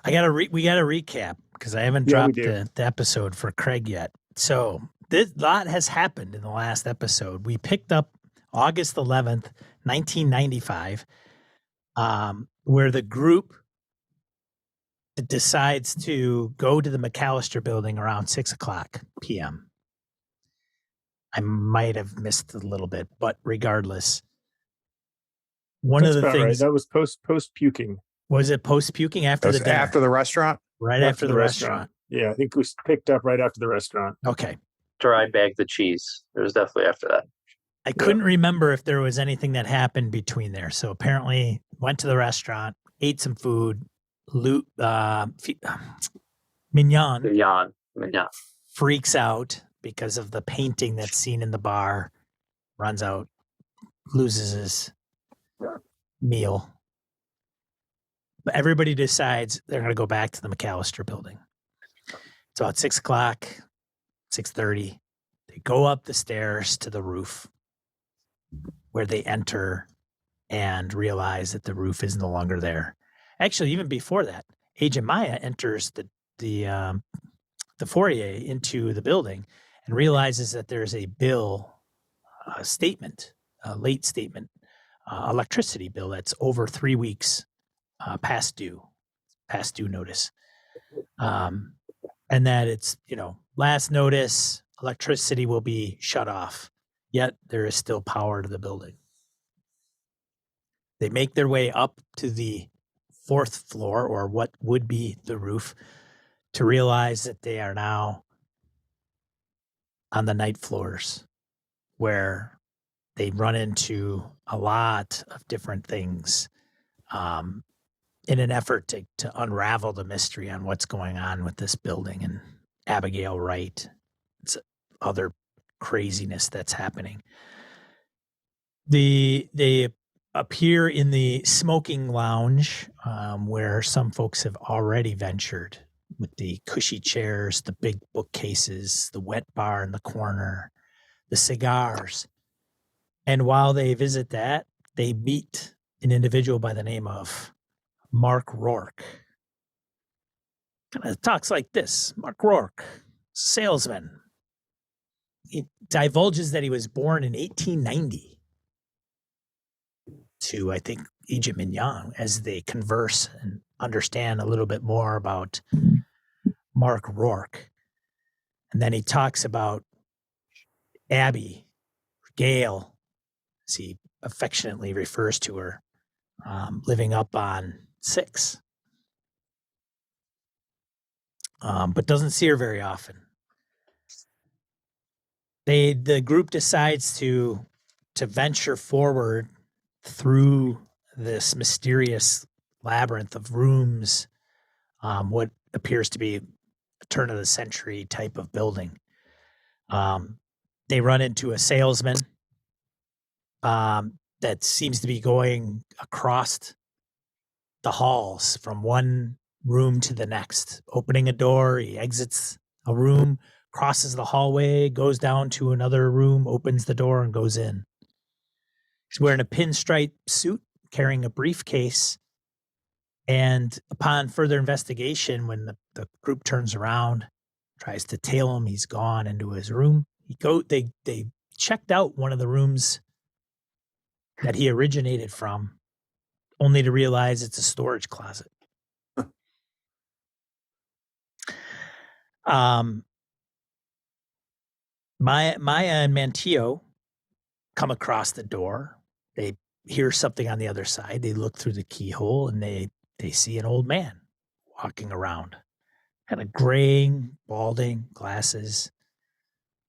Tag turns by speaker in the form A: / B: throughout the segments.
A: we gotta recap because I haven't dropped the episode for Craig yet. So this lot has happened in the last episode. We picked up August 11th, 1995, where the group decides to go to the Macallistair Building around 6:00 p.m. I might have missed a little bit, but regardless,
B: That's of the things right. That was post puking.
A: Was it post puking after the dinner?
C: After the restaurant?
A: Right after the restaurant.
B: Yeah, I think we picked up right after the restaurant.
A: Okay.
D: After I bagged the cheese. It was definitely after that.
A: I couldn't remember if there was anything that happened between there. So apparently went to the restaurant, ate some food, Mignon freaks out because of the painting that's seen in the bar, runs out, loses his meal. But everybody decides they're going to go back to the Macallistair Building. It's about 6:00, 6:30. They go up the stairs to the roof where they enter and realize that the roof is no longer there. Actually, even before that, Agent Maya enters the foyer into the building and realizes that there's a bill, a late statement, electricity bill that's over 3 weeks past due notice. And that it's, last notice, electricity will be shut off, yet there is still power to the building. They make their way up to the 4th floor, or what would be the roof, to realize that they are now on the night floors, where they run into a lot of different things in an effort to unravel the mystery on what's going on with this building and Abigail Wright. It's other craziness that's happening. They appear in the smoking lounge, where some folks have already ventured, with the cushy chairs, the big bookcases, the wet bar in the corner, the cigars. And while they visit that, they meet an individual by the name of Mark Rourke. Kind of talks like this. Mark Rourke, salesman. He divulges that he was born in 1890 to, I think, Agent Mignon, as they converse and understand a little bit more about Mark Rourke. And then he talks about Abby, Gail, as he affectionately refers to her, living up on 6. But doesn't see her very often. The group decides to venture forward through this mysterious labyrinth of rooms, what appears to be a turn of the century type of building. They run into a salesman that seems to be going across the halls from one room to the next, opening a door. He exits a room, crosses the hallway, goes down to another room, opens the door, and goes in. He's wearing a pinstripe suit, carrying a briefcase. And upon further investigation, when the group turns around, tries to tail him, he's gone into his room. They checked out one of the rooms that he originated from, only to realize it's a storage closet. Maya and Mantillo come across the door. They hear something on the other side. They look through the keyhole and they see an old man walking around, kind of graying, balding, glasses.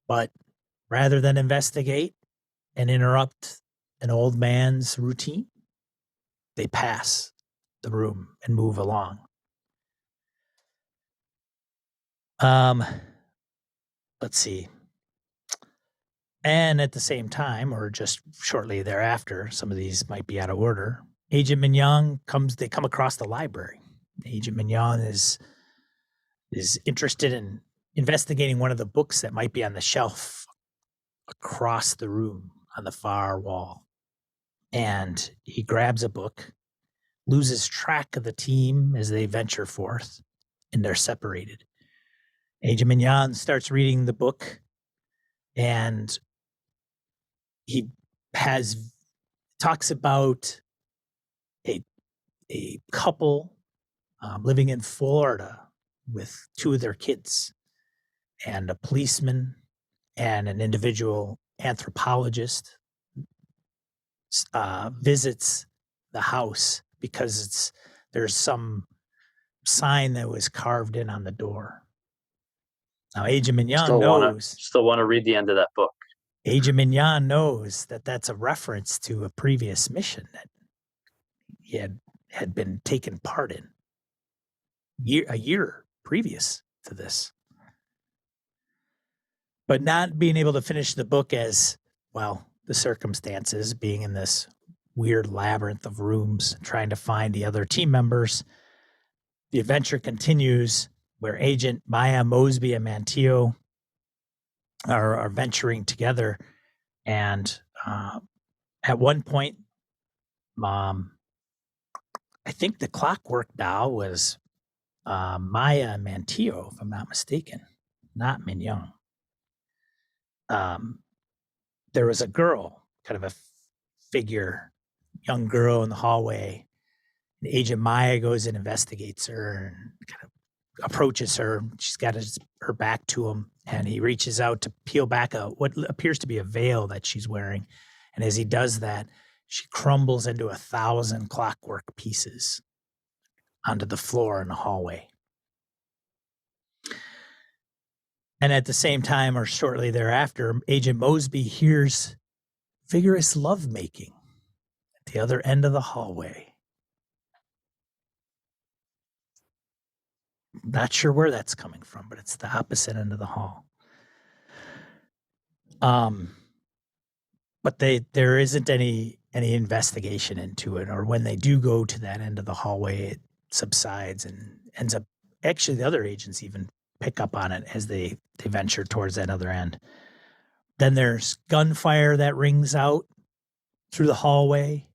A: But rather than investigate and interrupt an old man's routine, they pass the room and move along. Let's see. And at the same time, or just shortly thereafter, some of these might be out of order, Agent Mignon they come across the library. Agent Mignon is interested in investigating one of the books that might be on the shelf across the room on the far wall. And he grabs a book, loses track of the team as they venture forth, and they're separated. Agent Mignon starts reading the book, and he talks about a couple living in Florida with two of their kids, and a policeman and an individual anthropologist visits the house because there's some sign that was carved in on the door. Now, Agent Mignon
D: still want to read the end of that book.
A: Agent Mignon knows that that's a reference to a previous mission that he had been taken part in a year previous to this. But not being able to finish the book as, well, the circumstances, being in this weird labyrinth of rooms, trying to find the other team members, the adventure continues where Agent Maya, Mosby, and Mantillo are venturing together. And at one point, I think the clockwork dial was Maya and Mantillo, if I'm not mistaken, not Mignon. There was a girl, kind of a figure, young girl in the hallway. And Agent Maya goes and investigates her and kind of approaches her. She's got her back to him, and he reaches out to peel back what appears to be a veil that she's wearing. And as he does that, she crumbles into 1,000 clockwork pieces onto the floor in the hallway. And at the same time, or shortly thereafter, Agent Mosby hears vigorous lovemaking at the other end of the hallway. Not sure where that's coming from, but it's the opposite end of the hall. But there isn't any investigation into it, or when they do go to that end of the hallway, it subsides and ends up. Actually, the other agents even pick up on it as they venture towards that other end. Then there's gunfire that rings out through the hallway.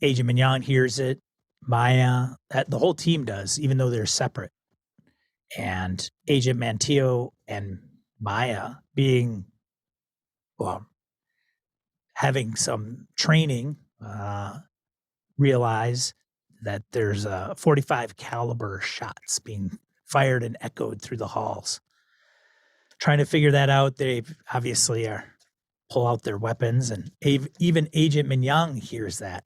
A: Agent Mignon hears it. Maya, the whole team does, even though they're separate. And Agent Mantillo and Maya, being, well, having some training, realize that there's 45 caliber shots being fired and echoed through the halls. Trying to figure that out, they obviously pull out their weapons, and even Agent Mignon hears that,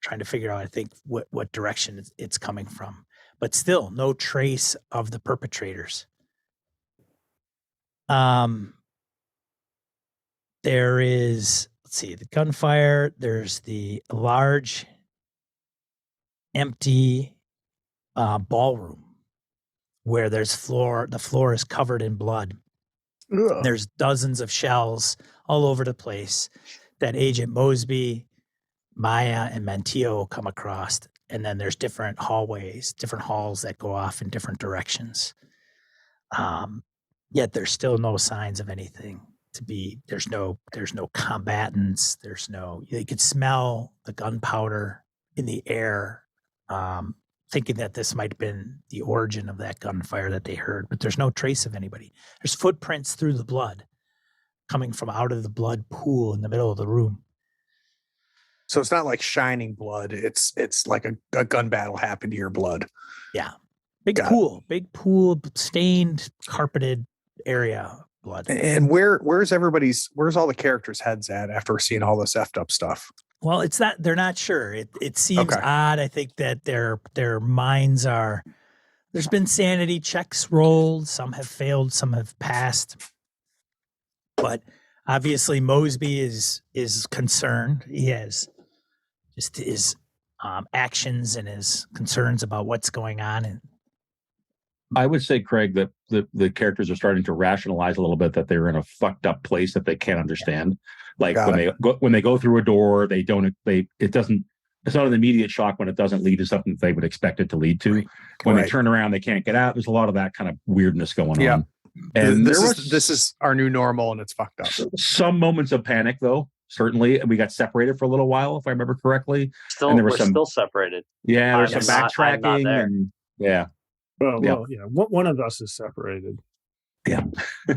A: trying to figure out, I think, what direction it's coming from. But still, no trace of the perpetrators. There is, let's see, the gunfire. There's the large, empty ballroom where the floor is covered in blood. Ugh. There's dozens of shells all over the place that Agent Mosby, Maya, and Mantillo come across. And then there's different hallways, different halls that go off in different directions. Yet there's still no signs of anything to be. There's no combatants. You could smell the gunpowder in the air, thinking that this might have been the origin of that gunfire that they heard, but there's no trace of anybody. There's footprints through the blood coming from out of the blood pool in the middle of the room.
C: So it's not like shining blood. It's like a gun battle happened to your blood.
A: Yeah. Big pool, stained, carpeted area blood.
C: And where's all the characters' heads at after seeing all this effed up stuff?
A: Well, it's that they're not sure. It seems odd. I think that their minds are. There's been sanity checks rolled. Some have failed. Some have passed. But obviously, Mosby is concerned. He has just his actions and his concerns about what's going on. And
E: I would say, Craig, that the characters are starting to rationalize a little bit that they're in a fucked up place that they can't understand. Yeah. Like when they go through a door, it's not an immediate shock when it doesn't lead to something that they would expect it to lead to. Right. When they turn around, they can't get out. There's a lot of that kind of weirdness going on.
C: And this is our new normal, and it's fucked up.
E: Some moments of panic, though. certainly. We got separated for a little while, if I remember correctly.
D: Still,
E: and there was
D: we're
E: some,
D: still separated.
E: yeah, there's some
D: I'm not
E: backtracking
D: there.
E: and yeah.
B: Well, one of us is separated.
E: Yeah.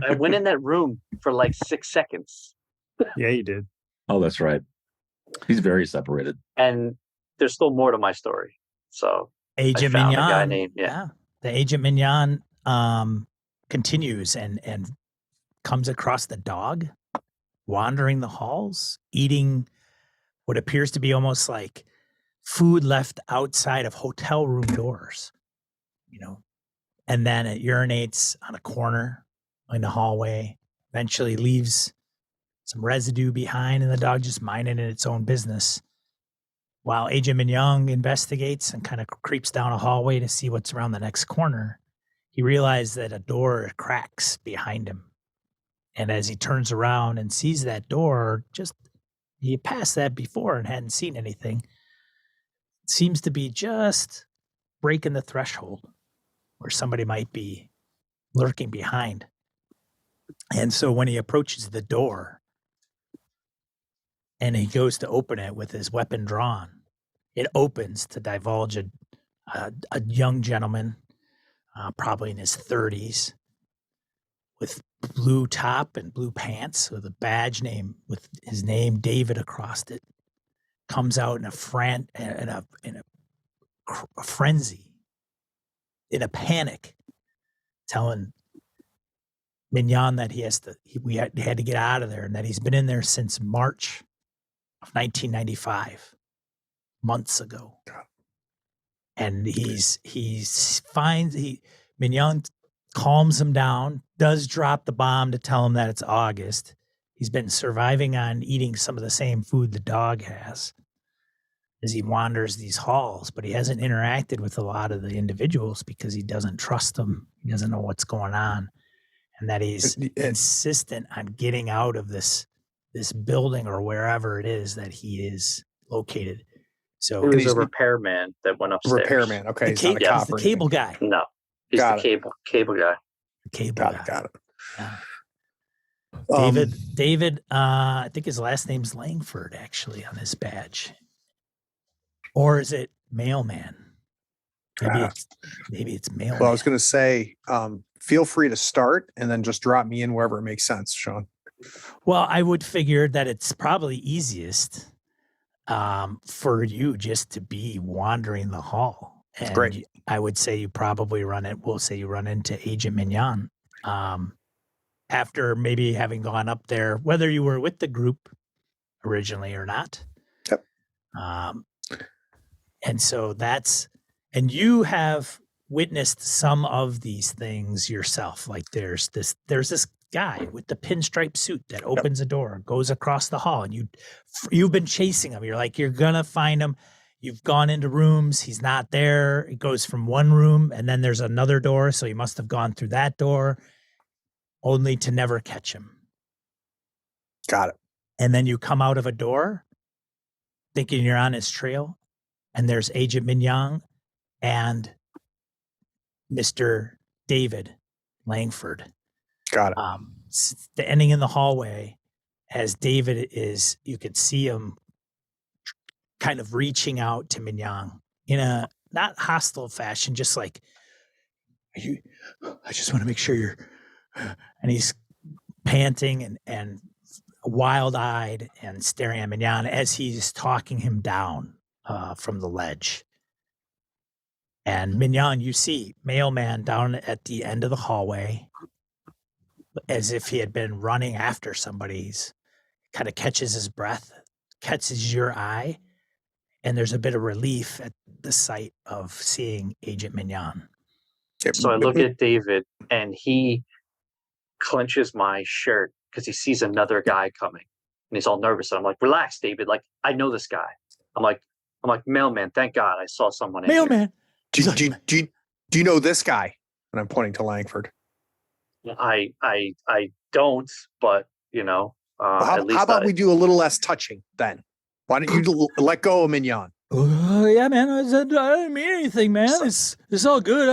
D: I went in that room for like 6 seconds.
B: Yeah, you did.
E: Oh, that's right. He's very separated.
D: And there's still more to my story. So
A: Agent
D: I found
A: Mignon,
D: a guy named
A: the Agent Mignon continues and comes across the dog wandering the halls, eating what appears to be almost like food left outside of hotel room doors, and then it urinates on a corner in the hallway, eventually leaves some residue behind, and the dog just minding its own business. While Agent Mignon investigates and kind of creeps down a hallway to see what's around the next corner, he realized that a door cracks behind him. And as he turns around and sees that door, he passed that before and hadn't seen anything. It seems to be just breaking the threshold where somebody might be lurking behind. And so when he approaches the door and he goes to open it with his weapon drawn, it opens to divulge a young gentleman, probably in his 30s, with blue top and blue pants, with a badge name with his name David across it. Comes out in a frenzy, in a panic, telling Mignon that he had to get out of there, and that he's been in there since March of 1995, months ago. And Mignon calms him down, does drop the bomb to tell him that it's August. He's been surviving on eating some of the same food the dog has as he wanders these halls, but he hasn't interacted with a lot of the individuals because he doesn't trust them. He doesn't know what's going on, and that he's insistent on getting out of this building or wherever it is that he is located. So
D: he was a repairman that went upstairs.
C: Repairman, okay.
A: He's the cable guy.
D: No, he's the cable guy.
A: The cable guy.
C: Got it.
A: Yeah. David, I think his last name's Langford, actually, on his badge. Or is it Mailman? Maybe it's Mailman.
C: Well, I was going to say, feel free to start and then just drop me in wherever it makes sense, Sean.
A: Well, I would figure that it's probably easiest for you just to be wandering the hall. And
C: great.
A: I would say you probably we'll say you run into Agent Mignon after maybe having gone up there, whether you were with the group originally or not.
C: Yep.
A: And so and you have witnessed some of these things yourself. Like there's this guy with the pinstripe suit that opens a door, goes across the hall, and you've been chasing him. You're like, you're gonna find him. You've gone into rooms. He's not there. It goes from one room, and then there's another door. So you must have gone through that door, only to never catch him.
C: Got it.
A: And then you come out of a door, thinking you're on his trail, and there's Agent Mignon and Mr. David Langford.
C: Got it.
A: Standing in the hallway as David you could see him kind of reaching out to Mignon in a not hostile fashion, just like, I just want to make sure you're, and he's panting and wild-eyed and staring at Mignon as he's talking him down from the ledge. And Mignon, you see Mailman down at the end of the hallway, as if he had been running after somebody's, kind of catches his breath, catches your eye, and there's a bit of relief at the sight of seeing Agent Mignon.
D: So I look at David, and he clenches my shirt because he sees another guy coming, and he's all nervous. And I'm like, "Relax, David. Like, I know this guy." I'm like, "Mailman, thank God I saw someone."
A: Mailman.
C: Do you know this guy? And I'm pointing to Langford.
D: I don't, but
C: how about we do a little less touching then? Why don't you let go of Mignon?
A: Yeah, man. I didn't mean anything, man. It's all good.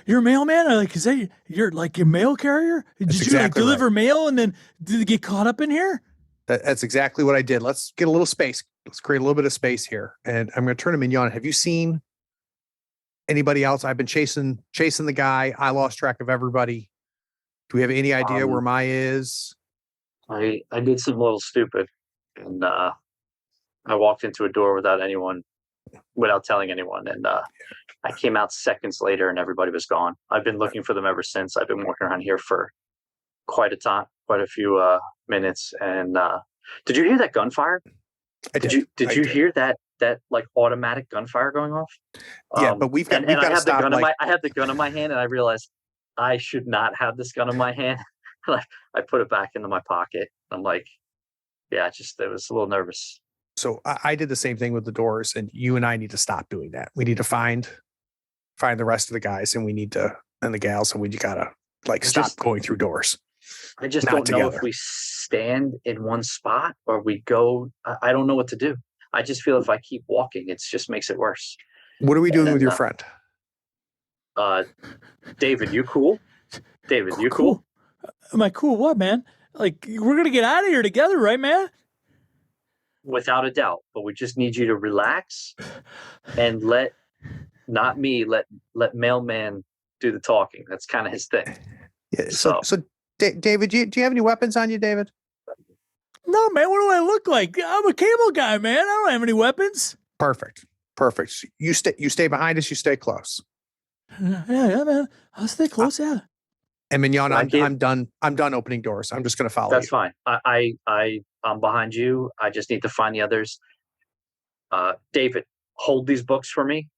A: You're a mailman. Is that you're like a mail carrier? Did you deliver mail and then did it get caught up in here?
C: That's exactly what I did. Let's get a little space. Let's create a little bit of space here. And I'm going to turn to Mignon. Have you seen anybody else? I've been chasing the guy. I lost track of everybody. Do we have any idea where Maya is?
D: I did some little stupid, and I walked into a door without telling anyone, and I came out seconds later, and everybody was gone. I've been looking for them ever since. I've been walking around here for quite a few minutes. And did you hear that gunfire? Did you hear that like automatic gunfire going off?
C: Yeah, but we've got to stop.
D: I have the gun in my hand, and I realized I should not have this gun in my hand. Like, I put it back into my pocket. I'm like, yeah, I was a little nervous.
C: So I did the same thing with the doors, and you and I need to stop doing that. We need to find the rest of the guys, and the gals, and we gotta stop going through doors.
D: I just don't know if we stand in one spot or we go. I don't know what to do. I just feel if I keep walking, it just makes it worse.
C: What are we doing with your friend?
D: David, you cool? David, you cool?
A: Am I cool? What, man? Like, we're going to get out of here together, right, man?
D: Without a doubt. But we just need you to relax and let Mailman do the talking. That's kind of his thing.
C: Yeah, so David, do you have any weapons on you, David?
A: No, man. What do I look like? I'm a cable guy, man. I don't have any weapons.
C: Perfect. You stay behind us. You stay close.
A: Yeah, man. I'll stay close. Yeah.
C: And Mignon, I'm done. I'm done opening doors. I'm just going to follow you.
D: That's fine. I'm behind you. I just need to find the others. David, hold these books for me.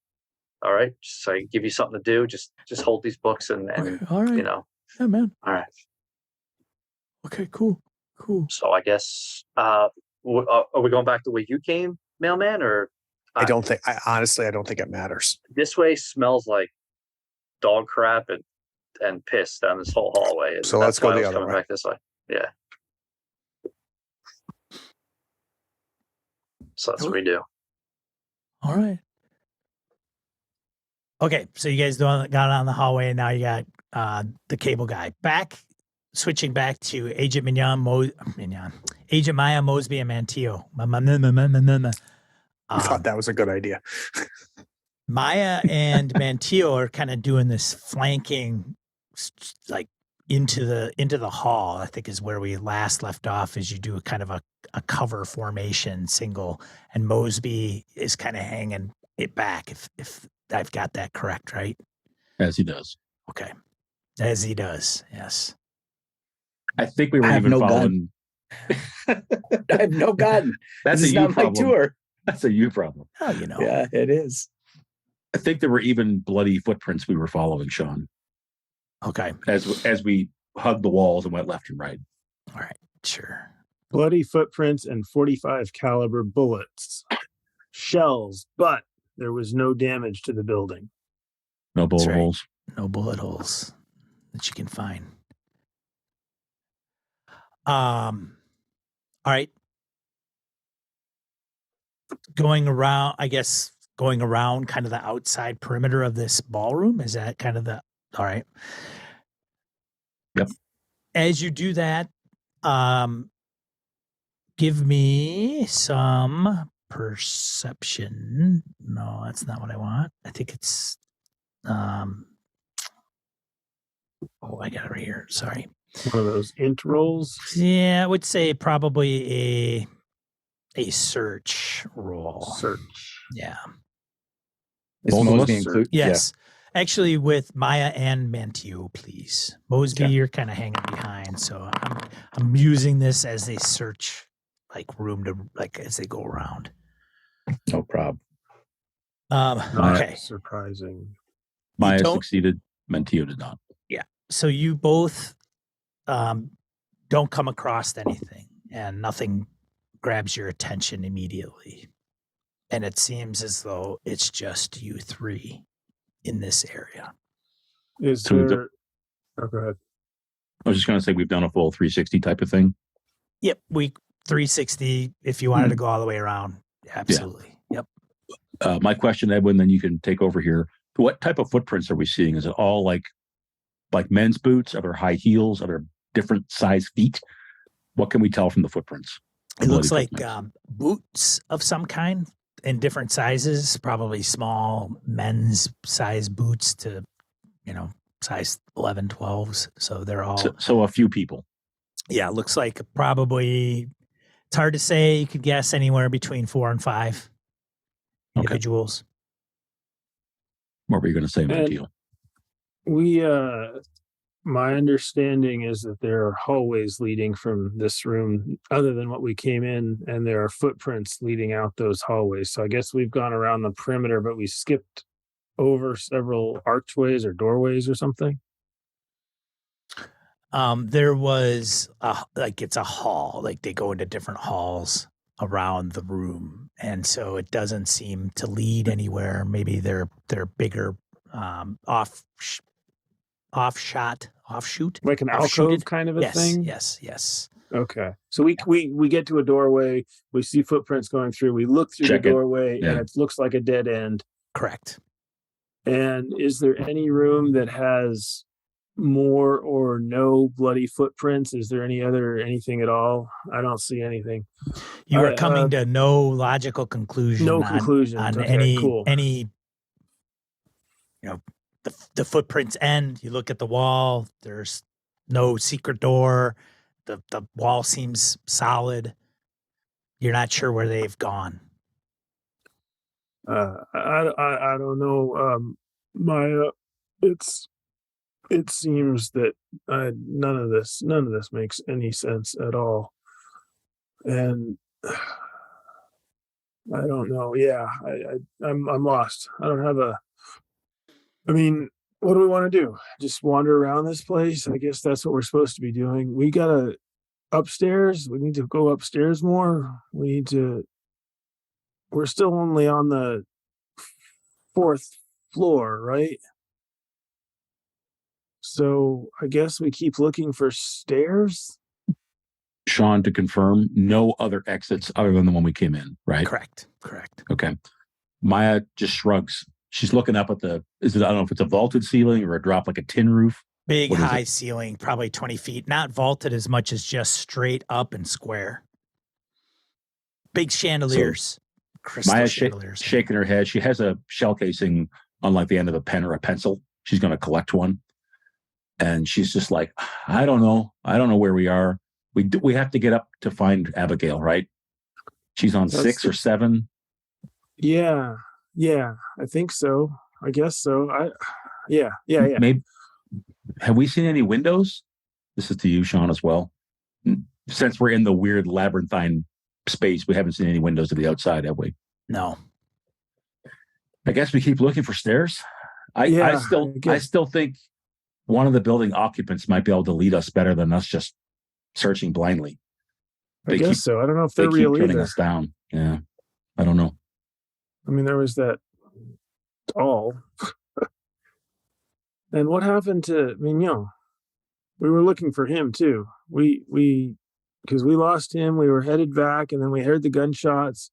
D: All right. So I give you something to do. Just hold these books and
A: okay, all right. Yeah, man.
D: All right.
A: Okay, cool.
D: So I guess, are we going back the way you came, Mailman, or?
C: Honestly, I don't think it matters.
D: This way smells like dog crap and piss down this whole hallway.
C: So let's go the other way.
D: Back this way. Yeah. So that's what we do.
A: All right. Okay, so you guys got on the hallway, and now you got the cable guy switching back to Agent Agent Maya, Mosby, and Manteo.
C: I thought that was a good idea.
A: Maya and Manteo are kind of doing this flanking, like into the hall. I think is where we last left off. As you do a kind of a cover formation single, and Mosby is kind of hanging it back. If I've got that correct, right?
E: As he does.
A: Okay, as he does. Yes.
E: I think we were even following.
F: I have no gun.
E: That's
F: not my tour.
E: That's a you problem.
A: Oh,
F: Yeah, it is.
E: I think there were even bloody footprints we were following, Sean.
A: Okay.
E: As we hugged the walls and went left and right.
A: All right. Sure.
B: Bloody footprints and 45 caliber bullets. Shells, but there was no damage to the building.
E: No bullet holes.
A: No bullet holes that you can find. All right. Going around kind of the outside perimeter of this ballroom. Is that kind of all right?
E: Yep.
A: As you do that, give me some perception. No, that's not what I want. I think it's, I got it right here. Sorry.
B: One of those int rolls?
A: Yeah, I would say probably a search roll.
B: Search.
A: Yeah.
F: Is Mosby included?
A: Yes. Yeah. Actually, with Maya and Manteo, please. Mosby, you're kind of hanging behind, so I'm using this as a search room to as they go around.
F: No problem.
A: Okay.
B: Surprising.
E: Maya succeeded. Manteo did not.
A: Yeah. So you both don't come across anything, and nothing grabs your attention immediately. And it seems as though it's just you three in this area.
B: Is there... Oh, go ahead.
E: I was just going to say we've done a full 360 type of thing.
A: Yep. 360 if you wanted to go all the way around. Absolutely. Yeah.
E: Yep. My question, Edwin, then you can take over here. What type of footprints are we seeing? Is it all like men's boots? Are there high heels? Are there different size feet? What can we tell from the footprints?
A: It looks like boots of some kind in different sizes, probably small men's size boots to, size 11, 12s. So they're all.
E: So a few people.
A: Yeah, it looks like probably, it's hard to say. You could guess anywhere between 4 and 5 individuals.
E: What were you going to say, Matthew?
B: My understanding is that there are hallways leading from this room other than what we came in, and there are footprints leading out those hallways. So I guess we've gone around the perimeter, but we skipped over several archways or doorways or something.
A: There was it's a hall, like they go into different halls around the room, and so it doesn't seem to lead anywhere. Maybe they're bigger, offshoot,
B: like an alcove kind of a thing.
A: Yes.
B: Okay, so we get to a doorway, we see footprints going through, we look through the doorway, and it looks like a dead end.
A: Correct.
B: And is there any room that has more or no bloody footprints? Is there anything at all? I don't see anything.
A: You are coming to no logical conclusion.
B: No conclusion
A: on
B: okay,
A: any
B: cool.
A: The footprints end. You look at the wall. There's no secret door. The wall seems solid. You're not sure where they've gone.
B: I don't know. Maya, it seems that none of this makes any sense at all, and I don't know. Yeah, I'm lost. I don't have what do we want to do? Just wander around this place? I guess that's what we're supposed to be doing. We gotta upstairs. We need to go upstairs more. We're still only on the 4th floor, right? So I guess we keep looking for stairs.
E: Sean, to confirm, no other exits other than the one we came in, right?
A: Correct.
E: Okay. Maya just shrugs. She's looking up at I don't know if it's a vaulted ceiling or a drop like a tin roof.
A: Big high ceiling, probably 20 feet. Not vaulted as much as just straight up and square. Big chandeliers. Crystal
E: Maya's
A: chandeliers.
E: shaking her head. She has a shell casing on like the end of a pen or a pencil. She's going to collect one. And she's just like, I don't know where we are. We have to get up to find Abigail, right? She's on 6 or 7.
B: Yeah, I think so. I guess so. Yeah.
E: Maybe. Have we seen any windows? This is to you, Sean, as well. Since we're in the weird labyrinthine space, we haven't seen any windows to the outside, have we?
A: No.
E: I guess we keep looking for stairs. I still think one of the building occupants might be able to lead us better than us just searching blindly.
B: I guess so. I don't know if they're real
E: turning
B: either.
E: us down. Yeah, I don't know.
B: There was that doll. And what happened to Mignon? We were looking for him too. Because we lost him. We were headed back, and then we heard the gunshots.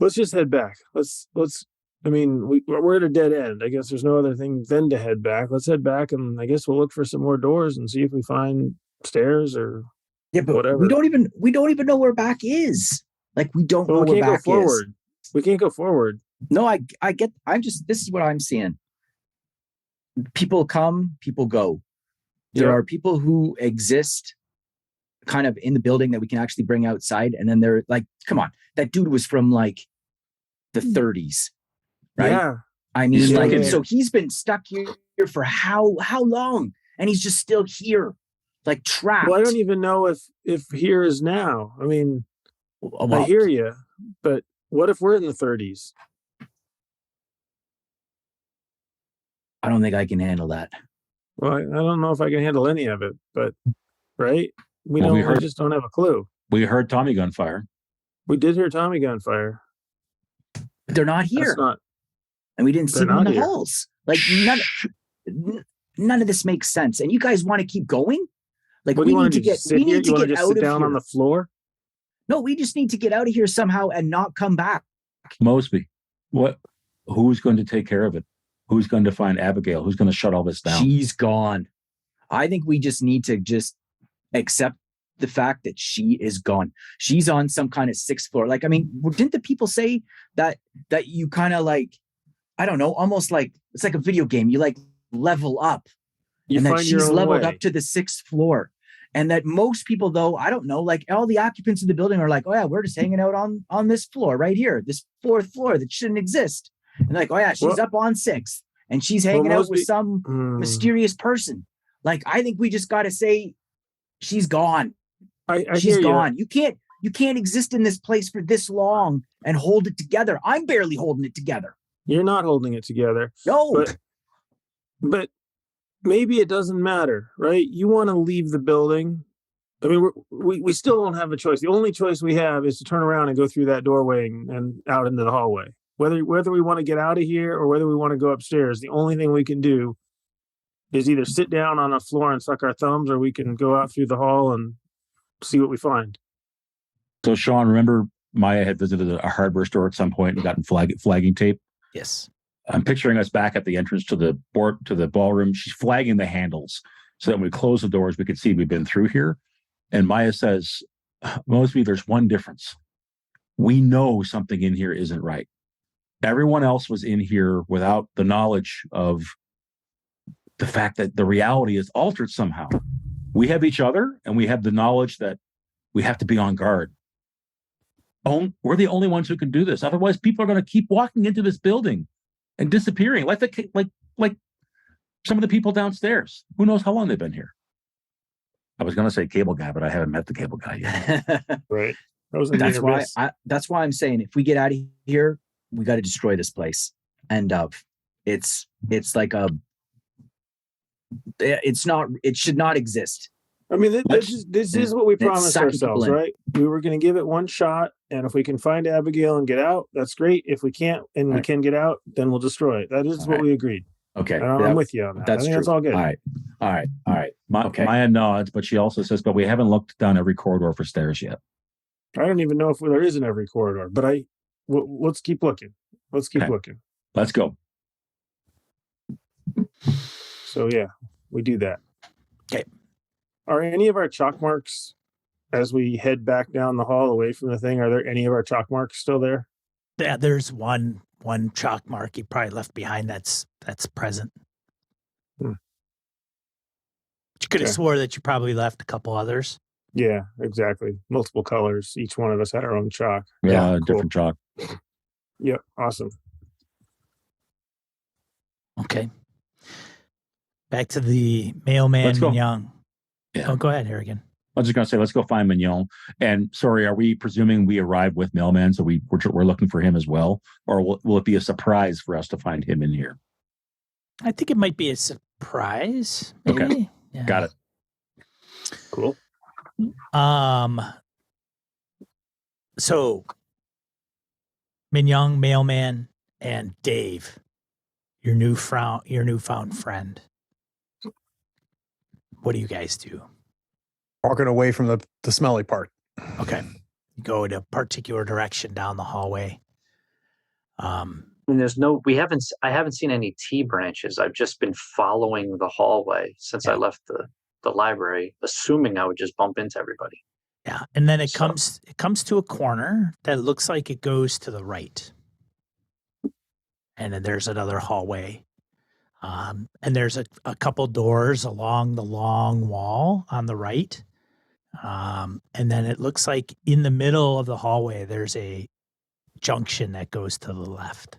B: Let's just head back. We're at a dead end. I guess there's no other thing than to head back. Let's head back, and I guess we'll look for some more doors and see if we find stairs or whatever.
F: we don't even know where back is. Like, we don't know where back is.
B: We can't go forward.
F: No, this is what I'm seeing. People come, people go. There are people who exist kind of in the building that we can actually bring outside. And then they're like, come on, that dude was from like the 30s, right?
B: Yeah.
F: So he's been stuck here for how long? And he's just still here, like trapped.
B: Well, I don't even know if here is now. I hear you, but what if we're in the 30s?
F: I don't think I can handle that.
B: Well, I don't know if I can handle any of it, but right? We just don't have a clue.
E: We heard Tommy gunfire.
B: We did hear Tommy gunfire.
F: But they're not here. And we didn't see them in the halls. Like, none of this makes sense. And you guys want to keep going? Like, we need to get out
B: down on the floor.
F: No, we just need to get out of here somehow and not come back.
E: Mosby, who's going to take care of it? Who's going to find Abigail? Who's going to shut all this down?
F: She's gone. I think we just need to accept the fact that she is gone. She's on some kind of 6th floor. Like, I mean, didn't the people say that you kind of like, I don't know, almost like it's like a video game. You like level up, and that she's leveled up to the 6th floor. And that most people, though, I don't know, like all the occupants of the building are like, oh yeah, we're just hanging out on this floor right here, this 4th floor that shouldn't exist. And like, oh yeah, she's up on 6th and she's hanging out with some mysterious person. Like, I think we just got to say she's gone. She's gone. You can't exist in this place for this long and hold it together. I'm barely holding it together.
B: You're not holding it together.
F: No.
B: But maybe it doesn't matter, right? You want to leave the building. I mean, we still don't have a choice. The only choice we have is to turn around and go through that doorway and out into the hallway. Whether we want to get out of here or whether we want to go upstairs, the only thing we can do is either sit down on a floor and suck our thumbs, or we can go out through the hall and see what we find.
E: So, Sean, remember Maya had visited a hardware store at some point and gotten flagging tape?
A: Yes.
E: I'm picturing us back at the entrance to the ballroom. She's flagging the handles so that when we close the doors, we can see we've been through here. And Maya says, Mosby, there's one difference. We know something in here isn't right. Everyone else was in here without the knowledge of the fact that the reality is altered somehow. We have each other, and we have the knowledge that we have to be on guard. We're the only ones who can do this. Otherwise, people are going to keep walking into this building and disappearing, like some of the people downstairs. Who knows how long they've been here? I was going to say cable guy, but I haven't met the cable guy yet.
B: Right.
F: That's why I'm saying if we get out of here, we got to destroy this place. And it's like it should not exist.
B: I mean, this is what we promised ourselves, right? We were going to give it one shot, and if we can find Abigail and get out, that's great. If we can't and we can get out, then we'll destroy it. That is what we agreed.
E: Okay.
B: I'm with you on that.
E: That's
B: I think
E: true.
B: That's all good.
E: All right. Maya nods, but she also says, but we haven't looked down every corridor for stairs yet.
B: I don't even know if there is in every corridor, but let's keep looking. Let's keep looking.
E: Let's go.
B: So yeah, we do that.
A: Okay.
B: Are any of our chalk marks, as we head back down the hall away from the thing, are there any of our chalk marks still there?
A: Yeah, there's one chalk mark you probably left behind that's present. But you could have swore that you probably left a couple others.
B: Yeah, exactly. Multiple colors. Each one of us had our own chalk.
E: Yeah, different chalk.
B: Yep, awesome.
A: Okay. Back to the mailman Mignon.
E: Yeah.
A: Oh, go ahead, Harrigan.
E: I was just going to say, let's go find Mignon. And sorry, are we presuming we arrived with mailman, so we're looking for him as well? Or will it be a surprise for us to find him in here?
A: I think it might be a surprise. Maybe.
E: Okay.
A: Yeah.
E: Got it.
B: Cool.
A: So Mignon, mailman, and Dave, your newfound friend. What do you guys do?
C: Walking away from the smelly part.
A: Okay. You go in a particular direction down the hallway.
D: And I haven't seen any T branches. I've just been following the hallway since I left the library, assuming I would just bump into everybody.
A: Yeah. And then it comes to a corner that looks like it goes to the right. And then there's another hallway. And there's a couple doors along the long wall on the right. And then it looks like in the middle of the hallway, there's a junction that goes to the left.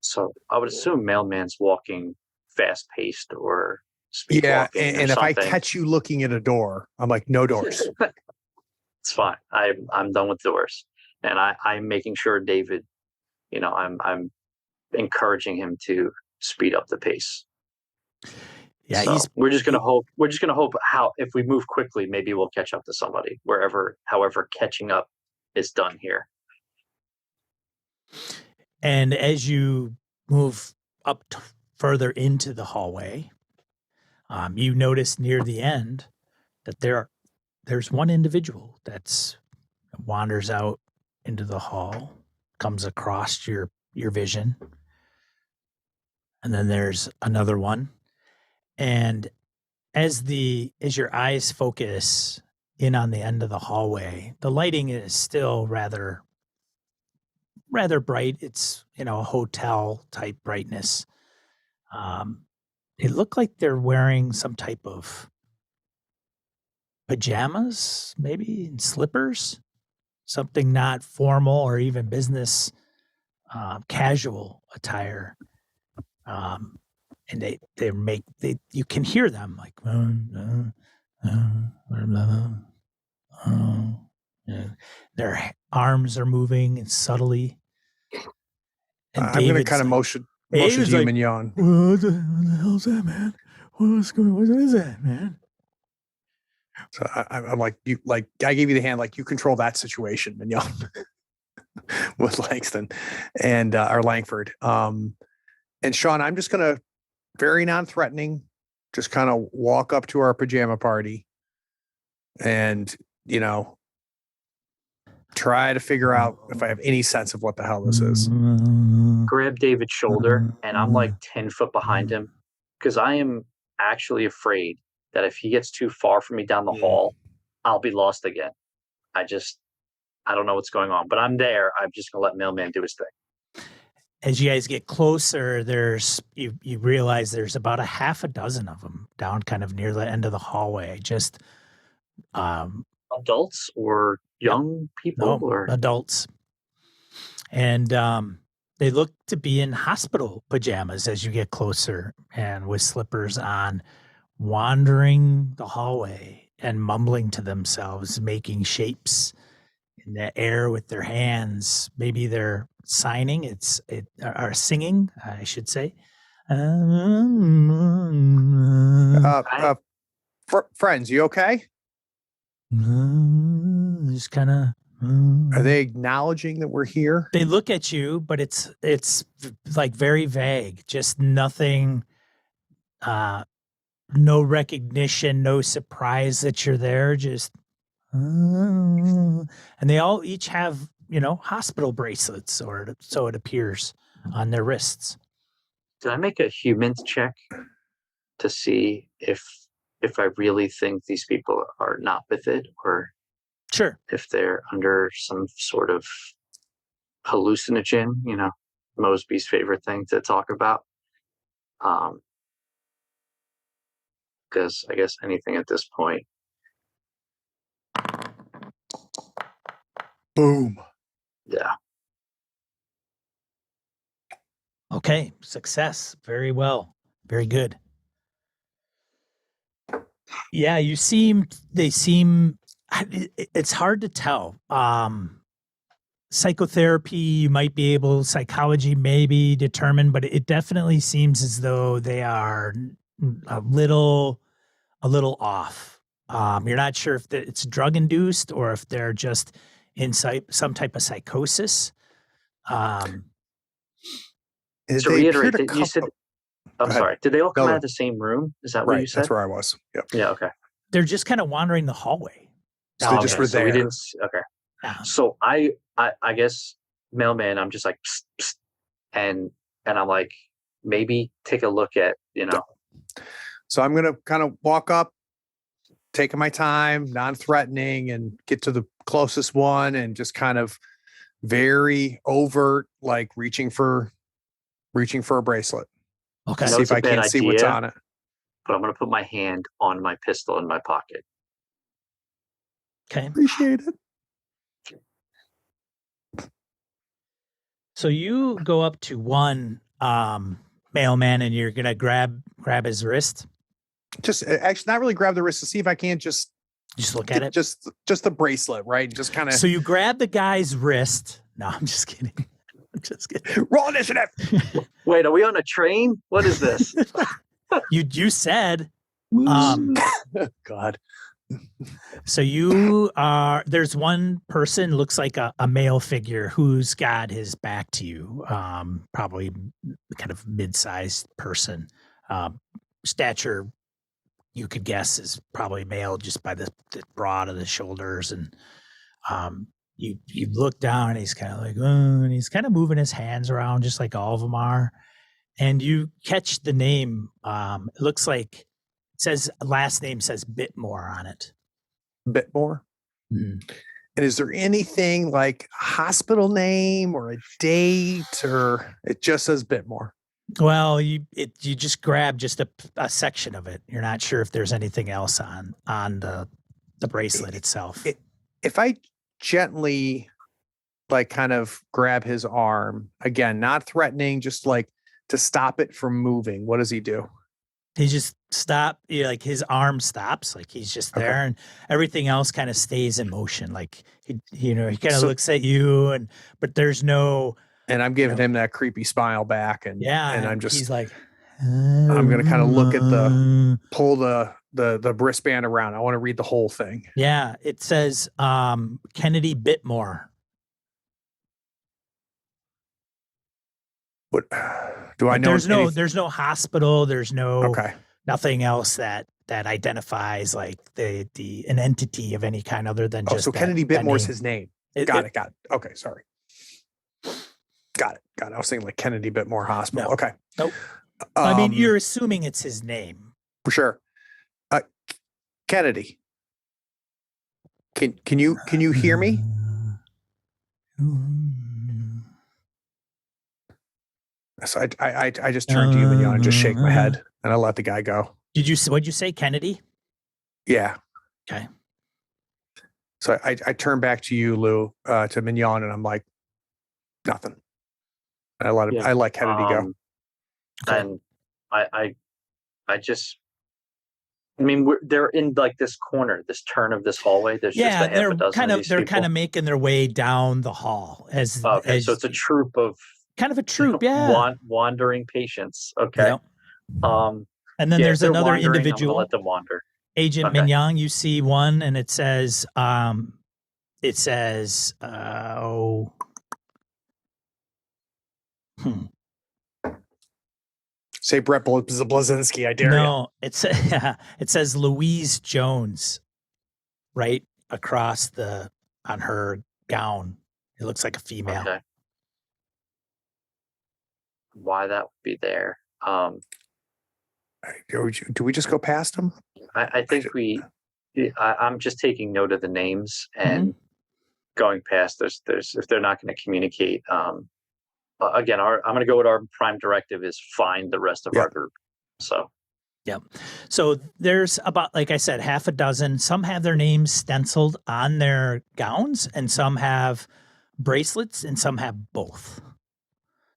D: So I would assume mailman's walking fast paced or speed walking.
C: And if I catch you looking at a door, I'm like, no doors.
D: It's fine. I'm done with doors. And I'm making sure David, I'm encouraging him to speed up the pace.
A: Yeah,
D: so we're just gonna hope if we move quickly, maybe we'll catch up to somebody however catching up is done here.
A: And as you move up further into the hallway, you notice near the end that there's one individual that's wanders out into the hall, comes across your vision. And then there's another one. And as your eyes focus in on the end of the hallway, the lighting is still rather bright. It's, a hotel type brightness. It looked like they're wearing some type of pajamas, maybe, and slippers, something not formal or even business, casual attire. And you can hear them like, their arms are moving subtly. And
C: I'm going to kind of motion to you, like, Mignon.
A: What the hell's that, man? What is that, man?
C: So I'm like, I gave you the hand, like, you control that situation, Mignon, with Langston and or Langford. And Sean, I'm just going to, very non-threatening, just kind of walk up to our pajama party and, try to figure out if I have any sense of what the hell this is.
D: Grab David's shoulder, and I'm like 10 foot behind him, because I am actually afraid that if he gets too far from me down the hall, I'll be lost again. I don't know what's going on, but I'm there. I'm just gonna let Mailman do his thing.
A: As you guys get closer, you realize there's about a half a dozen of them down kind of near the end of the hallway. Just
D: adults or young people? Or
A: adults. And they look to be in hospital pajamas as you get closer, and with slippers on, wandering the hallway and mumbling to themselves, making shapes in the air with their hands. Maybe they're signing, or singing, I should say.
C: Friends, you okay?
A: Just kind of.
C: Are they acknowledging that we're here?
A: They look at you, but it's like very vague. Just nothing. No recognition, no surprise that you're there. Just, and they all each have, hospital bracelets, or so it appears, on their wrists.
D: Did I make a humans check to see if I really think these people are not with it, or
A: sure,
D: if they're under some sort of hallucinogen, Mosby's favorite thing to talk about. Because I guess anything at this point.
C: Boom.
D: Yeah.
A: Okay, success. Very well. Very good. Yeah, they seem, it's hard to tell. Psychotherapy, you might be able, psychology maybe determine, but it definitely seems as though they are a little off. You're not sure if it's drug induced or if they're just in some type of psychosis.
D: To reiterate, you said, I'm sorry, did they all come out of the same room? Is that what you said?
C: That's where I was. Yep.
D: Yeah, okay.
A: They're just kind of wandering the hallway.
C: So they just were there.
D: So we didn't, okay.
A: Yeah.
D: So I guess, Mailman, I'm just like, psst, psst, and I'm like, maybe take a look at,
C: So I'm going to kind of walk up, taking my time, non-threatening, and get to the closest one, and just kind of very overt, like reaching for a bracelet.
A: Okay.
C: See if I can't see what's on it.
D: But I'm going to put my hand on my pistol in my pocket.
A: Okay.
C: Appreciate it.
A: So you go up to one mailman, and you're gonna grab his wrist.
C: Just actually, not really grab the wrist, to see if I can't just
A: look at it.
C: Just the bracelet, right? Just kind of.
A: So you grab the guy's wrist. No, I'm just kidding.
C: Roll initiative.
D: Wait, are we on a train? What is this?
A: You said.
C: God.
A: So there's one person, looks like a male figure, who's got his back to you. Probably kind of mid-sized person. Stature, you could guess, is probably male just by the broad of the shoulders. And you look down, and he's kind of like, and he's kind of moving his hands around just like all of them are. And you catch the name. It looks like says last name says Bitmore on it.
C: Bitmore.
A: Mm-hmm.
C: And is there anything like a hospital name or a date, or it just says Bitmore?
A: Well, you just grab just a section of it. You're not sure if there's anything else on the bracelet itself.
C: If I gently like kind of grab his arm, again, not threatening, just like to stop it from moving, what does he do?
A: He just like his arm stops, like he's just there, and everything else kind of stays in motion. Like he kind of looks at you, but there's no.
C: And I'm giving him that creepy smile back, and I'm just,
A: he's like,
C: I'm going to kind of look at pull the wristband around. I want to read the whole thing.
A: Yeah, it says Kennedy Bitmore.
C: What do I know?
A: There's no hospital. There's nothing else that identifies like an entity of any kind other than just.
C: So Kennedy Bitmore is his name. Got it. Okay, sorry. Got it. I was thinking like Kennedy Bitmore Hospital.
A: No.
C: Okay.
A: Nope. I mean, you're assuming it's his name.
C: For sure. Kennedy. Can you hear me? So I just turned to you, Mignon, and just shake my head, and I let the guy go.
A: What'd you say, Kennedy?
C: Yeah.
A: Okay.
C: So I turn back to you, Lou, to Mignon, and I'm like, nothing. And I let Kennedy go.
D: And I just, I mean, they're in like this corner, this turn of this hallway. There's just a half a dozen of these
A: they're
D: people.
A: kind of making their way down the hall as.
D: So it's a troop of.
A: Kind of a troop, yeah.
D: Wandering patients. Okay.
A: Yep. And then there's another individual.
D: I'm gonna let them wander.
A: Agent Mignon, you see one, and it says,
C: Say Brett Blazinski, I dare you.
A: No, it says Louise Jones, right across on her gown. It looks like a female.
D: Okay. Why that would be there?
C: Do we just go past them?
D: I think I'm just taking note of the names and going past. There's if they're not going to communicate. Again, I'm going to go with our prime directive is find the rest of our group. So.
A: Yeah. So there's about, like I said, half a dozen. Some have their names stenciled on their gowns, and some have bracelets, and some have both.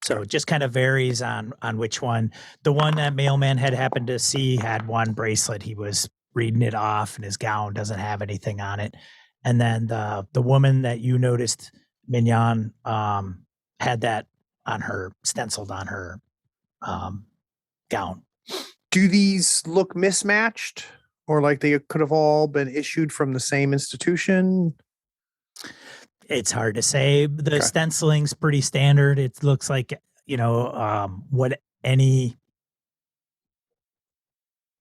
A: So it just kind of varies on which one. The one that mailman had happened to see had one bracelet. He was reading it off, and his gown doesn't have anything on it. And then the woman that you noticed, Mignon, had that on her, stenciled on her gown.
C: Do these look mismatched, or like they could have all been issued from the same institution?
A: It's hard to say. The stenciling's pretty standard. It looks like, what any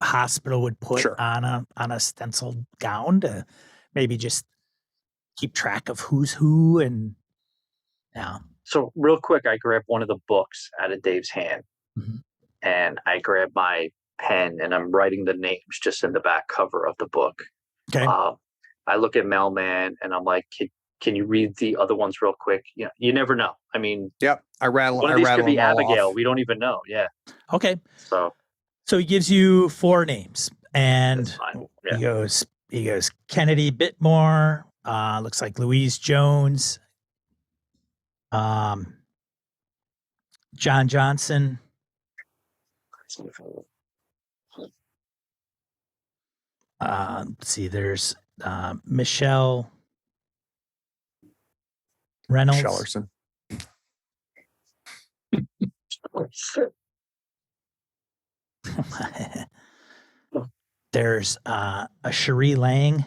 A: hospital would put on a stenciled gown to maybe just keep track of who's who. And yeah.
D: So real quick, I grabbed one of the books out of Dave's hand, and I grabbed my pen, and I'm writing the names just in the back cover of the book.
A: Okay.
D: I look at Mailman, and I'm like, can you read the other ones real quick? You never know. I mean,
C: I rattle.
D: One of these could be Abigail.
C: Off.
D: We don't even know. Yeah.
A: Okay.
D: So
A: he gives you 4 names, and he goes Kennedy Bitmore. Looks like Louise Jones. John Johnson. Let's see. There's Michelle Reynolds.
C: Shellerson.
A: There's a Cherie Lang.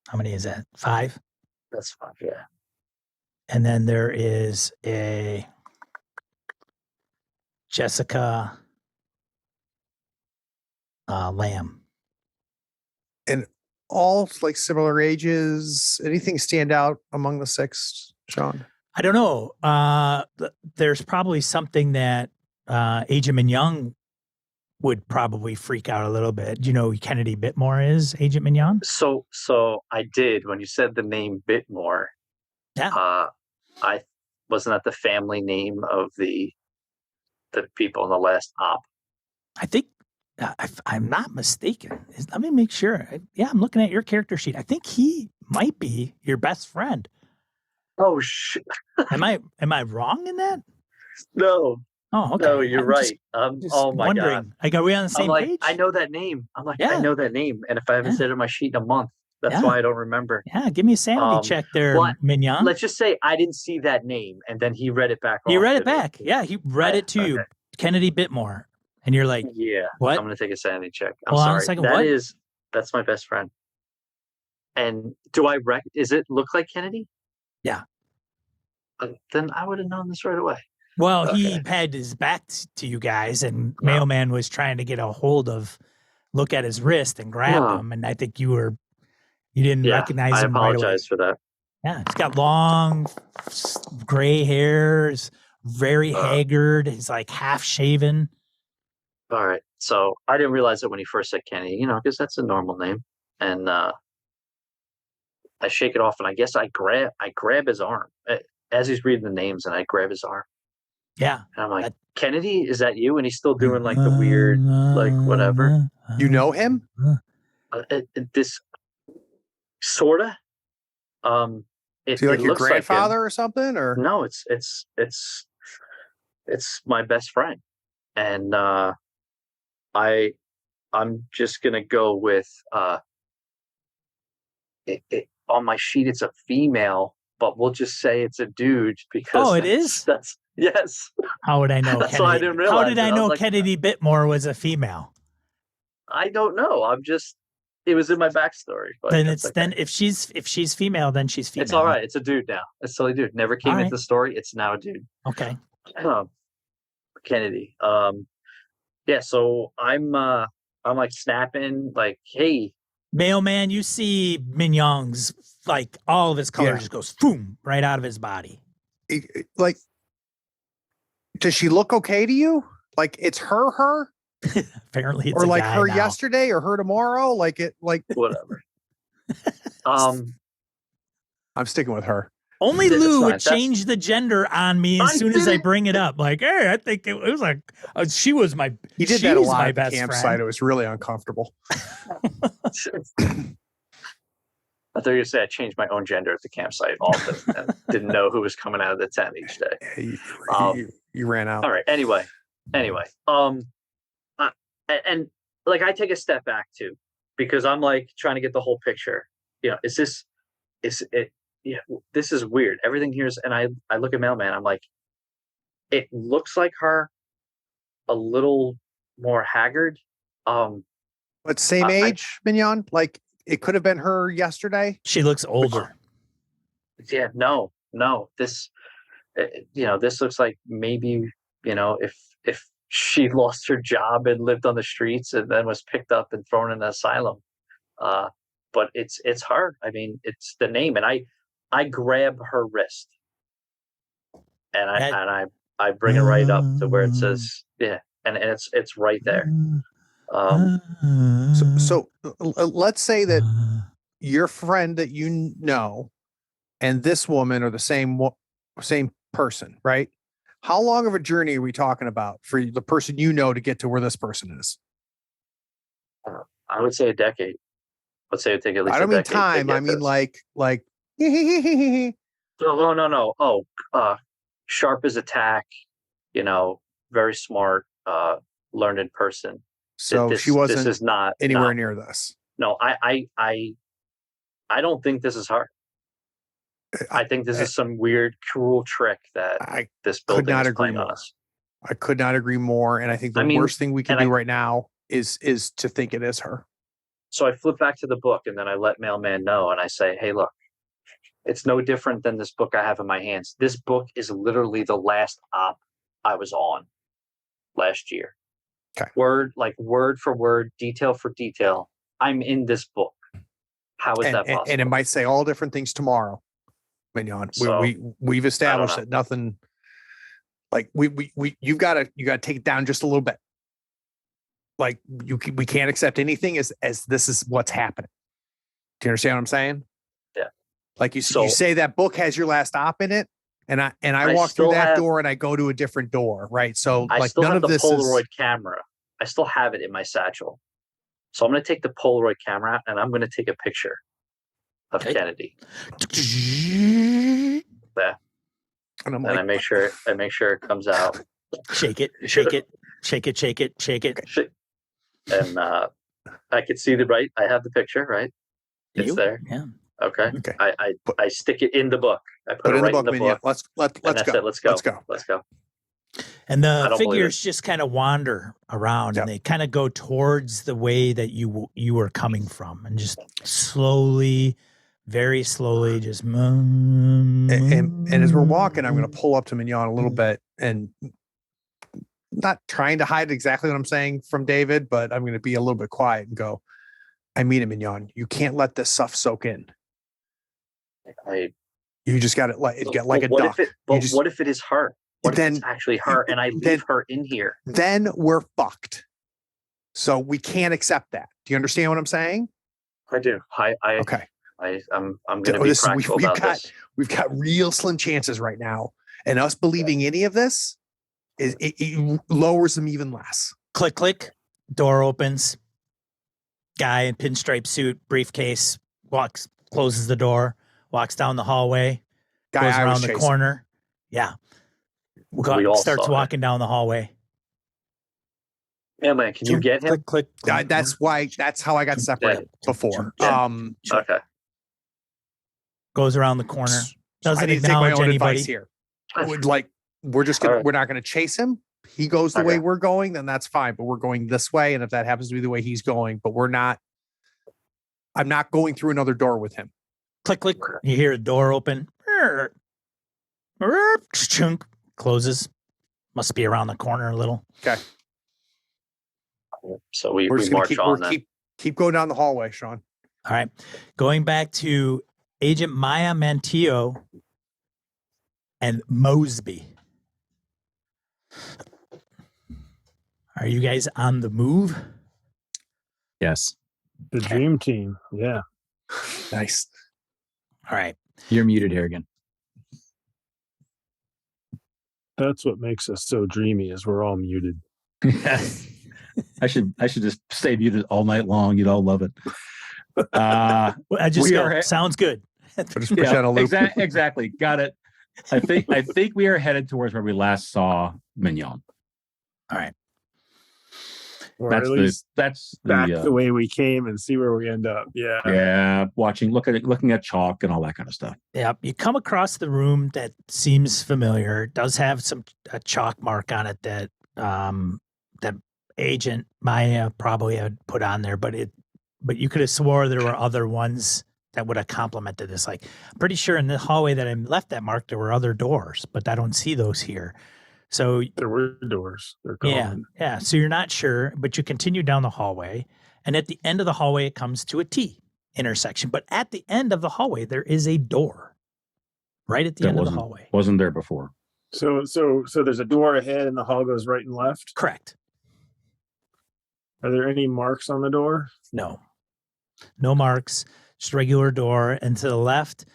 A: How many is that? 5?
D: That's 5, yeah.
A: And then there is a Jessica Lamb.
C: And all like similar ages. Anything stand out among the 6, Sean?
A: I don't know. There's probably something that Agent Mignon would probably freak out a little bit. Do you know who Kennedy Bitmore is, Agent Mignon?
D: So I did when you said the name Bitmore.
A: Yeah.
D: I wasn't that the family name of the people in the last op.
A: I think if I'm not mistaken. Let me make sure. Yeah, I'm looking at your character sheet. I think he might be your best friend.
D: Oh shit!
A: Am I wrong in that?
D: No.
A: Oh, okay.
D: No, you're
A: I'm
D: right.
A: Just
D: Oh my
A: wondering.
D: God.
A: Like, are we on the
D: I'm
A: same
D: like,
A: page?
D: I know that name. I'm like,
A: Yeah.
D: I know that name. And if I haven't said it on my sheet in a month, that's why I don't remember.
A: Yeah, give me a sanity check there, Mignon.
D: Let's just say I didn't see that name, and then he read it back.
A: He read it back. Yeah, he read it to you, Kennedy Bitmore, and you're like,
D: yeah,
A: what?
D: I'm gonna take a sanity check.
A: Hold on a second.
D: That's my best friend. And does it look like Kennedy?
A: Yeah.
D: Then I would have known this right away.
A: Well, he had his back to you guys, and Mailman was trying to get a hold of, look at his wrist and grab him, and I think you didn't recognize him right away.
D: I apologize for that.
A: Yeah, he's got long, gray hairs, very haggard. He's like half shaven.
D: All right, so I didn't realize it when he first said Kennedy, because that's a normal name, and I shake it off, and I guess I grab his arm as he's reading the names, and I grab his arm.
A: Yeah.
D: And I'm like, Kennedy, is that you? And he's still doing like the weird, like whatever.
C: You know him?
D: This sorta.
C: Is he like your grandfather
D: or
C: something? Or
D: no? It's my best friend, and I'm just gonna go with on my sheet. It's a female, but we'll just say it's a dude because
A: it is.
D: Yes.
A: How would I know?
D: That's why I didn't realize.
A: How did I know Kennedy Bitmore was a female?
D: I don't know. It was in my backstory. But
A: then if she's female, then she's female.
D: It's all right. It's a dude now. It's totally dude. Never came into the story. It's now a dude.
A: Okay.
D: Kennedy. Yeah. So I'm like snapping, like, hey,
A: Mailman, you see Mignon's, like, all of his color just goes boom right out of his body.
C: Like, does she look okay to you? Like it's her?
A: Apparently it's
C: or like her
A: now.
C: yesterday or her tomorrow? Like
D: whatever.
C: I'm sticking with her.
A: Only Lou would change the gender on me as soon as I bring it up. Like, hey, I think it was like she was my.
C: He did that a lot at the campsite. It was really uncomfortable.
D: I thought you were going to say I changed my own gender at the campsite often and didn't know who was coming out of the tent each day.
C: You ran out.
D: All right. Anyway. And like I take a step back too, because I'm like trying to get the whole picture. This is weird. Everything here is, and I look at Mailman. I'm like, it looks like her a little more haggard.
C: But same age, Mignon? Like it could have been her yesterday.
A: She looks older.
D: Yeah, no. This looks like maybe, if she lost her job and lived on the streets and then was picked up and thrown in an asylum. But it's her. I mean, it's the name, and I grab her wrist, and I bring it right up to where it says, and it's right there.
C: So let's say that your friend that you know and this woman are the same person, right? How long of a journey are we talking about for the person you know to get to where this person is?
D: I would say a decade. Let's say it take at least.
C: I don't mean time. I mean like.
D: No. Sharp as a tack. Very smart, learned person.
C: So she wasn't.
D: This is not
C: anywhere near this.
D: No, I don't think this is her. I think this is some weird, cruel trick that this building is playing on us.
C: I could not agree more. And I think the worst thing we can do right now is to think it is her.
D: So I flip back to the book and then I let Mailman know and I say, hey, look, it's no different than this book I have in my hands. This book is literally the last op I was on last year.
C: Okay.
D: Word for word, detail for detail. I'm in this book. How is that possible?
C: And it might say all different things tomorrow. Mignon.
D: So,
C: we've established that nothing, like you got to take it down just a little bit. like we can't accept anything as this is what's happening. Do you understand what I'm saying?
D: Yeah.
C: Like you say that book has your last op in it, and I walk through that door and I go to a different door, right? So
D: I
C: like
D: still
C: none
D: have
C: of
D: the
C: this
D: Polaroid
C: is
D: camera. I still have it in my satchel. So I'm going to take the Polaroid camera out and I'm going to take a picture of Kennedy. There.
C: and I'm
D: And
C: like,
D: I make sure it comes out.
A: Shake it, shake it, shake it, shake it, shake it.
D: And I can see I have the picture, right? It's there.
A: Yeah.
D: Okay.
C: Okay.
D: I stick it in the book. I put it
C: in
D: right
C: the
D: in the
C: book.
D: book.
C: Let's
D: go. Let's go.
A: And
D: I
A: the
D: don't believe
A: figures just kind of wander around,
C: Yep.
A: and they kind of go towards the way that you were coming from, and just slowly, very slowly, just.
C: and as we're walking, I'm going to pull up to Mignon a little bit, and not trying to hide exactly what I'm saying from David, but I'm going to be a little bit quiet and go, I mean it, Mignon. You can't let this stuff soak in. You just got it like a duck.
D: What if it is her? What if it's actually her and I leave her in here?
C: Then we're fucked. So we can't accept that. Do you understand what I'm saying?
D: I do.
C: Okay.
D: I'm going to be practical about this.
C: We've got real slim chances right now, and us believing any of this it lowers them even less.
A: Click, click. Door opens. Guy in pinstripe suit, briefcase, closes the door, walks down the hallway, goes around the corner. Yeah. Starts walking down the hallway.
D: Yeah, man, can you get him?
A: Click.
C: That's how I got separated before.
D: Okay.
A: Goes around the corner. Doesn't
C: take my
A: acknowledge
C: own
A: anybody.
C: advice here. We're not gonna chase him. He goes the way we're going, then that's fine. But we're going this way, and if that happens to be the way he's going, but we're not. I'm not going through another door with him.
A: Click, click. You hear a door open. Chunk. Closes. Must be around the corner a little.
C: Okay.
D: So we
C: march on then. Keep going down the hallway, Sean.
A: All right. Going back to Agent Maya Mantillo and Mosby. Are you guys on the move?
F: Yes.
B: The dream team. Yeah.
C: Nice.
A: All right.
F: You're muted, Harrigan.
B: That's what makes us so dreamy, is we're all muted.
E: I should just stay muted all night long. You'd all love it.
A: Sounds good.
E: Exactly. Got it. I think we are headed towards where we last saw Mignon.
A: All right.
B: Or that's the way we came and see where we end up. Yeah.
E: Yeah. Looking at chalk and all that kind of stuff.
A: Yeah. You come across the room that seems familiar. It does have a chalk mark on it that that Agent Maya probably had put on there, but you could have swore there were other ones that would have complemented this. Like, I'm pretty sure in the hallway that I left that mark, there were other doors, but I don't see those here. So
B: there were doors. They're gone.
A: Yeah. So you're not sure, but you continue down the hallway, and at the end of the hallway, it comes to a T intersection. But at the end of the hallway, there is a door. Right at the end of the hallway.
E: Wasn't there before.
B: So there's a door ahead, and the hall goes right and left.
A: Correct.
B: Are there any marks on the door?
A: No marks. Just regular door. And to the left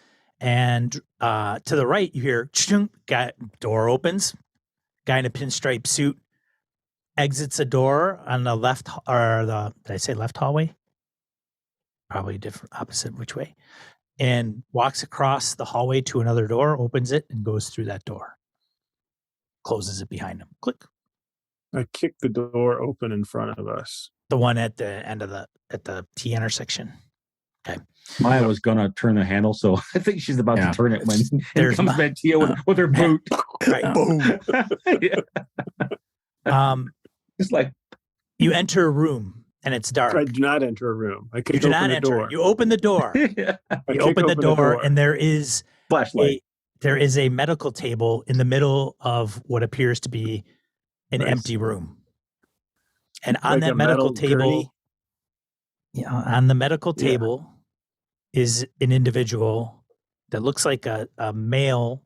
A: and to the right, you hear door opens. Guy in a pinstripe suit exits a door on the left, did I say left hallway? Probably different, opposite which way. And walks across the hallway to another door, opens it, and goes through that door. Closes it behind him. Click.
B: I kicked the door open in front of us.
A: The one at the end of at the T intersection. Okay.
E: Maya was gonna turn the handle, so I think she's about to turn it when there comes Mantillo with her boot.
A: Right.
C: Boom.
E: It's like
A: you enter a room and it's dark.
B: I do not enter a room. I
A: you do not enter. Door. You open the door. You open the door, and there is
E: flashlight.
A: There is a medical table in the middle of what appears to be an empty room. And on that medical table, on the medical table is an individual that looks like a male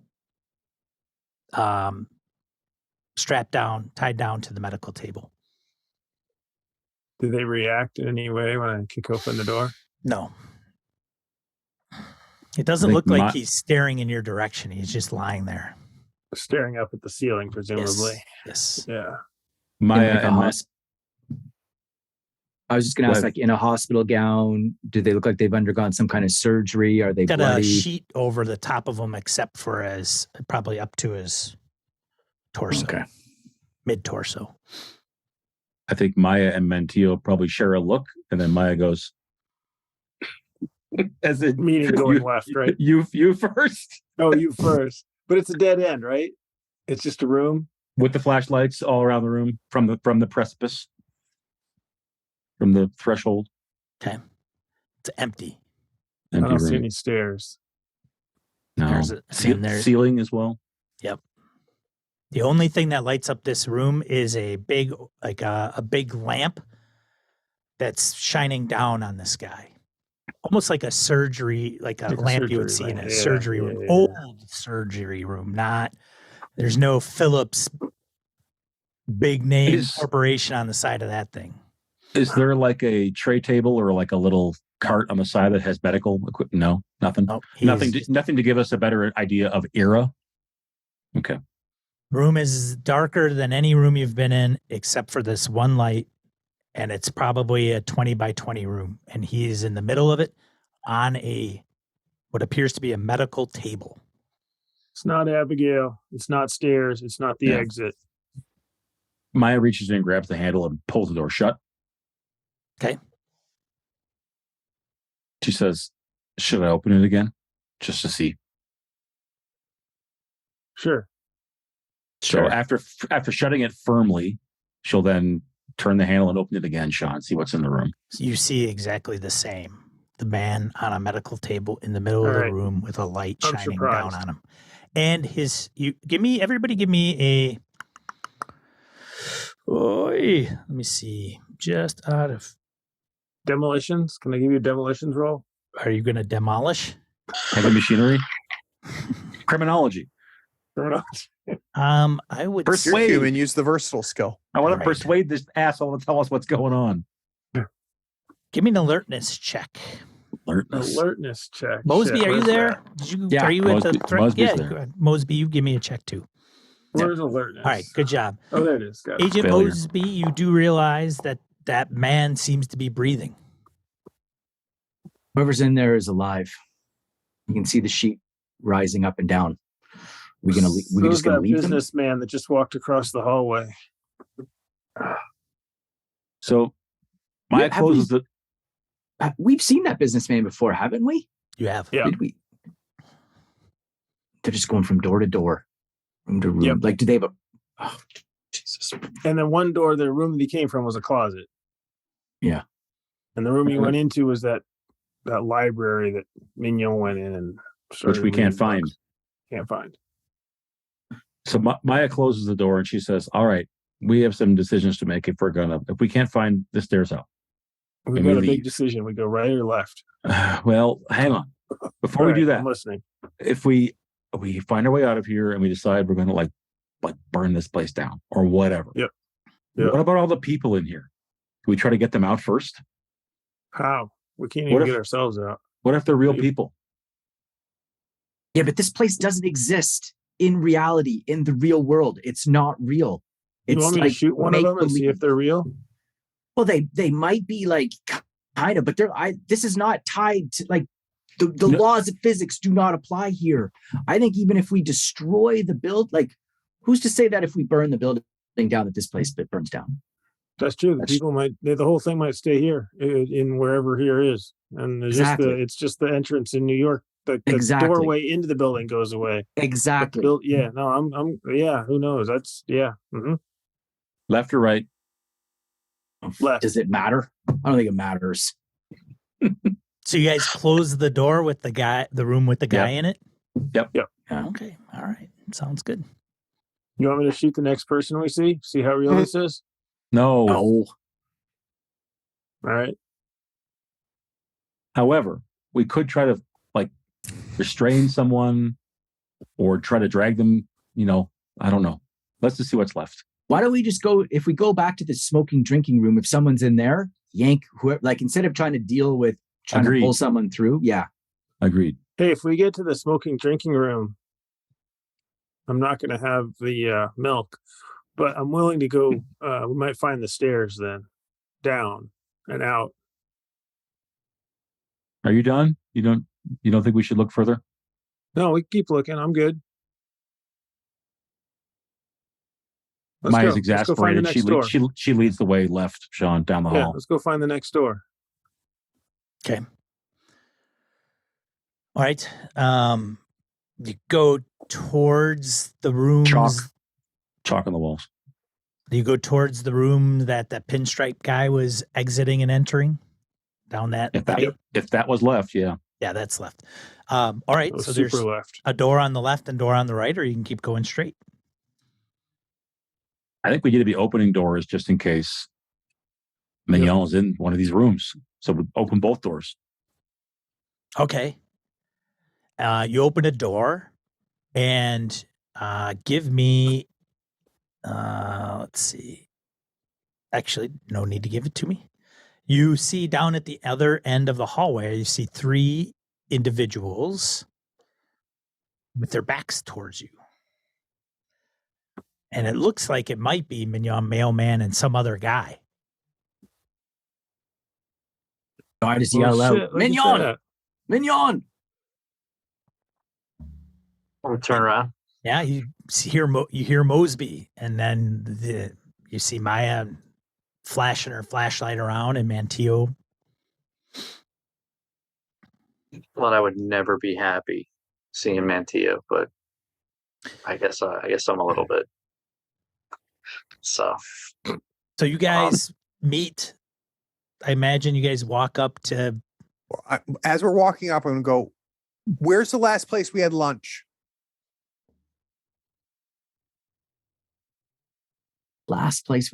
A: strapped down, tied down to the medical table.
B: Do they react in any way when I kick open the door?
A: No. It doesn't look like he's staring in your direction. He's just lying there.
B: Staring up at the ceiling, presumably.
A: Yes.
B: Yeah.
F: I was just going to ask, like, in a hospital gown, do they look like they've undergone some kind of surgery? Are they
A: got
F: bloody?
A: A sheet over the top of them, except for probably up to his torso, mid torso.
E: I think Maya and Mentillo probably share a look, and then Maya goes,
B: as it meaning going left, right?
E: You first.
B: Oh, you first. But it's a dead end, right? It's just a room
E: with the flashlights all around the room from the precipice, from the threshold.
A: Okay, it's empty.
B: I don't see any stairs.
E: No, there's ceiling as well.
A: Yep. The only thing that lights up this room is a big lamp that's shining down on this guy. Almost like a surgery, like a lamp you would see in a surgery room. Yeah. Old surgery room, there's no Philips big name corporation on the side of that thing.
E: Is there like a tray table or like a little cart on the side that has medical equipment? No, nothing. Nope, nothing to give us a better idea of era. Okay.
A: Room is darker than any room you've been in, except for this one light. And it's probably a 20 by 20 room. And he's in the middle of it on what appears to be a medical table.
B: It's not Abigail. It's not stairs. It's not the exit.
E: Maya reaches in, grabs the handle, and pulls the door shut.
A: Okay.
E: She says, should I open it again? Just to see.
B: Sure.
E: So after shutting it firmly, she'll then turn the handle and open it again, Sean, see what's in the room.
A: You see exactly the same. The man on a medical table in the middle of the room with a light shining down on him. And everybody give me let me see. Just out of
B: demolitions. Can I give you a demolitions roll?
A: Are you going to demolish?
E: Heavy machinery? Criminology.
A: I would
C: persuade you and use the versatile skill.
E: I want to persuade this asshole to tell us what's going on.
A: Give me an alertness check.
B: Alertness check.
A: Mosby, are you there? Are you at the threat?
E: Mosby's there.
A: Mosby, you give me a check too.
B: Where's alertness?
A: All right, good job.
B: Oh, there it is. Got it.
A: Agent Mosby, you do realize that man seems to be breathing.
F: Whoever's in there is alive. You can see the sheet rising up and down. We just gonna leave them?
B: Businessman that just walked across the hallway.
E: So Maya closes the.
F: We've seen that businessman before, haven't we?
A: You have.
B: Yeah.
F: Did we? They're just going from door to door, room to room.
B: Yep.
F: Like, do they have a? Oh, Jesus.
B: And then one door, the room that he came from was a closet.
F: Yeah.
B: And the room he went into was that library that Mignon went in and
E: which we can't find.
B: Can't find.
E: So Maya closes the door and she says, all right, we have some decisions to make if we can't find the stairs out.
B: We've got a big decision. We go right or left.
E: Well, hang on. Before we do that,
B: I'm listening.
E: If we find our way out of here and we decide we're going to like burn this place down or whatever.
B: Yep.
E: What about all the people in here? Do we try to get them out first?
B: How? We can't even get ourselves out.
E: What if they're real people?
F: Yeah, but this place doesn't exist in reality, in the real world. It's not real.
B: You want me to shoot one of them and see if they're real?
F: Well, they might be like kind of, but this is not tied to like the laws of physics do not apply here. I think even if we destroy the build, like who's to say that if we burn the building down that this place burns down?
B: That's true. The whole thing might stay here in wherever here is, and it's just the entrance in New York. The doorway into the building goes away.
F: Exactly.
B: Who knows? That's Mm-hmm.
E: Left or right?
B: Left.
F: Does it matter? I don't think it matters.
A: So you guys close the door with the room with the guy in it?
E: Yep.
A: Yeah. Okay. All right. Sounds good.
B: You want me to shoot the next person we see? See how real this is?
E: No.
B: All right.
E: However, we could try to restrain someone or try to drag them, I don't know. Let's just see what's left.
F: Why don't we just go, if we go back to the smoking drinking room, if someone's in there, yank whoever, like instead of trying to deal with trying
E: Agreed.
F: to pull someone through. Yeah.
E: Agreed.
B: Hey, if we get to the smoking drinking room, I'm not going to have the milk, but I'm willing to go. We might find the stairs then, down and out.
E: Are you done? You don't think we should look further?
B: No, we keep looking. I'm good.
E: Maya's
B: Let's go find the
E: exasperated.
B: next door.
E: She leads the way left, Sean, down the
B: Yeah,
E: hall.
B: let's go find the next door.
A: Okay. All right. You go towards the rooms.
E: Chalk on the walls.
A: You go towards the room that the pinstripe guy was exiting and entering down that.
E: If that was left, yeah.
A: Yeah, that's left. All right. So
B: super
A: there's
B: left.
A: a door on the left and door on the right, or you can keep going straight.
E: I think we need to be opening doors just in case Mignon is in one of these rooms. So we open both doors.
A: Okay. You open a door and give me, let's see. Actually, no need to give it to me. You see down at the other end of the hallway, you see 3 individuals with their backs towards you. And it looks like it might be Mignon Mailman and some other guy.
F: I just yell out, Mignon! Mignon!
D: I'll turn around.
A: Yeah, you hear Mosby, and then you see Maya flashing her flashlight around, and Manteo.
D: Well, I would never be happy seeing Manteo, but I guess I'm a little bit. So
A: you guys meet. I imagine you guys walk up to.
C: As we're walking up, I'm going to go, where's the last place we had lunch?
F: Last place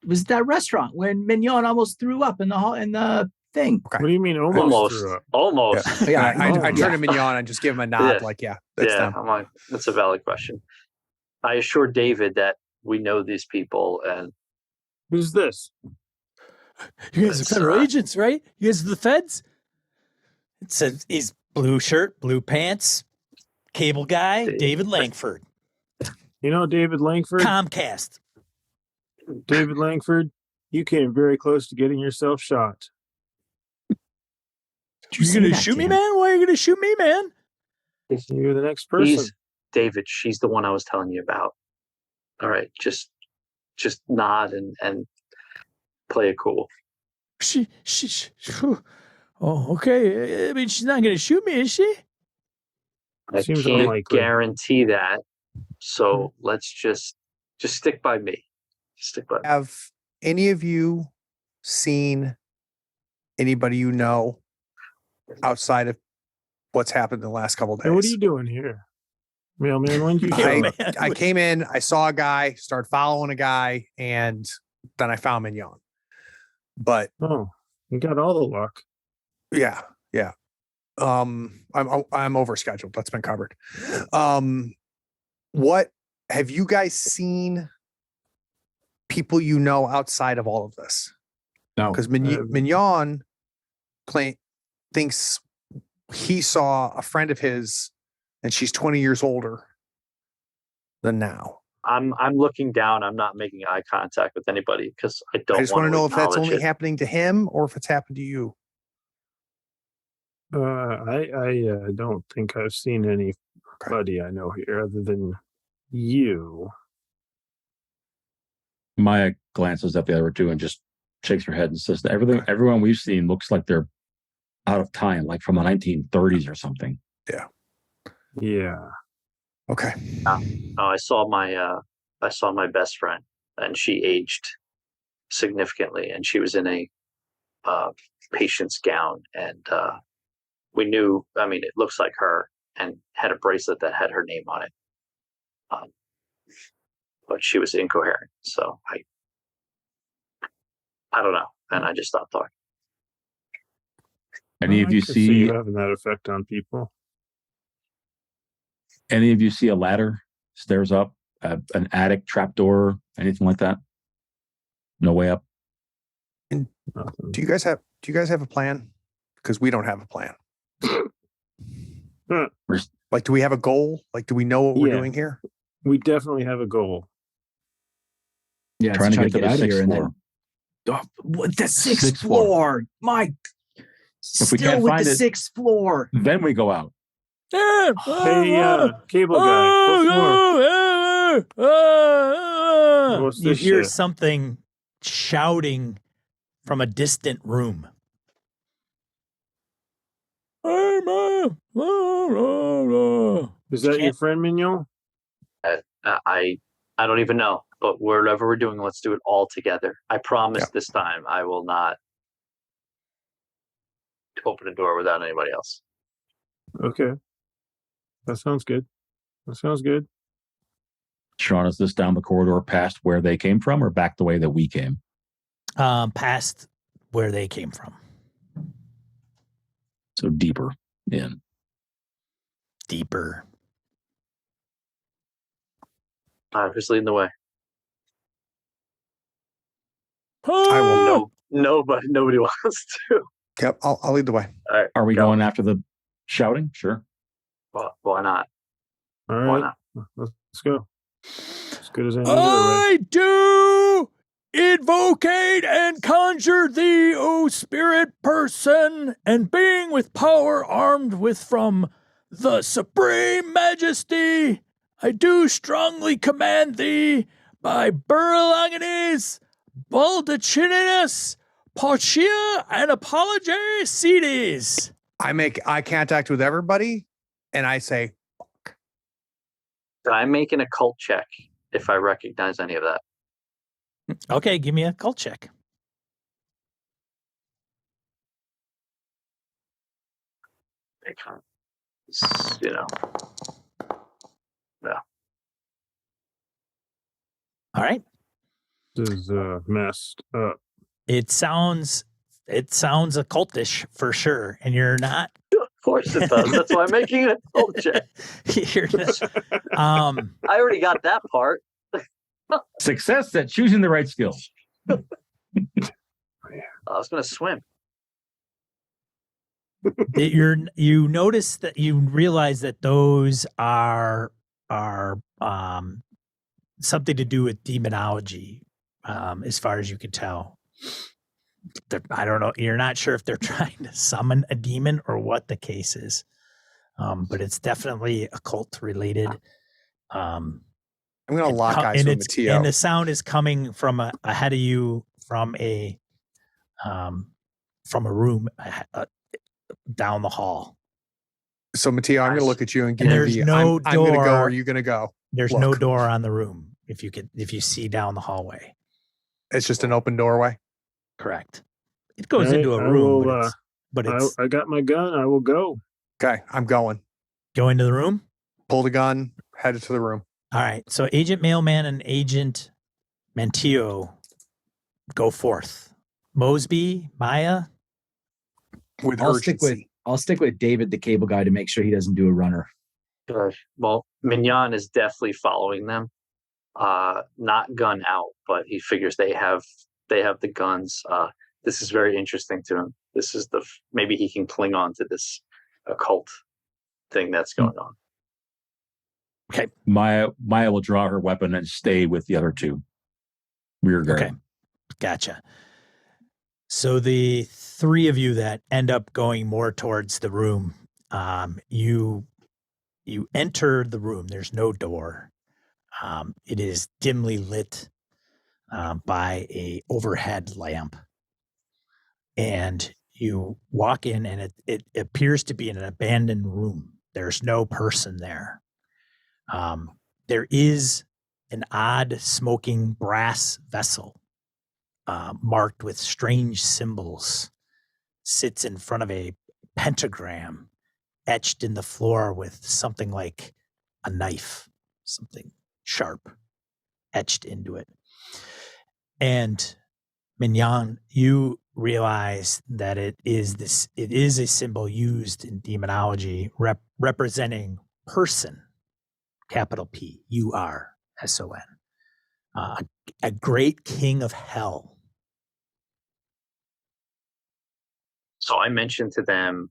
F: was that restaurant when Mignon almost threw up in the thing.
B: Okay. What do you mean almost threw up?
D: Almost.
C: Yeah, I turn to Mignon and just give him a nod, that's them.
D: I'm like, that's a valid question. I assured David that we know these people, and
B: who's this?
A: You guys are federal agents, right? You guys are the feds? It says he's blue shirt, blue pants, cable guy, David Langford.
B: You know David Langford?
A: Comcast.
B: David Langford, you came very close to getting yourself shot.
A: You gonna shoot me, man? Why are you gonna shoot me, man?
B: You're the next person.
D: David, she's the one I was telling you about. All right, just nod and play it cool.
A: She oh, okay. I mean, she's not gonna shoot me, is she?
D: I
B: Seems
D: can't
B: unlikely.
D: guarantee that. So let's just stick by me. Stick by me.
C: Have any of you seen anybody you know outside of what's happened in the last couple of days?
B: Hey, what are you doing here? Mailman, when did you show up?
C: I came in, I saw a guy, started following a guy, and then I found Mignon. But
B: you got all the luck.
C: Yeah. I'm overscheduled. That's been covered. What have you guys seen people you know outside of all of this?
F: No.
C: Because Mignon thinks he saw a friend of his and she's 20 years older than now.
D: I'm looking down. I'm not making eye contact with anybody because I don't.
C: I just want to know if that's only
D: it.
C: happening to him or if it's happened to you.
B: I don't think I've seen anybody I know here other than you.
E: Maya glances at the other two and just shakes her head and says that everyone we've seen looks like they're out of time, like from the 1930s or something.
B: Yeah.
C: Okay.
D: I saw my best friend, and she aged significantly, and she was in a patient's gown, and we knew. I mean, it looks like her, and had a bracelet that had her name on it. But she was incoherent, so I don't know, and I just stopped talking.
E: Any of you
B: see
E: see
B: you having that effect on people?
E: any of you see a ladder, stairs up an attic trapdoor, anything like that? No way up.
C: Do you guys have a plan? Because we don't have a plan. Like, do we have a goal? Like, do we know what we're doing here?
B: We definitely have a goal.
F: Yeah,
E: Trying to get to the
F: out of
E: sixth
F: here,
E: floor.
F: and then what the sixth
E: Sixth floor.
F: floor? My,
E: If we
F: still
E: can't
F: with
E: find
F: the
E: it-
F: sixth floor.
E: Then we go out.
B: Hey, cable guy. What floor? What's
A: You
B: this
A: hear
B: shit?
A: something shouting from a distant room.
B: Is that your friend Mignon?
D: I don't even know, but whatever we're doing, let's do it all together. I promise this time I will not open a door without anybody else.
B: Okay. That sounds good.
E: Sean, is this down the corridor past where they came from or back the way that we came?
A: Past where they came from.
E: So deeper in.
A: Deeper.
D: Who's leading the way?
C: I will.
D: Nobody wants to.
C: Yep, I'll lead the way.
D: All right,
E: Are we
D: go.
E: going after the shouting? Sure.
D: Well, why not?
B: All
D: Why
B: right.
D: not?
B: Let's go. As good as any other way.
A: I do invocate and conjure thee, O spirit person, and being with power armed with from the supreme majesty, I do strongly command thee by Burlanganes, Baldachininus, Pauchia, and Apologies.
C: I make eye contact with everybody, and I say,
D: Did I make an occult check if I recognize any of that?
A: Okay, give me a cult check.
D: You know. No.
A: All right.
B: This is messed up.
A: It sounds occultish for sure, and you're not.
D: Of course it does. That's why I'm making an occult check.
A: You're not
D: I already got that part.
E: Success at choosing the right skill.
D: I was going to swim.
A: you notice that you realize that those are something to do with demonology, as far as you can tell. I don't know. You're not sure if they're trying to summon a demon or what the case is, but it's definitely occult related.
C: I'm going to lock eyes with Mateo.
A: And the sound is coming from ahead of you from a room down the hall.
C: So Mateo, I'm going to look at you and give
A: there's
C: you
A: no
C: I'm going to go.
A: door.
C: Are you going to go?
A: There's
C: Look.
A: no door on the room. If you see down the hallway,
C: It's just an open doorway.
A: correct. It goes
B: All
A: into
B: right,
A: a
B: I
A: room,
B: will,
A: but it's
B: I got my gun. I will go.
C: Okay, I'm going.
A: go into the room.
C: Pull the gun, headed to the room.
A: All right. So Agent Mailman and Agent Mantio go forth. Mosby, Maya.
C: With
F: I'll stick
C: urgency.
F: with David, the cable guy, to make sure he doesn't do a runner.
D: Gosh. Well, Mignon is definitely following them. Not gun out, but he figures they have the guns. This is very interesting to him. This is maybe he can cling on to this occult thing that's going on.
A: Okay.
E: Maya will draw her weapon and stay with the other two. Rear guard.
A: Okay. Gotcha. So the three of you that end up going more towards the room, you enter the room. There's no door. It is dimly lit by a overhead lamp. And you walk in, and it appears to be an abandoned room. There's no person there. There is an odd smoking brass vessel marked with strange symbols, sits in front of a pentagram etched in the floor with something like a knife, something sharp etched into it. And Mignon, you realize that it is a symbol used in demonology representing person, capital P, U-R, S-O-N. A great king of hell.
D: So I mentioned to them,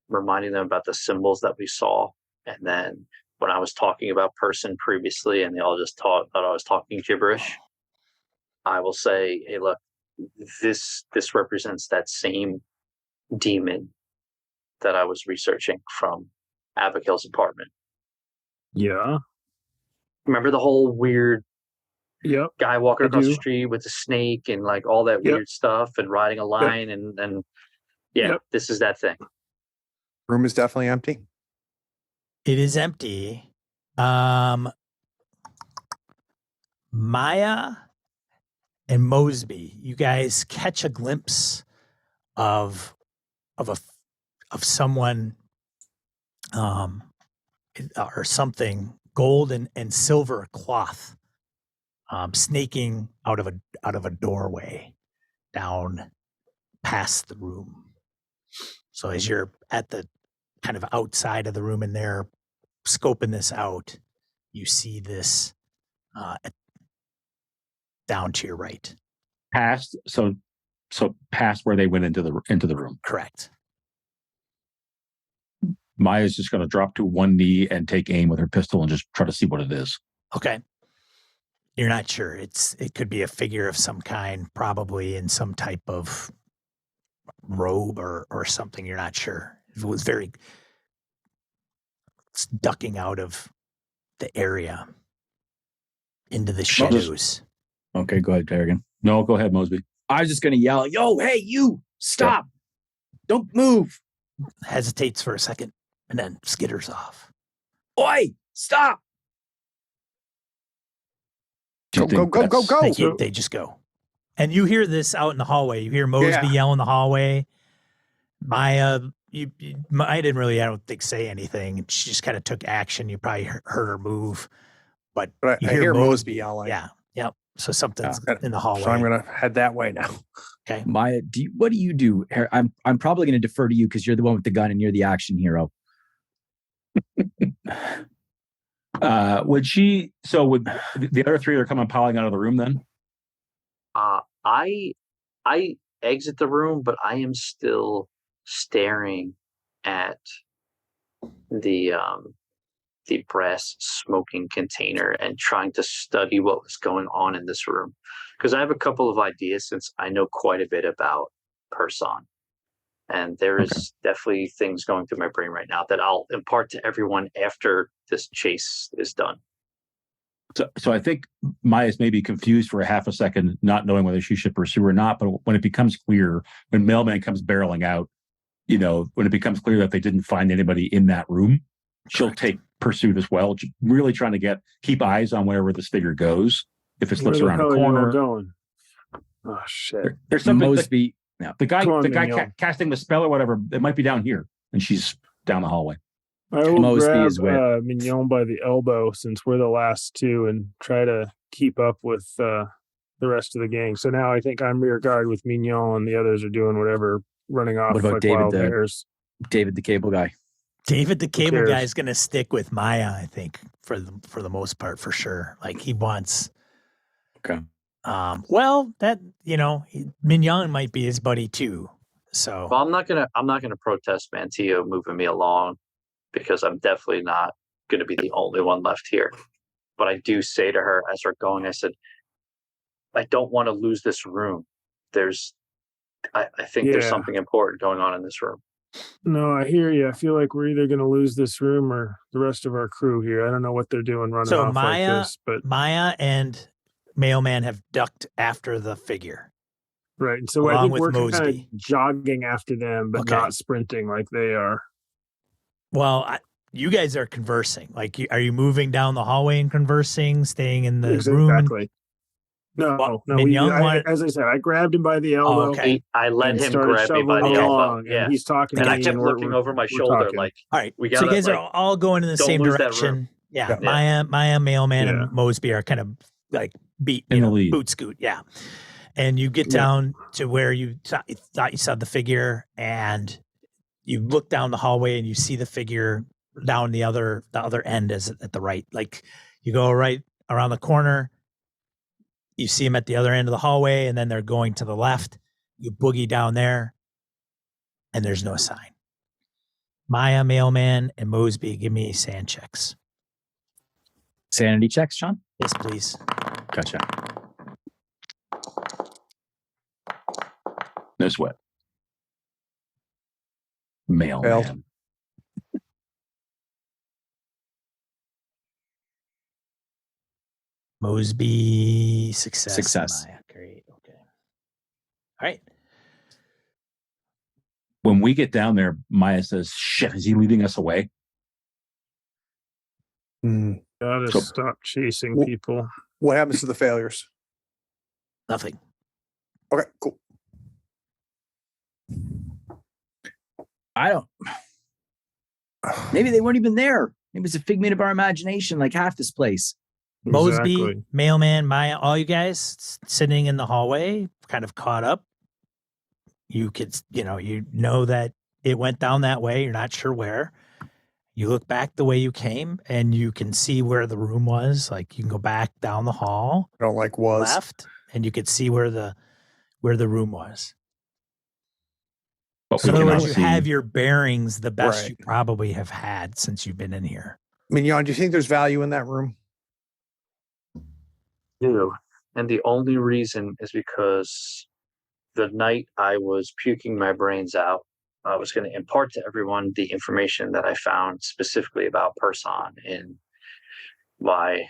D: reminding them about the symbols that we saw. And then when I was talking about person previously, and they all just thought I was talking gibberish, I will say, hey, look, this represents that same demon that I was researching from Abigail's apartment.
B: Yeah.
D: Remember the whole weird
B: Yep.
D: guy walking
B: I
D: across the
B: do.
D: street with a snake and like all that
B: Yep.
D: weird stuff and riding a lion and yeah,
B: Yep.
D: this is that thing.
C: Room is definitely empty.
A: It is empty. Maya and Mosby, you guys catch a glimpse of someone or something, gold and silver cloth, snaking out of a doorway down past the room. So as you're at the kind of outside of the room and they're scoping this out, you see this down to your right.
E: Past, so past where they went into the room.
A: Correct.
E: Maya's just going to drop to one knee and take aim with her pistol and just try to see what it is.
A: Okay. You're not sure. It could be a figure of some kind, probably in some type of robe or something. You're not sure. It was it's ducking out of the area into the shadows.
F: Okay, go ahead, Kerrigan.
E: No, go ahead, Mosby.
F: I was just going to yell, yo, hey, you, stop. Don't move.
A: Hesitates for a second and then skitters off.
F: Oi, stop.
C: Go.
A: They just go. And you hear this out in the hallway. You hear Mosby yell in the hallway. Maya didn't really, I don't think, say anything. She just kind of took action. You probably heard her move. But
C: I hear Mosby yelling.
A: Yeah. Yep. So something's in the hallway.
C: So I'm going to head that way now.
A: Okay.
F: Maya, what do you do? I'm probably going to defer to you because you're the one with the gun and you're the action hero.
E: Would the other three are coming piling out of the room then?
D: I exit the room, but I am still staring at the brass smoking container and trying to study what was going on in this room, because I have a couple of ideas since I know quite a bit about Person, and there is definitely things going through my brain right now that I'll impart to everyone after this chase is done.
E: So I think Maya's maybe confused for a half a second, not knowing whether she should pursue or not. But when it becomes clear, when Mailman comes barreling out, when it becomes clear that they didn't find anybody in that room, she'll take pursuit as well. Really trying to keep eyes on wherever this figure goes. If it slips around a corner.
B: Going? Oh shit!
E: There's something.
F: Mosby.
E: The guy casting the spell or whatever, it might be down here, and she's down the hallway.
B: I will
F: Mosby
B: grab
F: is with
B: Mignon by the elbow since we're the last two and try to keep up with the rest of the gang. So now I think I'm rear guard with Mignon and the others are doing whatever, running off
F: What about
B: like
F: David
B: wild hares.
F: David the cable guy?
A: David the cable guy is going to stick with Maya, I think, for the most part, for sure. Like he wants.
F: Okay.
A: Well, that Mignon might be his buddy too. So.
D: Well, I'm not gonna protest Mantio moving me along, because I'm definitely not going to be the only one left here. But I do say to her as we're going, I said, I don't want to lose this room. I think there's something important going on in this room.
B: No, I hear you. I feel like we're either going to lose this room or the rest of our crew here. I don't know what they're doing running off like this. But
A: Maya and Mailman have ducked after the figure.
B: Right. So I
A: along
B: think
A: with
B: we're
A: Mosby.
B: kind of jogging after them, but not sprinting like they are.
A: Well, you guys are conversing. Like, are you moving down the hallway and conversing, staying in the room?
B: Exactly. No. As I said, I grabbed him by the elbow.
A: Okay.
D: I let him grab me by the elbow. Yeah.
B: And he's talking to me.
D: I kept looking over my shoulder like,
A: all right.
D: We
A: so you guys are all going in the same direction. Yeah. Maya, Mailman, and Mosby are kind of like
E: in the lead.
A: Boot scoot. Yeah. And you get down to where you thought you saw the figure, and you look down the hallway and you see the figure down the other end at the right. Like you go right around the corner. You see them at the other end of the hallway, and then they're going to the left. You boogie down there, and there's no sign. Maya, Mailman, and Mosby, give me sand checks.
F: Sanity checks, Sean?
A: Yes, please.
F: Gotcha.
E: No sweat.
C: Failed.
E: Mailman.
A: Mosby, success.
F: Success.
A: Maya. Great. Okay. All right.
E: When we get down there, Maya says, "Shit, is he leading us away?"
B: Gotta
E: So-
B: stop chasing
C: Well-
B: people.
C: What happens to the failures?
A: Nothing.
C: Okay, cool.
F: I don't. Maybe they weren't even there. Maybe it's a figment of our imagination, like half this place.
A: Mosby,
B: Exactly.
A: Mailman, Maya, all you guys sitting in the hallway, kind of caught up. You could, you know that it went down that way. You're not sure where. You look back the way you came, and you can see where the room was. Like you can go back down the hall,
C: I don't like was.
A: left, and you could see where the room was.
E: But
A: So
E: we
A: in other
E: cannot
A: words, you
E: see.
A: have your bearings the best
C: Right.
A: you probably have had since you've been in here.
C: Mignon, do you think there's value in that room?
D: Do. And the only reason is because the night I was puking my brains out, I was going to impart to everyone the information that I found specifically about Person in my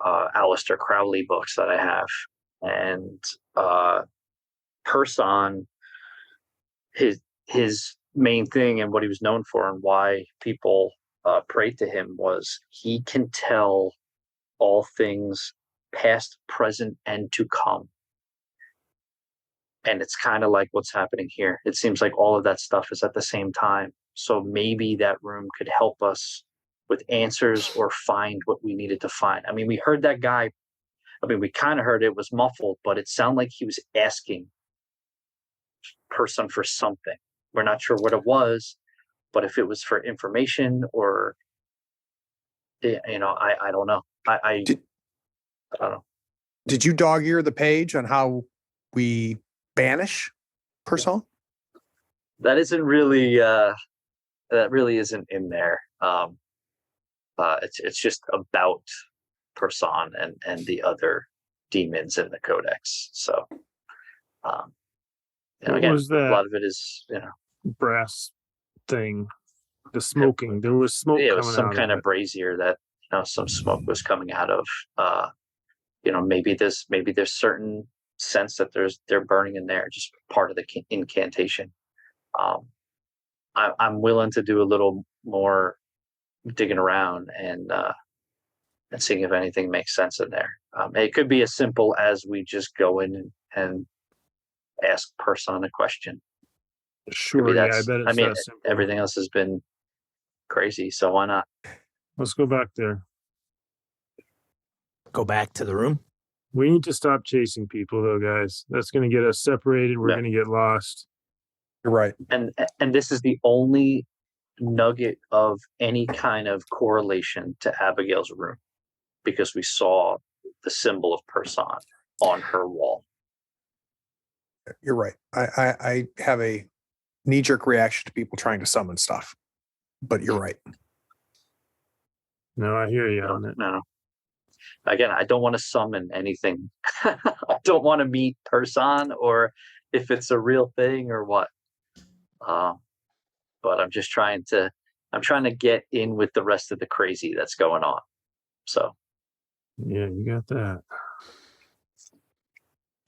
D: Aleister Crowley books that I have. And Person, his main thing and what he was known for and why people prayed to him was he can tell all things past, present, and to come. And it's kind of like what's happening here. It seems like all of that stuff is at the same time. So maybe that room could help us with answers or find what we needed to find. I mean, we heard that guy. I mean, we kind of heard it was muffled, but it sounded like he was asking Person for something. We're not sure what it was, but if it was for information or, I don't know. I don't know.
C: Did you dog ear the page on how we banish Person?
D: That isn't really that really isn't in there. It's just about Person and the other demons in the codex. So
B: What
D: again,
B: was
D: a
B: that
D: lot of it is
B: brass thing? The smoking. There was smoke
D: it
B: coming
D: was some
B: out
D: kind
B: of
D: of
B: it.
D: brazier that some smoke was coming out of. Maybe there's certain sense that they're burning in there, just part of the incantation. I'm willing to do a little more digging around and seeing if anything makes sense in there. It could be as simple as we just go in and ask Person a question.
B: Sure, yeah, I bet it's
D: I mean,
B: that simple.
D: everything else has been crazy, so why not?
B: Let's go back there.
A: Go back to the room.
B: We need to stop chasing people, though, guys. That's going to get us separated. We're
D: Yeah.
B: going to get lost.
C: You're right.
D: And this is the only nugget of any kind of correlation to Abigail's room, because we saw the symbol of Person on her wall.
C: You're right. I have a knee-jerk reaction to people trying to summon stuff, but you're right.
B: No, I hear you on it.
D: No. Again, I don't want to summon anything. I don't want to meet Person or if it's a real thing or what. But I'm just trying to get in with the rest of the crazy that's going on. So
B: Yeah, you got that.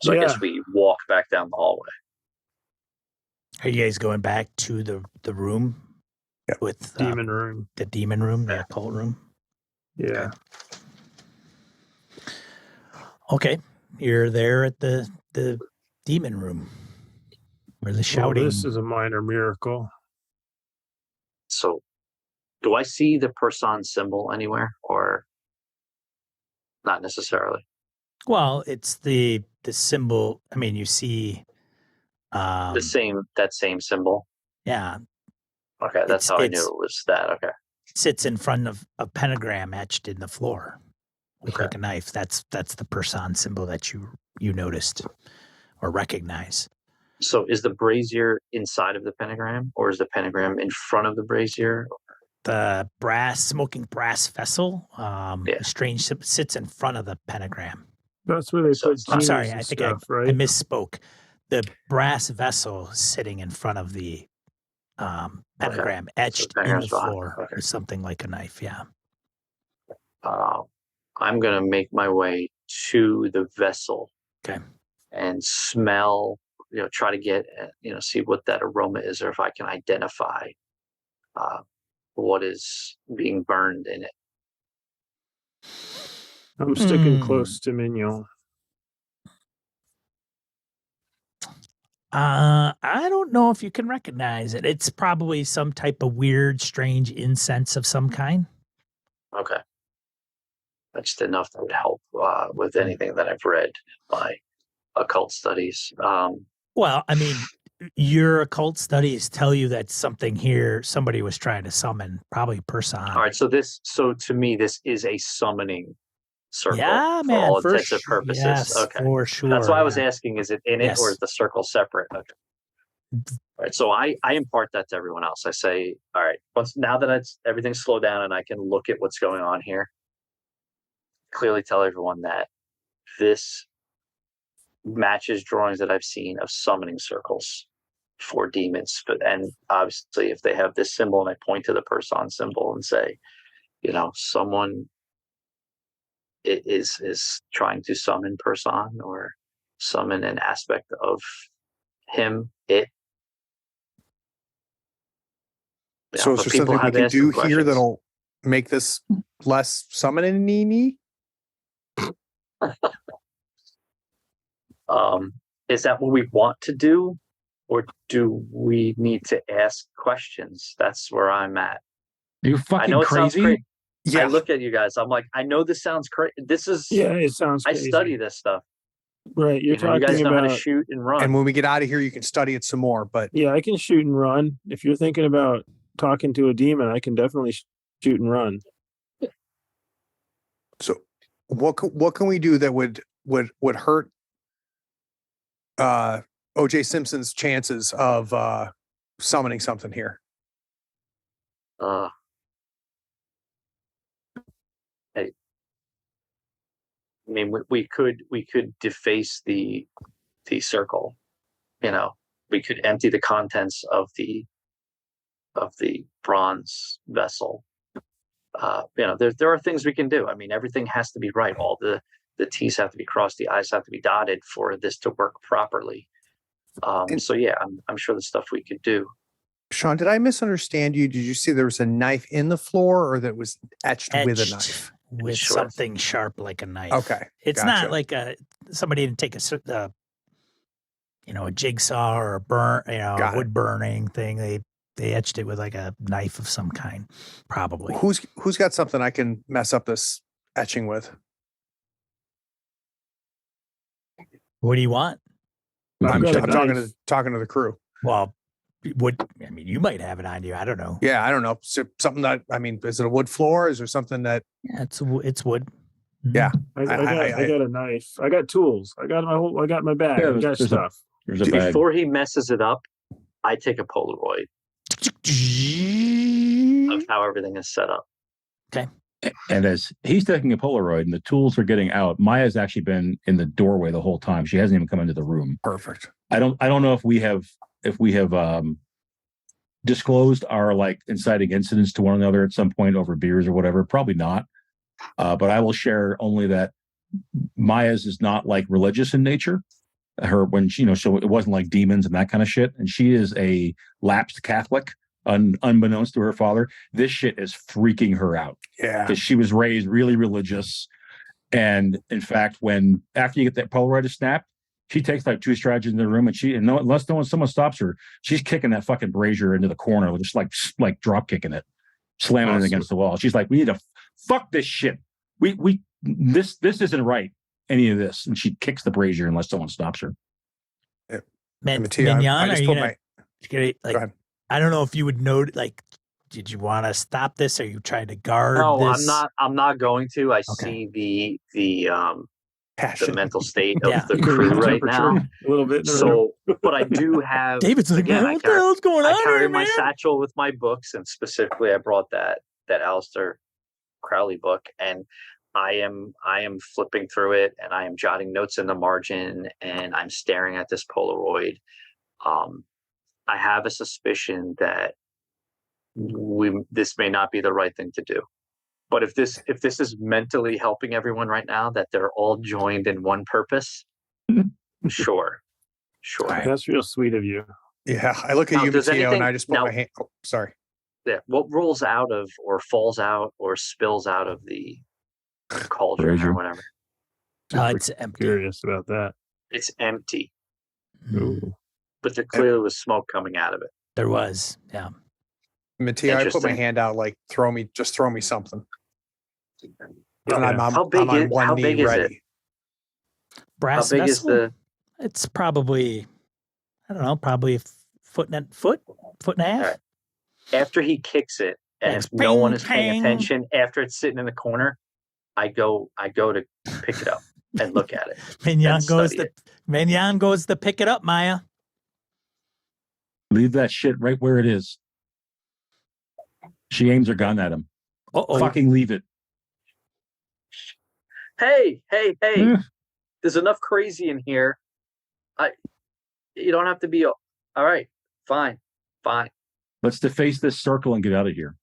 D: I
B: Yeah.
D: guess we walk back down the hallway.
A: Are you guys going back to the room
C: Yep.
A: with
B: Demon room.
A: the demon room, the occult room?
B: Yeah.
A: Okay, you're there at the demon room where the
B: Well,
A: shouting.
B: this is a minor miracle.
D: So do I see the Person symbol anywhere or not necessarily?
A: Well, it's the symbol. I mean, you see,
D: That same symbol.
A: yeah,
D: Okay, that's how I knew
A: it's-
D: it was that. Okay.
A: sits in front of a pentagram etched in the floor. look like a knife. That's the person symbol that you noticed or recognize.
D: So is the brazier inside of the pentagram, or is the pentagram in front of the brazier?
A: The smoking brass vessel, strange sits in front of the pentagram.
B: That's where they put.
A: I'm sorry, I
B: think
A: think
B: right?
A: I misspoke. The brass vessel sitting in front of the pentagram, etched in the floor, is something like a knife. Yeah.
D: I'm gonna make my way to the vessel.
A: Okay.
D: And smell. Try to get see what that aroma is, or if I can identify what is being burned in it.
B: I'm sticking close to Mignon.
A: I don't know if you can recognize it. It's probably some type of weird, strange incense of some kind.
D: Okay. That's just enough that would help with anything that I've read by occult studies.
A: Well, I mean, your occult studies tell you that something here, somebody was trying to summon, probably person.
D: All right. So to me, this is a summoning circle.
A: Yeah,
D: for
A: man.
D: all intents and purposes.
A: Yes,
D: okay.
A: For sure.
D: That's why I was asking, is it in it or is the circle separate? Okay. All right. So I impart that to everyone else. I say, all right, now that everything's slowed down and I can look at what's going on here, clearly tell everyone that this matches drawings that I've seen of summoning circles for demons. And obviously, if they have this symbol and I point to the person symbol and say, someone is trying to summon person or summon an aspect of him, it.
C: So is there something we can do here that'll make this less summoning-y?
D: Is that what we want to do, or do we need to ask questions? That's where I'm at.
E: You fucking
D: I know it
E: crazy.
D: Sounds crazy.
C: Yeah.
D: I look at you guys. I'm like, I know this sounds crazy.
B: It sounds crazy.
D: I study this stuff.
B: Right. You're talking
D: you guys know
B: about
D: how to shoot and run.
C: And when we get out of here, you can study it some more. But
B: yeah, I can shoot and run. If you're thinking about talking to a demon, I can definitely shoot and run.
C: So what can we do that would hurt O.J. Simpson's chances of summoning something here?
D: I mean, we could deface the circle. We could empty the contents of the bronze vessel. There are things we can do. I mean, everything has to be right. All the T's have to be crossed, the I's have to be dotted for this to work properly. So yeah, I'm sure the stuff we could do.
C: Sean, did I misunderstand you? Did you see there was a knife in the floor, or that was etched with a knife?
A: With something sharp like a knife.
C: Okay.
A: It's not like somebody didn't take a jigsaw or a wood burning thing. They etched it with like a knife of some kind, probably.
C: Who's got something I can mess up this etching with?
A: What do you want?
C: I'm talking to the crew.
A: Well, you might have it on you. I don't know.
C: Yeah, I don't know. So something that, is it a wood floor? Is there something that?
A: Yeah, it's wood. Mm-hmm.
C: Yeah,
B: I got a knife. I got tools. I got my bag.
E: Yeah,
B: I got stuff.
E: There's a bag.
D: Before he messes it up, I take a Polaroid of how everything is set up.
A: Okay.
E: And as he's taking a Polaroid and the tools are getting out, Maya's actually been in the doorway the whole time. She hasn't even come into the room.
C: Perfect.
E: I don't know if we have disclosed our inciting incidents to one another at some point over beers or whatever. Probably not. But I will share only that Maya's is not religious in nature. So it wasn't like demons and that kind of shit. And she is a lapsed Catholic. Unbeknownst to her father, this shit is freaking her out.
C: Yeah,
E: because she was raised really religious, and in fact, after you get that Polaroid to snap, she takes 2 strides in the room, and unless someone stops her, she's kicking that fucking brazier into the corner, just like drop kicking it, slamming it against the wall. She's like, "We need to fuck this shit. This isn't right. Any of this," and she kicks the brazier unless someone stops her.
A: Mignon,
C: I just put my.
A: go ahead. I don't know if you would note, did you want to stop this? Are you trying to guard
D: No,
A: this?
D: I'm not going to. I see the
C: Passion.
D: mental state of
A: Yeah.
D: the
B: You can
D: crew
B: read
D: right
B: temperature
D: now.
B: a little bit in the room.
D: So, but I do have.
A: David's like,
D: again,
A: man, what the hell's going
D: I
A: on
D: carry
A: here,
D: my
A: man?
D: satchel with my books, and specifically, I brought that Aleister Crowley book, and I am flipping through it, and I am jotting notes in the margin, and I'm staring at this Polaroid. I have a suspicion that this may not be the right thing to do. But if this is mentally helping everyone right now, that they're all joined in one purpose, sure.
B: That's real sweet of you.
C: Yeah, I look at
D: Now,
C: you,
D: does
C: Matteo, and
D: anything-
C: I just put
D: now-
C: my hand. Oh, sorry.
D: Yeah, what rolls out of, or falls out, or spills out of the cauldron
E: Treasure.
D: or whatever?
A: It's empty.
B: Curious about that.
D: It's empty,
B: Ooh.
D: but there clearly was smoke coming out of it.
A: There was, yeah.
C: Matteo, I put my
D: Interesting.
C: hand out like throw me something. And
B: Okay.
C: I'm
D: How big
C: on
D: is-
C: one
D: how
C: knee
D: big is it?
C: ready.
A: Brass
D: How big is
A: vessel.
D: the?
A: It's probably, I don't know, probably a foot and a half.
D: All right. After he kicks it, and
A: It's
D: if no one
A: ping,
D: is paying
A: ping.
D: attention, after it's sitting in the corner, I go to pick it up and look at it.
A: Mignon
D: and
A: goes
D: study
A: to Mignon goes to pick it up, Maya.
E: Leave that shit right where it is. She aims her gun at him.
A: Uh-oh.
E: Fucking leave it.
D: Hey,
E: Eh.
D: there's enough crazy in here. You don't have to be all right. Fine.
E: Let's deface this circle and get out of here.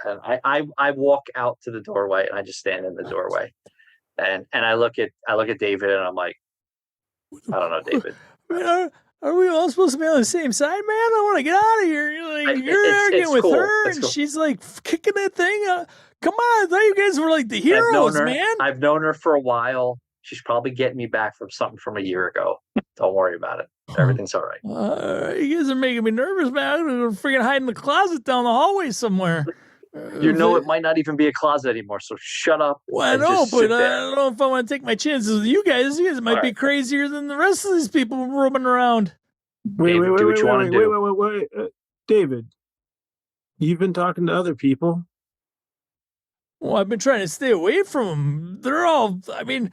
D: And I walk out to the doorway, and I just stand in the doorway, and I look at David, and I'm like, I don't know, David.
A: Man, are we all supposed to be on the same side, man? I want to get out of here. You're arguing with
D: cool.
A: her,
D: It's
A: and
D: cool.
A: she's like kicking that thing. Come on, I thought you guys were like the heroes, man.
D: I've known her for a while. She's probably getting me back from something from a year ago. Don't worry about it. Everything's all right.
A: You guys are making me nervous, man. I'm gonna freaking hide in the closet down the hallway somewhere.
D: You know, it might not even be a closet anymore. So shut up.
A: Well, I
D: and
A: know,
D: just
A: but
D: sit
A: I
D: there.
A: don't know if I want to take my chances with you guys. You guys might
D: All
A: be
D: right.
A: crazier than the rest of these people roaming around.
B: Wait,
D: David, do what you wanna do.
B: wait. David, you've been talking to other people.
A: Well, I've been trying to stay away from them. They're all, I mean,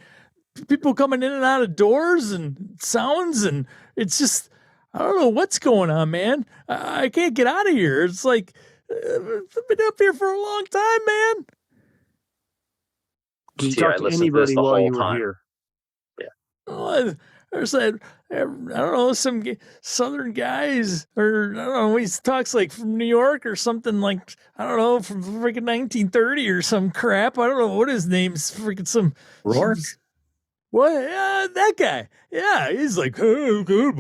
A: people coming in and out of doors and sounds, and it's just, I don't know what's going on, man. I can't get out of here. It's like, I've been up here for a long time, man.
B: Did you
D: Yeah, I
B: talk to
D: listened to this
B: anybody
D: the
B: while
D: whole
B: you were
D: time.
B: here?
A: Well, there's like, I don't know, some Southern guys, or I don't know, he talks like from New York or something like, I don't know, from freaking 1930 or some crap. I don't know what his name's, freaking some.
F: Rourke?
A: What? Yeah, that guy. Yeah, he's like, oh, good,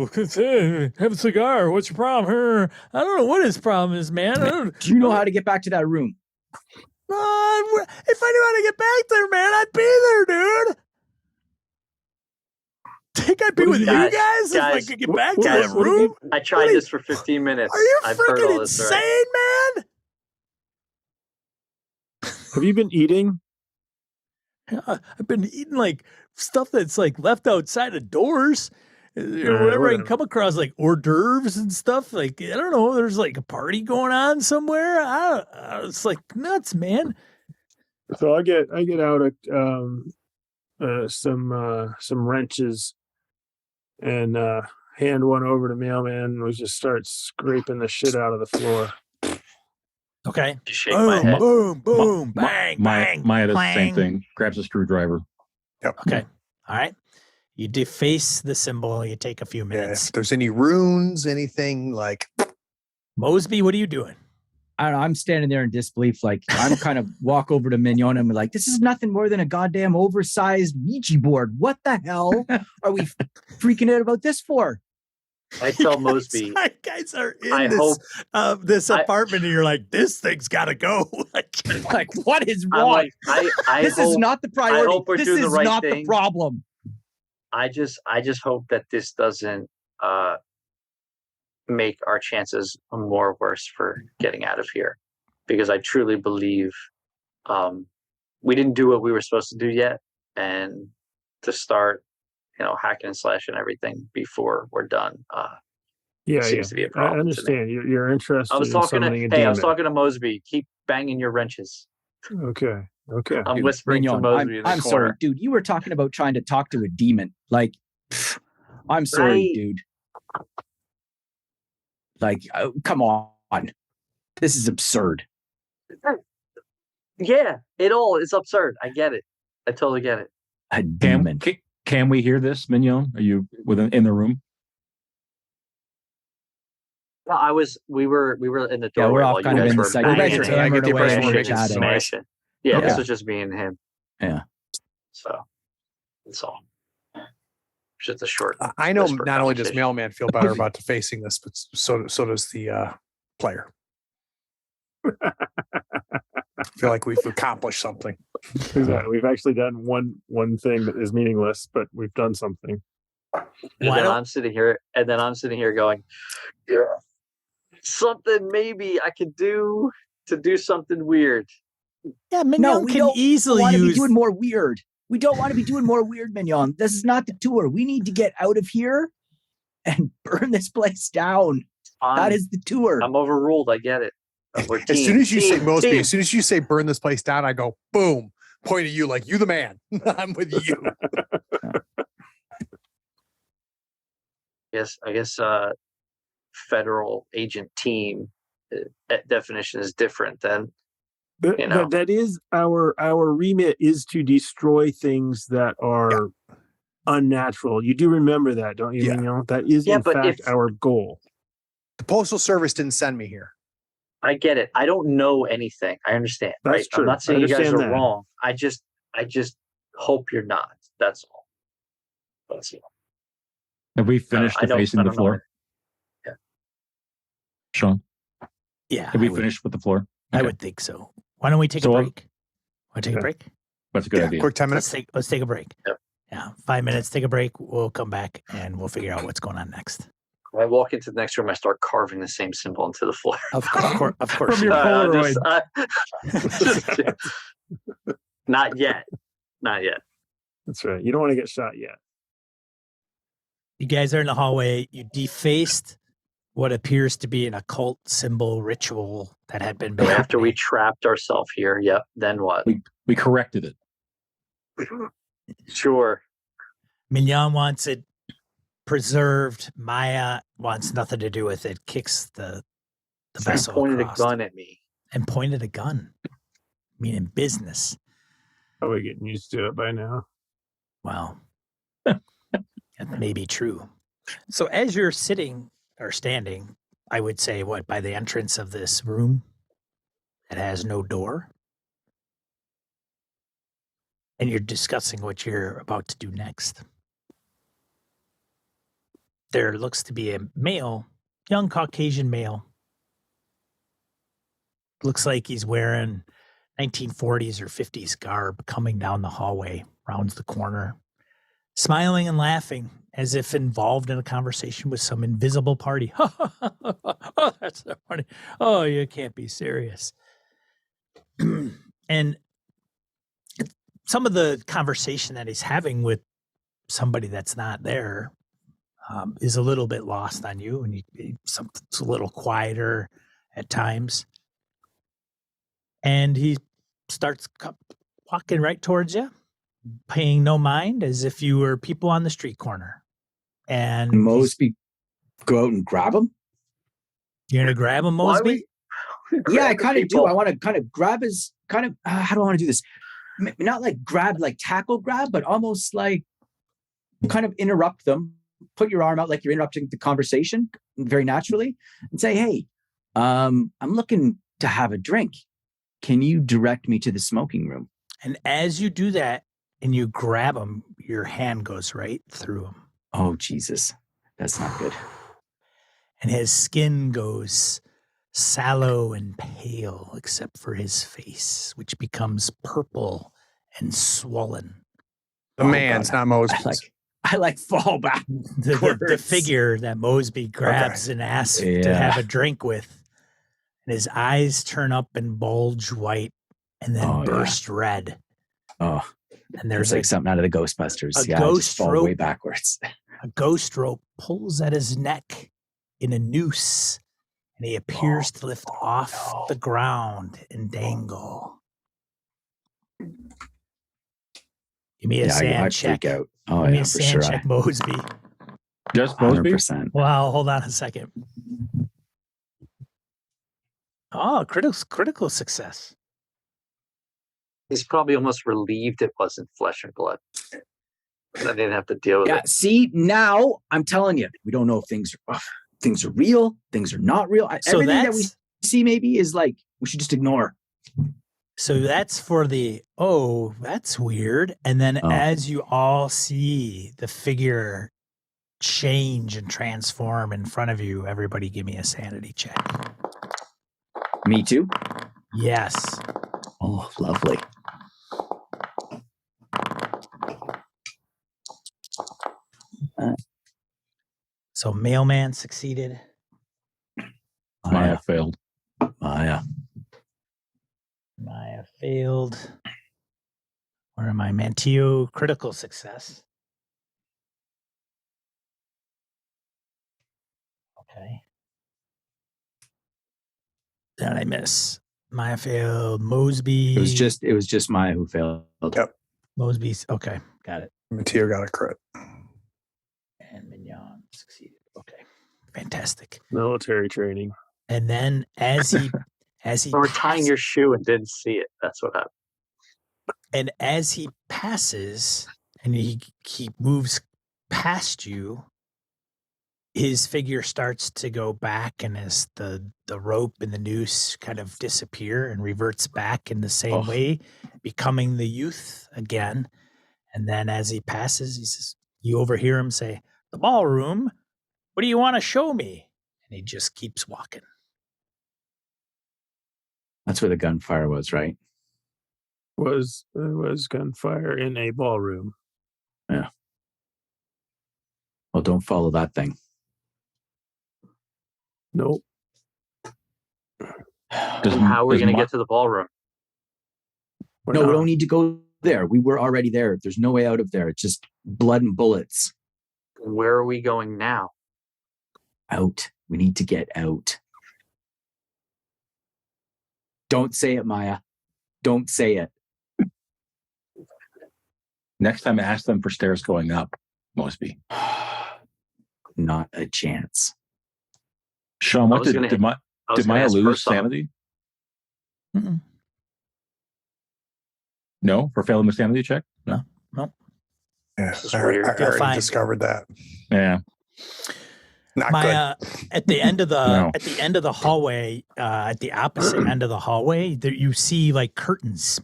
A: have a cigar. What's your problem? I don't know what his problem is, man.
F: Do you know how to get back to that room?
A: If I knew how to get back there, man, I'd be there, dude. Think I'd be with you
D: Guys,
A: guys if I
D: guys,
A: could get back to
B: guys,
A: that
B: what have
A: room?
D: I tried this for 15 minutes.
A: Are you
D: I've heard
A: freaking
D: all this
A: insane,
D: already.
A: man?
B: Have you been eating?
A: Yeah, I've been eating like stuff that's like left outside of doors. Whenever I can
B: whatever.
A: come across like hors d'oeuvres and stuff, like I don't know, there's like a party going on somewhere. It's like nuts, man.
B: So I get out some wrenches and hand one over to mailman, and we just start scraping the shit out of the floor.
A: Okay.
D: Just shake my head.
A: Boom, boom, bang, bang.
E: Maya does the same
A: clang.
E: thing. Grabs a screwdriver.
C: Yep.
A: Okay. All right. You deface the symbol. You take a few
C: Yeah,
A: minutes.
C: if there's any runes, anything like
A: Mosby, what are you doing?
F: I don't know, I'm standing there in disbelief. Like I'm kind of walk over to Mignon and be like, this is nothing more than a goddamn oversized Ouija board. What the hell are we freaking out about this for?
D: I tell Mosby,
A: Guys are in
D: I hope
A: this
D: I-
A: apartment, and you're like, this thing's got to go.
F: Like, what is
D: I'm
F: wrong?
D: like, I
F: This is
D: hope,
F: not the priority.
D: hope we're
F: This
D: doing the
F: is
D: right
F: not the
D: thing.
F: problem.
D: I just hope that this doesn't make our chances more worse for getting out of here, because I truly believe we didn't do what we were supposed to do yet, and to start, hacking and slashing everything before we're done.
B: Yeah,
D: seems to be a problem.
B: I understand. You're interested
D: I was
B: in
D: talking to
B: summoning a demon.
D: I was talking to Mosby. Keep banging your wrenches.
B: Okay.
D: I'm
F: Dude,
D: whispering to
F: Mignon,
D: Mosby in the
F: I'm
D: corner.
F: sorry, dude. You were talking about trying to talk to a demon. Like, I'm sorry,
D: Right.
F: dude. Like, come on. This is absurd.
D: Yeah, it all is absurd. I get it. I totally get it.
F: A demon.
E: Can we hear this, Mignon? Are you in the room?
D: No, we were in the doorway.
F: Yeah, we're off
D: while
F: kind
D: you
F: of
D: guys
F: in the
D: were
F: side. We guys
D: banging
F: are
D: and
F: hammered away and we're
D: smashing and
F: chatting.
D: smashing. Yeah,
F: Okay.
D: this was just me and him.
F: Yeah.
D: So that's all. Just a short.
C: I know
D: whisper
C: not only does
D: conversation.
C: Mailman feel better about facing this, but so does the player. I feel like we've accomplished something.
B: Exactly. We've actually done one thing that is meaningless, but we've done something.
D: I'm sitting here going, yeah, something maybe I could do to do something weird.
A: Yeah, Mignon
F: No, we
A: can
F: don't
A: easily
F: want to be
A: use.
F: doing more weird. We don't want to be doing more weird, Mignon. This is not the tour. We need to get out of here and burn this place down. That is the tour.
D: I'm overruled. I get it.
C: As soon as you say Mosby, as soon as you say burn this place down, I go boom, point at you like you the man. I'm with you.
D: Yes, I guess federal agent team definition is different than
B: That is our remit is to destroy things that are unnatural. You do remember that, don't you?
C: Yeah.
B: Mignon? That is in fact our goal.
C: The Postal Service didn't send me here.
D: I get it. I don't know anything. I understand.
B: That's
D: right?
B: true.
D: I'm not saying you guys are
B: that.
D: wrong. I just hope you're not. That's all. That's all.
E: Have we finished facing the floor?
D: Yeah.
E: Sean?
A: Yeah.
E: Have we finished with the floor?
A: I
E: Okay.
A: would think so. Why don't we take a break? Want to take a break?
E: That's a good idea.
C: Quick 10 minutes.
A: Let's take a break.
D: Yep.
A: Yeah, 5 minutes. Take a break. We'll come back and we'll figure out what's going on next.
D: When I walk into the next room, I start carving the same symbol into the floor.
A: Of course.
E: From your Polaroid.
D: Not yet. Not yet.
B: That's right. You don't want to get shot yet.
A: You guys are in the hallway. You defaced what appears to be an occult symbol ritual that had been
D: After
A: happening.
D: we trapped ourselves here, yep. Then what?
E: We corrected it.
D: Sure.
A: Mignon wants it preserved. Maya wants nothing to do with it. Kicks the vessel
D: pointed
A: across.
D: a gun at me.
A: And pointed a gun. Meaning business.
B: Probably getting used to it by now.
A: Well, that may be true. So as you're sitting or standing, I would say by the entrance of this room that has no door, and you're discussing what you're about to do next. There looks to be a male, young Caucasian male. Looks like he's wearing 1940s or 50s garb, coming down the hallway, rounds the corner, smiling and laughing as if involved in a conversation with some invisible party. Oh, that's so funny. Oh, you can't be serious. And some of the conversation that he's having with somebody that's not there is a little bit lost on you, and something's a little quieter at times. And he starts walking right towards you, paying no mind, as if you were people on the street corner. And
F: Mosby, go out and grab him?
A: You're going to grab him, Mosby?
F: Yeah, I kind of do. I want to kind of grab his, how do I want to do this? Not like grab, like tackle grab, but almost like kind of interrupt them. Put your arm out like you're interrupting the conversation very naturally and say, hey, I'm looking to have a drink. Can you direct me to the smoking room?
A: And as you do that and you grab him, your hand goes right through him.
F: Oh, Jesus. That's not good.
A: And his skin goes sallow and pale, except for his face, which becomes purple and swollen.
C: The man's, not Mosby's.
F: I fall back.
A: The figure that Mosby grabs and asks to have a drink with. And his eyes turn up and bulge white and then burst red.
F: Oh,
A: and there's
F: like something out of the Ghostbusters.
A: A ghost
F: just fall
A: rope,
F: way backwards.
A: A ghost rope pulls at his neck in a noose, and he appears to lift off the ground and dangle. Give me a sand check.
F: Freak out. Oh,
A: Give me
F: yeah,
A: a
F: for
A: sand
F: sure.
A: check, Mosby.
E: Just Mosby?
F: 100%.
A: Wow, hold on a second. Oh, critical success.
D: He's probably almost relieved it wasn't flesh and blood. I didn't have to deal with
F: Yeah,
D: it.
F: see, now I'm telling you, we don't know if things are real, things are not real.
A: So
F: Everything that we see maybe is like, we should just ignore.
A: So that's for the, that's weird. And then as you all see the figure change and transform in front of you, everybody give me a sanity check.
F: Me too?
A: Yes.
F: Oh, lovely.
A: So mailman succeeded.
E: Maya failed.
F: Maya
A: failed. Where am I? Mantio, critical success. Okay. Did I miss? Maya failed. Mosby.
F: It was just Maya who failed.
C: Yep.
A: Mosby's okay. Got it.
C: Mateo got a crit.
A: And Mignon succeeded. Okay. Fantastic.
B: Military training.
A: And then as he
D: Or tying your shoe and didn't see it. That's what happened.
A: And as he passes and he moves past you, his figure starts to go back, and as the rope and the noose kind of disappear and reverts back in the same way, becoming the youth again. And then as he passes, he says, you overhear him say, "The ballroom, what do you want to show me?" And he just keeps walking.
F: That's where the gunfire was, right?
B: There was gunfire in a ballroom.
F: Yeah. Well, don't follow that thing.
B: Nope.
D: How are we going to get to the ballroom?
F: We don't need to go there. We were already there. There's no way out of there. It's just blood and bullets.
D: Where are we going now?
F: Out. We need to get out. Don't say it, Maya. Don't say it.
E: Next time, ask them for stairs going up. Mosby.
F: Not a chance.
E: Sean, what did Maya lose sanity?
A: Mm-mm.
E: No, for failing the sanity check?
A: No.
C: Yeah, I
D: weird.
C: already discovered that.
E: Yeah.
C: Not
A: Maya,
C: good.
A: at the end of the hallway, at the opposite end of the hallway, there you see like curtains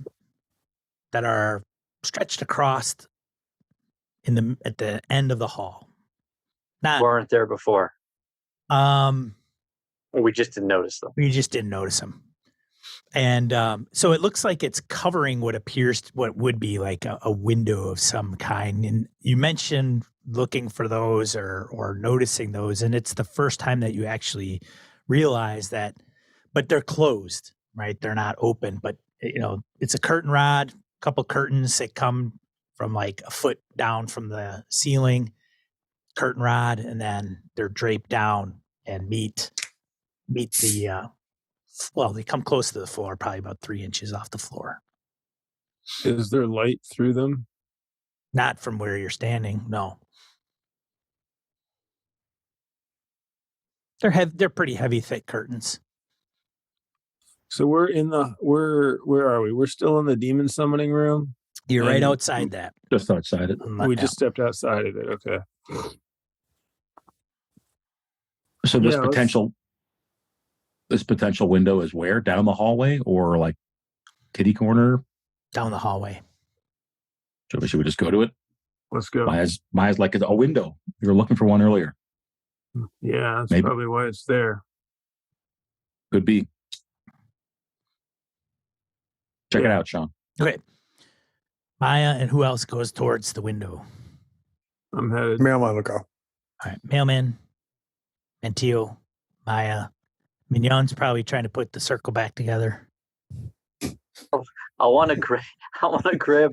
A: that are stretched across at the end of the hall.
D: Weren't there before. Or we just didn't notice them.
A: We just didn't notice them. And so it looks like it's covering what would be like a window of some kind. And you mentioned looking for those or noticing those, and it's the first time that you actually realize that, but they're closed, right? They're not open, but it's a curtain rod, a couple curtains that come from like a foot down from the ceiling, curtain rod, and then they're draped down and meet the they come close to the floor, probably about 3 inches off the floor.
B: Is there light through them?
A: Not from where you're standing, no. They're pretty heavy, thick curtains.
B: So where are we? We're still in the demon summoning room?
A: You're right outside that.
E: Just outside it.
B: We just stepped outside of it. Okay.
E: So this potential window is where? Down the hallway or like kitty corner?
A: Down the hallway.
E: Should we just go to it?
B: Let's go.
E: Maya's like a window. You were looking for one earlier.
B: Yeah, that's probably why it's there.
E: Could be. Check it out, Sean.
A: Okay. Maya and who else goes towards the window?
B: I'm headed.
C: Mailman will go.
A: All right. Mailman, Mantio, Maya. Mignon's probably trying to put the circle back together.
D: I want to grab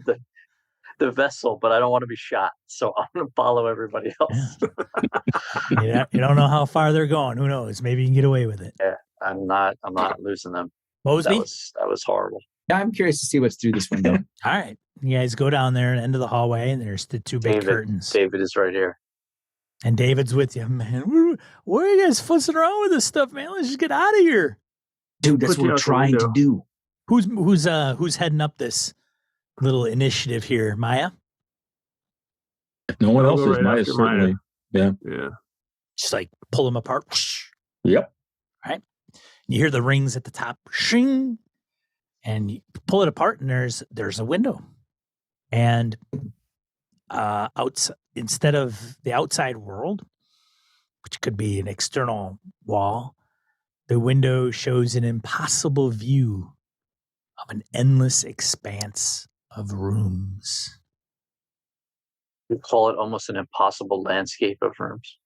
D: the vessel, but I don't want to be shot, so I'm going to follow everybody else.
A: You don't know how far they're going. Who knows? Maybe you can get away with it.
D: Yeah, I'm not losing them.
A: Mosby?
D: That was horrible.
F: Yeah, I'm curious to see what's through this window.
A: All right. You guys go down there and end of the hallway, and there's the two big curtains.
D: David is right here.
A: And David's with you, man. Why are you guys fussing around with this stuff, man? Let's just get out of here.
F: Dude, that's what we're trying to do.
A: Who's heading up this little initiative here? Maya?
E: If no one else is, Maya's certainly. Yeah.
A: Just like pull them apart.
E: Yep.
A: All right. You hear the rings at the top. Shing. And you pull it apart, and there's a window. And instead of the outside world, which could be an external wall, the window shows an impossible view of an endless expanse of rooms.
D: We call it almost an impossible landscape of rooms.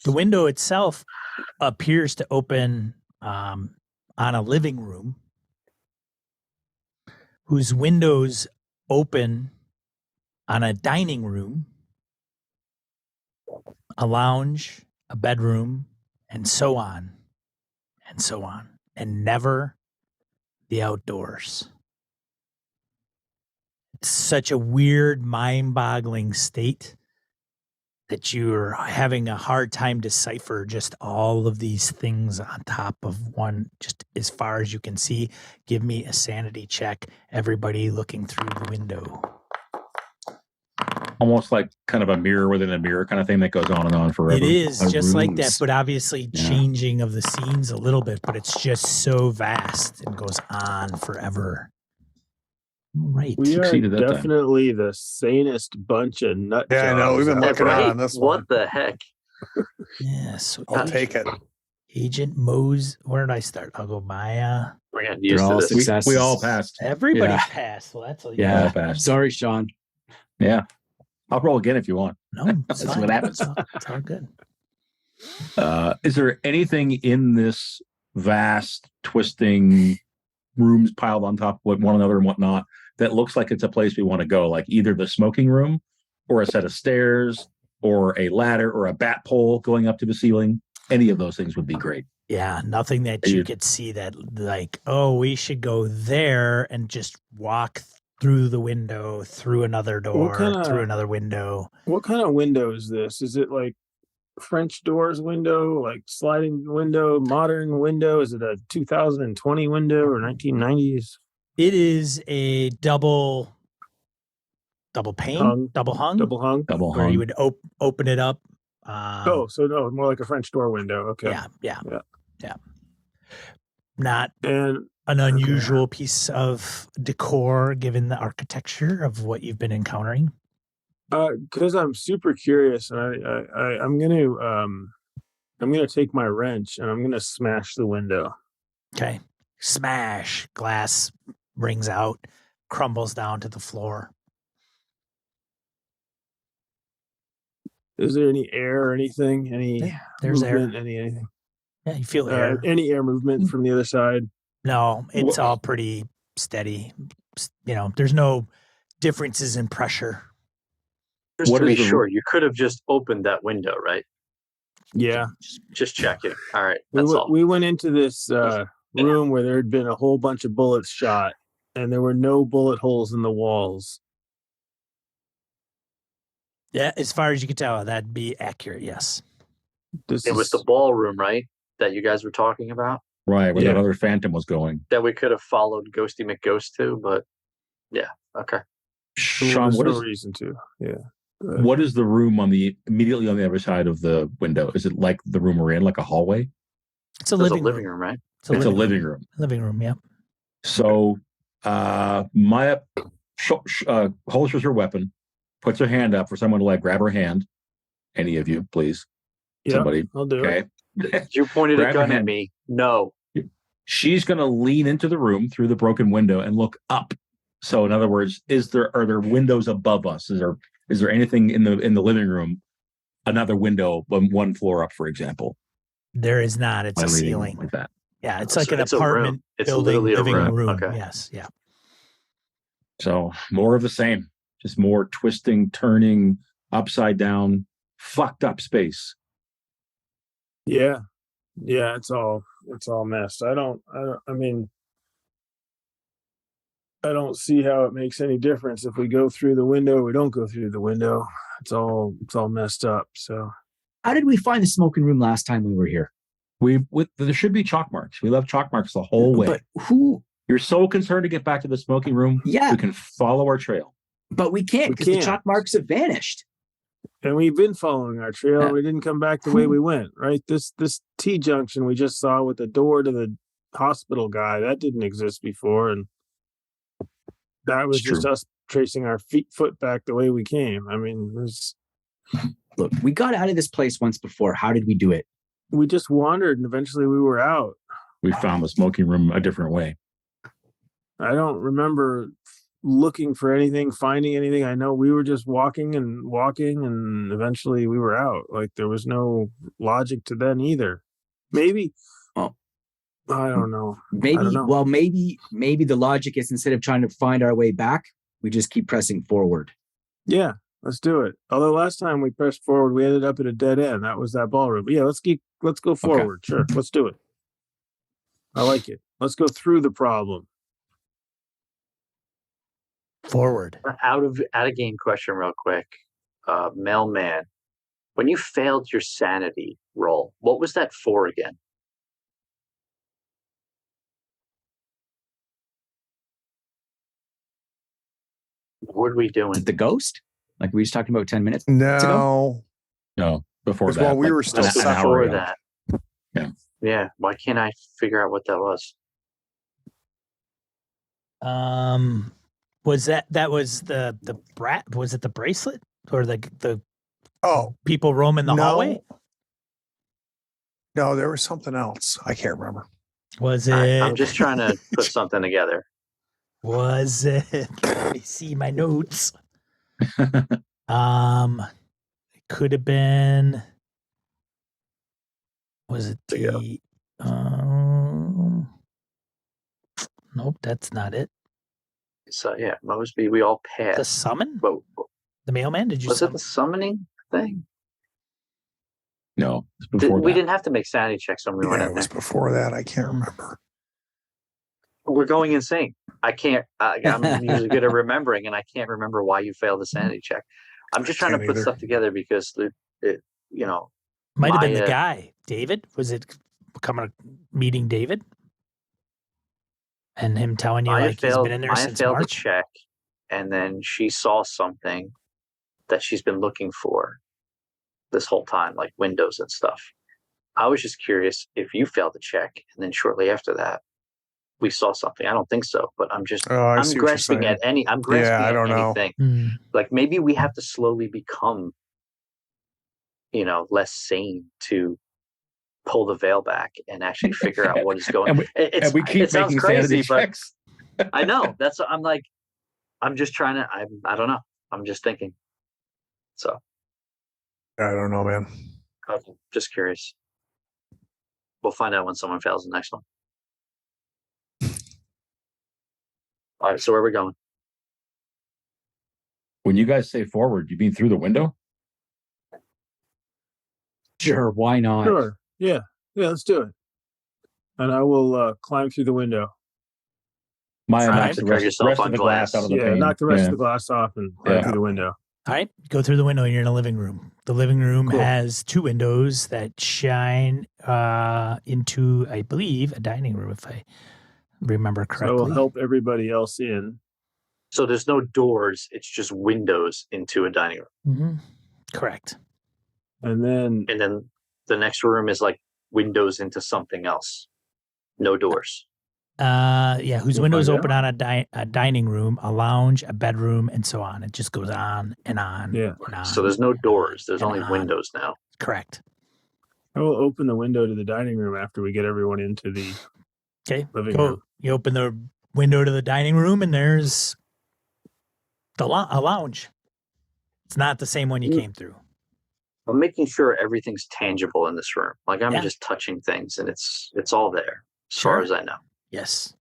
A: The window itself appears to open on a living room whose windows open on a dining room, a lounge, a bedroom, and so on, and never the outdoors. It's such a weird, mind-boggling state that you're having a hard time decipher just all of these things on top of one, just as far as you can see. Give me a sanity check, everybody looking through the window.
E: Almost like kind of a mirror within a mirror kind of thing that goes on and on forever.
A: It is just like that, but obviously changing of the scenes a little bit, but it's just so vast and goes on forever. Right.
B: We are definitely the sanest bunch of nut jobs.
C: Yeah, I know. We've been looking at on this one.
D: What the heck?
A: Yes.
C: I'll take it.
A: Agent Mose. Where did I start? I'll go Maya.
D: We're getting used to this.
E: We all passed.
A: Everybody passed. Well, that's
F: all passed. Sorry, Sean.
E: Yeah. I'll roll again if you want.
A: No,
F: that's what happens.
A: It's all good.
E: Is there anything in this vast, twisting rooms piled on top of one another and whatnot that looks like it's a place we want to go? Like either the smoking room or a set of stairs or a ladder or a bat pole going up to the ceiling? Any of those things would be great.
A: Yeah, nothing that you could see that like, oh, we should go there and just walk through the window, through another door, through another window.
B: What kind of window is this? Is it like French doors window, like sliding window, modern window? Is it a 2020 window or 1990s?
A: It is a double pane, double hung, where you would open it up.
B: More like a French door window. Okay.
A: Yeah. Not an unusual piece of decor given the architecture of what you've been encountering.
B: Because I'm super curious, and I'm gonna take my wrench and I'm gonna smash the window.
A: Okay. Smash. Glass rings out, crumbles down to the floor.
B: Is there any air or anything?
A: There's
B: movement,
A: air.
B: Anything?
A: Yeah, you feel air.
B: Any air movement from the other side?
A: No, it's all pretty steady. There's no differences in pressure.
D: Just to be sure, you could have just opened that window, right?
B: Yeah.
D: Just checking. All right. That's all.
B: We went into this room where there had been a whole bunch of bullets shot, and there were no bullet holes in the walls.
A: Yeah, as far as you could tell, that'd be accurate, yes.
D: It was the ballroom, right? That you guys were talking about?
E: Right, where that other phantom was going.
D: That we could have followed Ghosty McGhost to, but yeah, okay.
E: Sean,
B: no reason to. Yeah.
E: What is the room immediately on the other side of the window? Is it like the room we're in, like a hallway?
A: It's a living
D: room, right?
E: It's a living room.
A: Living room, yeah.
E: So Maya holsters her weapon, puts her hand up for someone to grab her hand. Any of you, please.
B: Yeah,
E: somebody.
B: I'll do it.
D: You pointed a gun at me. No.
E: She's going to lean into the room through the broken window and look up. So, in other words, are there windows above us? Is there anything in the living room? Another window, one floor up, for example.
A: There is not. It's a ceiling.
E: Like that.
A: Yeah, it's like an apartment building, living room. Okay. Yes, yeah.
E: So more of the same, just more twisting, turning, upside down, fucked up space.
B: Yeah. Yeah, it's all messed. I don't see how it makes any difference if we go through the window or we don't go through the window. It's all messed up. So
F: How did we find the smoking room last time we were here?
E: There should be chalk marks. We left chalk marks the whole way.
F: But who?
E: You're so concerned to get back to the smoking room.
F: Yeah.
E: We can follow our trail.
F: But we can't because the chalk marks have vanished.
B: And we've been following our trail. And we didn't come back the way we went, right? This T junction we just saw with the door to the hospital guy, that didn't exist before. And that was just us tracing our foot back the way we came. I mean,
F: look, we got out of this place once before. How did we do it?
B: We just wandered and eventually we were out.
E: We found the smoking room a different way.
B: I don't remember looking for anything, finding anything. I know we were just walking and eventually we were out. Like there was no logic to then either. Maybe.
F: Oh.
B: I don't know.
F: Maybe the logic is instead of trying to find our way back, we just keep pressing forward.
B: Yeah, let's do it. Although last time we pressed forward, we ended up at a dead end. That was that ballroom. But yeah, let's go forward. Okay. Sure, let's do it. I like it. Let's go through the problem.
A: Forward.
D: Out of game question real quick. Mailman, when you failed your sanity roll, what was that for again? What are we doing?
F: The ghost? Like we just talked about 10 minutes
C: ago?
E: No, before that.
C: Well, we were still
D: before that.
E: Yeah.
D: Yeah. Why can't I figure out what that was?
A: Was that was the brat? Was it the bracelet or the people roaming the hallway?
C: No, there was something else. I can't remember.
A: Was it?
D: I'm just trying to put something together.
A: Was it? Let me see my notes. It could have been. Was it the? Nope, that's not it.
D: So yeah, must be we all passed.
A: The summon?
D: But
A: the mailman? Did you?
D: Was it the summoning thing?
E: No, it's before
D: we didn't have to make sanity checks when we went in
C: it was
D: there.
C: before that. I can't remember.
D: We're going insane. I can't. I'm usually good at remembering, and I can't remember why you failed the sanity check. I'm just trying to put stuff together because it
A: might have been the guy, David. Was it meeting David? And him telling you like he's been in there since
D: Maya failed
A: March?
D: the check, and then she saw something that she's been looking for this whole time, like windows and stuff. I was just curious if you failed the check, and then shortly after that, we saw something. I don't think so, but I'm just I'm grasping at anything.
C: Know.
D: Like maybe we have to slowly become, less sane to pull the veil back and actually figure out what is going on.
E: And we keep making sanity checks.
D: I know. That's I'm like, I'm just trying to. I don't know. I'm just thinking. So
C: I don't know, man.
D: I'm just curious. We'll find out when someone fails the next one. All right, so where are we going?
E: When you guys say forward, you mean through the window?
F: Sure, why not?
B: Sure. Yeah, let's do it. And I will climb through the window.
E: Maya knocks the rest of the glass out of the pane.
B: Knock the rest of the glass off and climb through the window.
A: All right, go through the window. You're in a living room. The living room has two windows that shine into, I believe, a dining room, if I remember correctly.
B: So it'll help everybody else in.
D: So there's no doors. It's just windows into a dining room.
A: Mm-hmm. Correct.
B: And then
D: the next room is like windows into something else. No doors.
A: Whose windows open on a dining room, a lounge, a bedroom, and so on. It just goes on and on.
B: Yeah.
A: And on,
D: so there's no doors. There's only windows now.
A: Correct.
B: I will open the window to the dining room after we get everyone into the living room.
A: You open the window to the dining room, and there's a lounge. It's not the same one you came through.
D: I'm making sure everything's tangible in this room. Like I'm just touching things, and it's all there as far as I know.
A: Yes.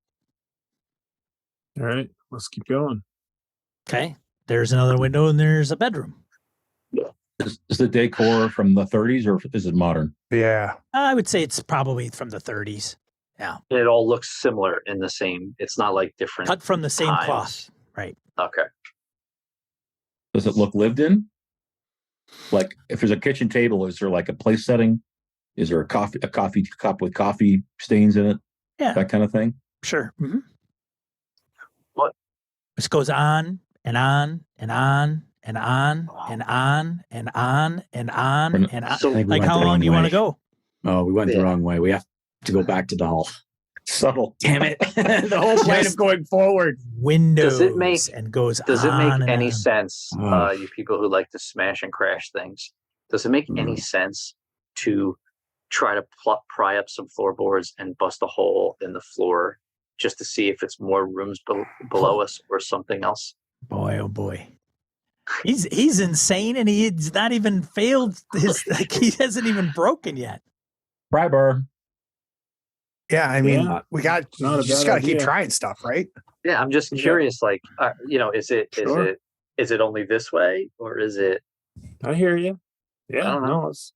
B: All right, let's keep going.
A: Okay. There's another window and there's a bedroom.
E: Is the decor from the 30s or is it modern?
C: Yeah.
A: I would say it's probably from the 30s. Yeah.
D: It all looks similar in the same. It's not like different.
A: Cut from the same
D: times.
A: cloth. Right.
D: Okay.
E: Does it look lived in? Like if there's a kitchen table, is there like a place setting? Is there a coffee cup with coffee stains in it?
A: Yeah.
E: That kind of thing?
A: Sure. Mm-hmm.
D: What?
A: This goes on and on and on and on and on and on and on and on.
D: So,
A: Like, how long do you want to go?
F: Oh, we went the wrong way. We have to go back to the hall.
E: Subtle.
F: Damn it. The whole plan of going forward.
A: Windows
D: and
A: goes
D: Does it
A: on
D: make
A: and
D: any
A: on.
D: sense,
F: Oh.
D: you people who like to smash and crash things? Does it make any sense to try to pry up some floorboards and bust a hole in the floor just to see if it's more rooms below us or something else?
A: Boy, oh boy. He's insane and he's not even failed like he hasn't even broken yet.
E: Pry bar.
C: Yeah. I mean,
B: Yeah.
C: we got,
B: Not
C: you
B: a
C: just
B: bad
C: got to keep
B: idea.
C: trying stuff, right?
D: Yeah, I'm just
B: Yeah.
D: curious. Like, is
B: Sure.
D: it only this way, or is it?
B: I hear you.
D: I
B: Yeah,
D: don't know.
B: no, let's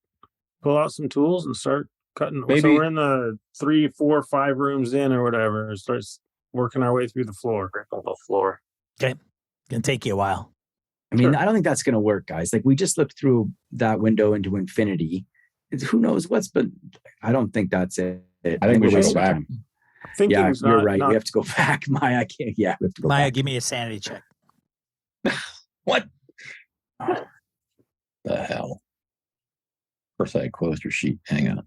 B: pull out some tools and start cutting.
E: Maybe-
B: So we're in the 3, 4, 5 rooms in or whatever, and start working our way through the floor.
D: Rip on the floor.
A: Okay. Gonna take you a while.
F: I mean,
D: Sure.
F: I don't think that's going to work, guys. Like, we just looked through that window into infinity. Who knows what's been. I don't think that's it.
E: I think we
F: we're
E: should go
F: wasting
E: back.
F: time. Yeah,
B: Thinking's
F: you're
B: not,
F: right.
B: not-
F: We have to go back. Maya, I can't. Yeah, we have to go
A: Maya,
F: back.
A: give me a sanity check.
E: What? The hell? First, I closed your sheet. Hang on.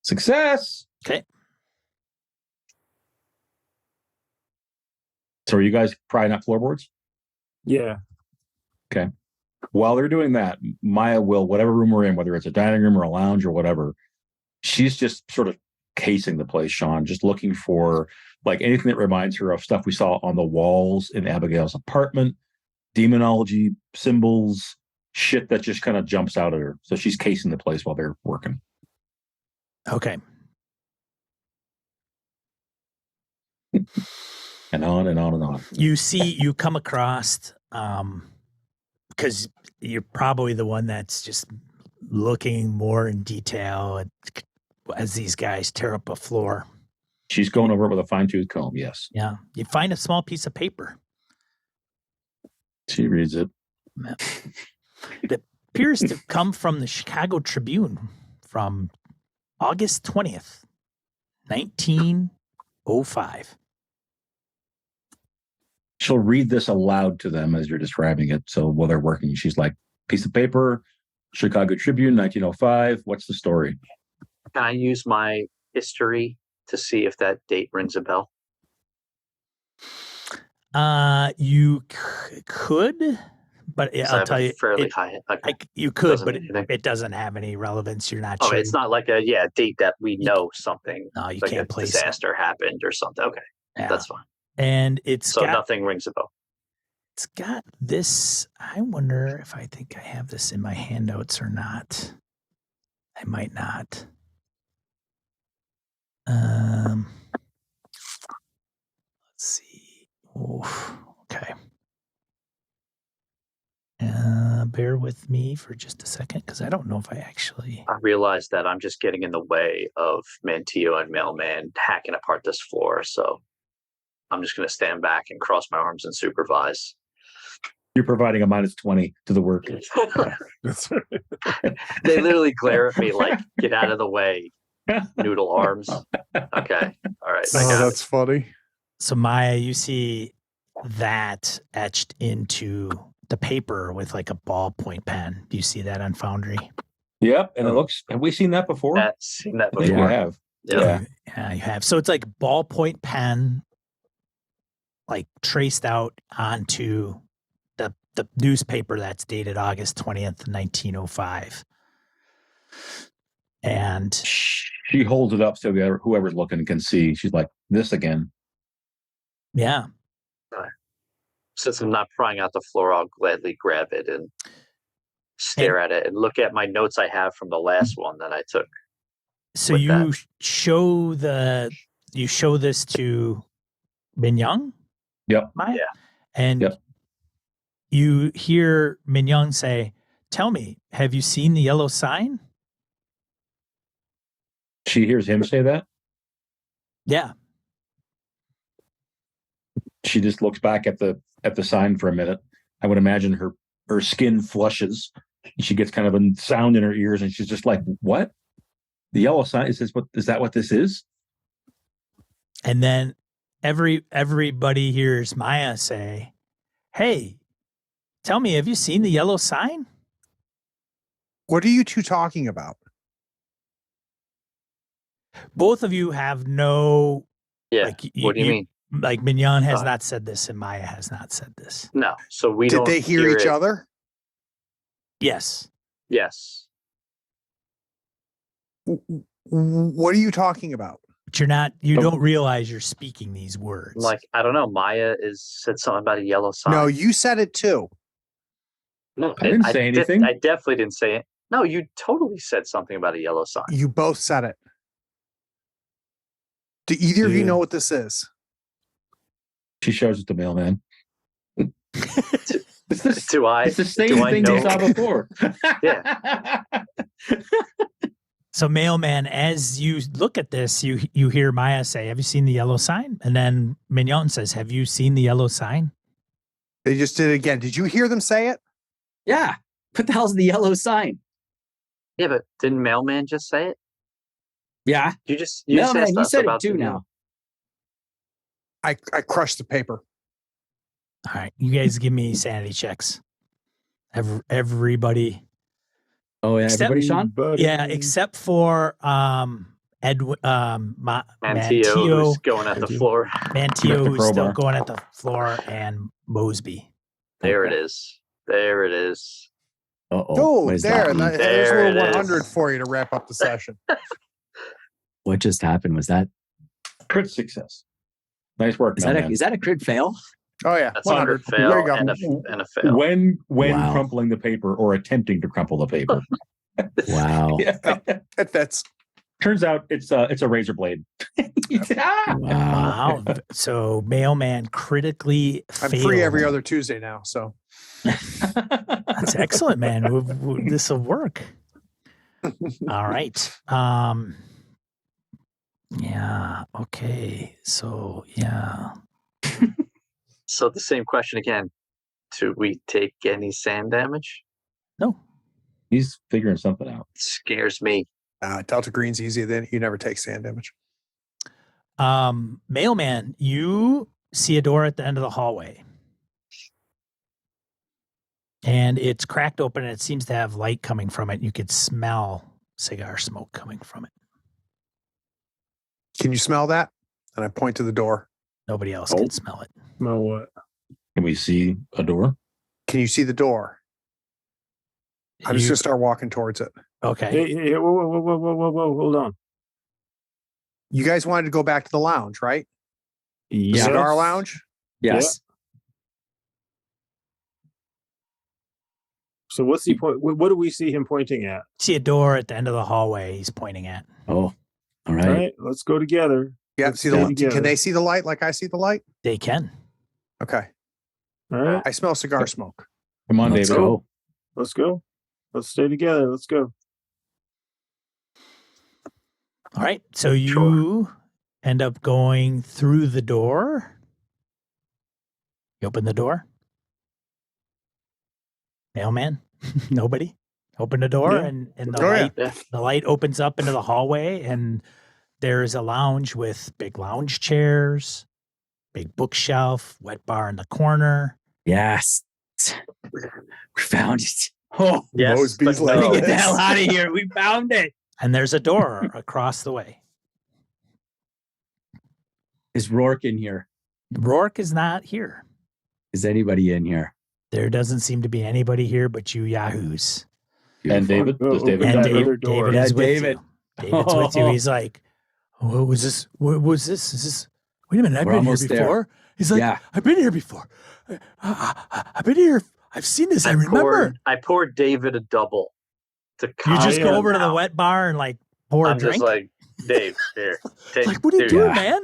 E: Success.
A: Okay.
E: So are you guys prying up floorboards?
B: Yeah.
E: While they're doing that, Maya will, whatever room we're in, whether it's a dining room or a lounge or whatever, she's just sort of casing the place, Sean, just looking for like anything that reminds her of stuff we saw on the walls in Abigail's apartment, demonology, symbols, shit that just kind of jumps out at her. So she's casing the place while they're working.
A: Okay.
E: And on and on and on.
A: You come across, because you're probably the one that's just looking more in detail as these guys tear up a floor.
E: She's going over it with a fine-tooth comb, yes.
A: Yeah. You find a small piece of paper.
E: She reads it.
A: That appears to come from the Chicago Tribune from August 20th, 1905.
E: She'll read this aloud to them as you're describing it. So while they're working, she's like, piece of paper, Chicago Tribune, 1905. What's the story?
D: Can I use my history to see if that date rings a bell?
A: You could, but
D: So I
A: I'll
D: have
A: tell
D: a
A: you,
D: fairly high.
A: you could,
D: doesn't
A: but
D: mean anything.
A: it doesn't have any relevance. You're not
D: Oh,
A: sure.
D: it's not like a date that we know something.
A: No, you
D: like
A: can't
D: a
A: place it.
D: disaster happened or something. Okay,
A: Yeah.
D: that's fine.
A: And it's
D: So
A: got
D: nothing rings a bell.
A: it's got this. I wonder if I think I have this in my handouts or not. I might not. Let's see. Oof, okay. Bear with me for just a second because I don't know if I actually.
D: I realize that I'm just getting in the way of Mantio and Mailman hacking apart this floor. So I'm just going to stand back and cross my arms and supervise.
E: You're providing a -20 to the work.
B: That's right.
D: They literally glare at me like, get out of the way, noodle arms. Okay. All right. I
C: Oh,
D: got
C: that's funny.
A: So Maya, you see that etched into the paper with like a ballpoint pen. Do you see that on Foundry?
E: Yep. And it looks, have we seen that before?
D: That's seen that
E: I think we
D: before.
E: have.
D: Yeah.
A: Yeah, you have. So it's like ballpoint pen, like traced out onto the newspaper that's dated August 20th, 1905. And
E: She holds it up so whoever's looking can see. She's like, this again.
A: yeah,
D: Since I'm not prying out the floor, I'll gladly grab it and stare at it and look at my notes I have from the last one that I took.
A: so
D: with
A: you show this to Mignon?
E: Yep.
A: Maya?
D: Yeah.
A: And
E: Yep.
A: you hear Mignon say, "Tell me, have you seen the yellow sign?"
E: She hears him say that.
A: Yeah.
E: She just looks back at the sign for a minute. I would imagine her skin flushes. She gets kind of a sound in her ears, and she's just like, "What? The yellow sign? Is that what this is?"
A: And then everybody hears Maya say, "Hey, tell me, have you seen the yellow sign?"
C: What are you two talking about?
A: Both of you have no.
D: Yeah.
A: Like,
D: What do you mean?
A: Like Mignon has not said this, and Maya has not said this.
D: No. So we
C: Did
D: don't
C: they hear each
D: it.
C: other?
A: Yes.
D: Yes.
C: What are you talking about?
A: But you don't realize you're speaking these words.
D: Like, I don't know. Maya said something about a yellow sign.
C: No, you said it too.
D: No,
E: I didn't say anything.
D: I definitely didn't say it. No, you totally said something about a yellow sign.
C: You both said it. Do either of you know what this is?
E: She shows it to mailman. It's the same thing they saw before.
D: Yeah.
A: So, mailman, as you look at this, you hear Maya say, "Have you seen the yellow sign?" And then Mignon says, "Have you seen the yellow sign?"
C: They just did it again. Did you hear them say it?
F: Yeah. What the hell's the yellow sign?
D: Yeah, but didn't Mailman just say it?
F: Yeah.
D: You
F: Mailman,
D: said
F: you
D: stuff
F: said it
D: about
F: too
D: the-
F: now.
C: I crushed the paper.
A: All right, you guys give me sanity checks. Everybody.
F: Oh, yeah. Everybody, Sean?
A: Yeah, except for
D: Mantio,
A: Mantio,
D: who's going at the floor.
A: Mantio, who's still
E: crowbar.
A: going at the floor, and Mosby.
D: There it is. There it is.
C: Oh,
F: What is
C: there.
F: that mean?
C: There's a
D: There
C: little
D: it is.
C: 100 for you to wrap up the session.
F: What just happened? Was that
E: Crit success. Nice work, mailman.
F: is that a crit fail?
C: Oh, yeah.
D: That's
C: 100.
D: 100 fail
C: There you go.
D: and a fail.
E: When
F: Wow.
E: crumpling the paper or attempting to crumple the paper.
F: Wow.
E: Yeah.
C: It fits.
E: Turns out it's a razor blade.
F: Wow.
A: Wow. So, mailman critically
C: I'm
A: failed.
C: free every other Tuesday now. So
A: That's excellent, man. This will work. All right. Yeah. Okay. So, yeah.
D: So the same question again. Do we take any sand damage?
A: No.
E: He's figuring something out.
D: Scares me.
C: Delta Green's easy. Then you never take sand damage.
A: Mailman, you see a door at the end of the hallway. And it's cracked open and it seems to have light coming from it. You could smell cigar smoke coming from it.
C: Can you smell that? And I point to the door.
A: Nobody else can smell it.
B: Smell what?
E: Can we see a door?
C: Can you see the door? I'm just going to start walking towards it.
A: Okay.
B: Hey, whoa, hold on.
C: You guys wanted to go back to the lounge, right? The
B: Yes.
C: cigar lounge?
F: Yes.
B: So what's the point? What do we see him pointing at?
A: See a door at the end of the hallway he's pointing at.
F: Oh, all
B: All
F: right.
B: right, let's go together.
C: Yeah.
B: Let's
C: See
B: stay
C: the.
B: together.
C: Can they see the light like I see the light?
A: They can.
C: Okay.
B: All right,
C: I smell cigar smoke.
E: Come on,
F: Let's
E: David.
F: go.
B: let's go. Let's stay together. Let's go.
A: All right. So you end up going through the door. You open the door. Mailman. Nobody. Open the door
B: Yeah.
A: and the
C: Oh, yeah.
A: light the light opens up into the hallway and there's a lounge with big lounge chairs, big bookshelf, wet bar in the corner.
F: Yes. We found it. Oh,
D: Yes,
C: Mosby's
D: but
C: like,
D: no.
F: get the hell out of here. We found it.
A: And there's a door across the way.
F: Is Rourke in here?
A: Rourke is not here.
F: Is anybody in here?
A: There doesn't seem to be anybody here but you yahoos.
E: And David? Does David
A: And
E: come
B: that
E: through?
B: other door.
A: David is
F: Yeah,
A: with
F: David.
A: you. David's with you. He's like, what was this? What was this? Is this? Wait a minute. I've
F: We're
A: been here
F: almost there.
A: before. He's like,
F: Yeah.
A: I've been here before. I've been here. I've seen this. I remember.
D: I poured David a double to
A: You
D: calm
A: just go
D: him
A: over to the
D: down.
A: wet bar and like pour a
D: I'm
A: drink.
D: just like, Dave, here. Take,
A: Like, what are you
D: dude,
A: doing,
F: Yeah.
A: man?